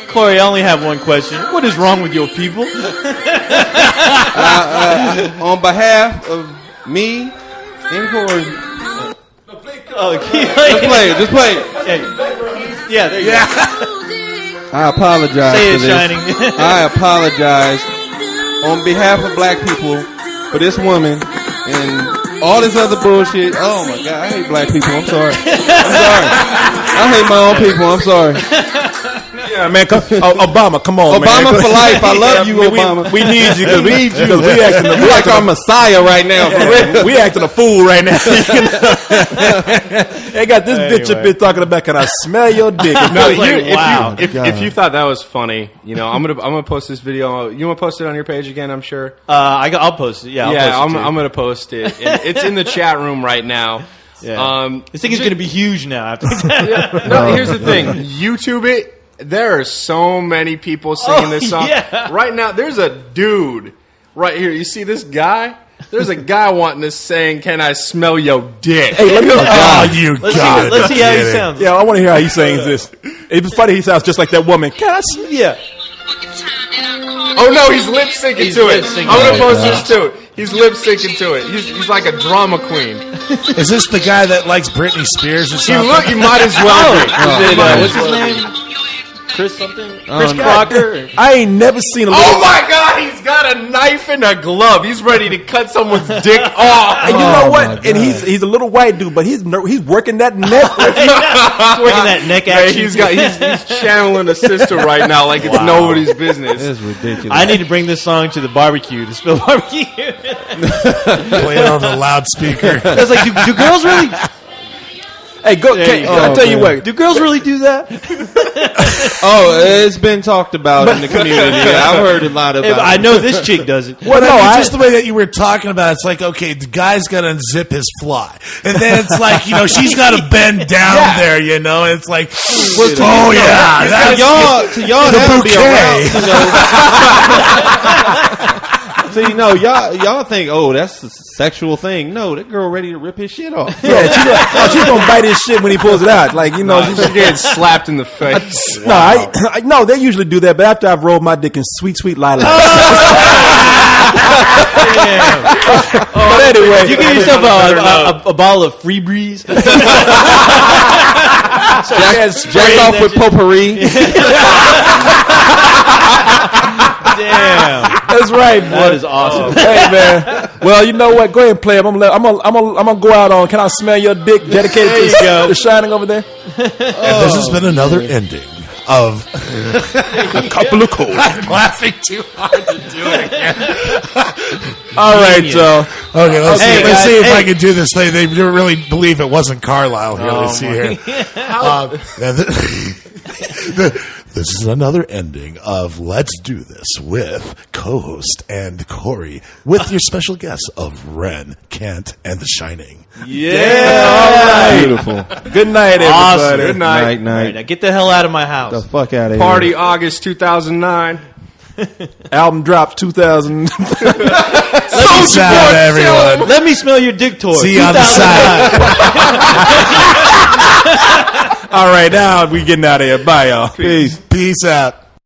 dick? Corey, I only have one question. What is wrong with your people? On behalf of me and Corey, Oh, Just play it. Just play it. yeah, there you go. I apologize Say for it, this. Shining. I apologize on behalf of black people for this woman and all this other bullshit. Oh my God, I hate black people. I'm sorry. I hate my own people. I'm sorry. Yeah, man. Obama, come on, Obama man. for life. I love you, we, Obama. We need you because we acting You like our messiah right now. For real. we acting a fool right now. They got this bitch up here talking about, can I smell your dick? No, Wow. if you thought that was funny, I'm gonna post this video. You want to post it on your page again? I'm sure. I'll post it. Yeah, I'll post it too. I'm gonna post it. It's in the chat room right now. Yeah. This thing is going to be huge now. After that. No, here's the thing. YouTube it. There are so many people singing this song. Yeah. Right now, there's a dude right here. You see this guy? There's a guy wanting to saying, "Can I smell your dick?" Hey, let me. Let's see how he sounds. Yeah, I want to hear how he sings this. It's funny. He sounds just like that woman. Can I? Yeah. Oh no, he's lip syncing He's to it. lip-syncing. I'm gonna post this too. He's lip syncing to it. He's like a drama queen. Is this the guy that likes Britney Spears or something? You might as well be. What's his name? Chris something? Chris Crocker? I ain't never seen a little. Oh my God, he's got a knife and a glove. He's ready to cut someone's dick off. And you know what? And he's a little white dude, but he's working that neck. Working that neck Man, action. he's channeling a sister right now like it's nobody's business. It's ridiculous. I need to bring this song to the barbecue, to Spill Barbecue. Play it on the loudspeaker. I was like, do girls really? Hey, go! I'll tell you what. Do girls really do that? Oh, it's been talked about in the community. I've heard a lot about I it. know this chick does it. Well, But no, just the way that you were talking about, it's like, okay, the guy's got to unzip his fly. And then it's like, she's got to bend down there, and it's like, oh, yeah. That's, To y'all, the that'll be bouquet. around. See, no, y'all think, oh, that's a sexual thing. No, that girl ready to rip his shit off. Yeah, she's gonna bite his shit when he pulls it out. Like she's She's getting slapped in the face. No, they usually do that. But after I've rolled my dick in sweet lilac. But anyway, You give yourself a bottle of Free Breeze. Jack off with potpourri. Damn, that's right, boy. that is awesome. Hey man. Well, you know what? Go ahead and play him. I'm gonna go out on. Can I smell your dick? Dedicated to the Shining over there. And this has been another ending of a couple of cold. I'm laughing too hard to do it again. All right, y'all. Okay, let's Hey, see. Let's guys, see if hey. I can do this. They didn't really believe it wasn't Carlisle here. Let's see here. This is another ending of Let's Do This with co-host and Corey with your special guests of Ren, Kent, and The Shining. Yeah. All right. Beautiful. Good night, everybody. Awesome. Good night. All right, now get the hell out of my house. The fuck out of here. Party August 2009. Album dropped 2000. Peace out, everyone. Let me smell your dick toy. See you on the side. All right, now we getting out of here. Bye, y'all. Peace out.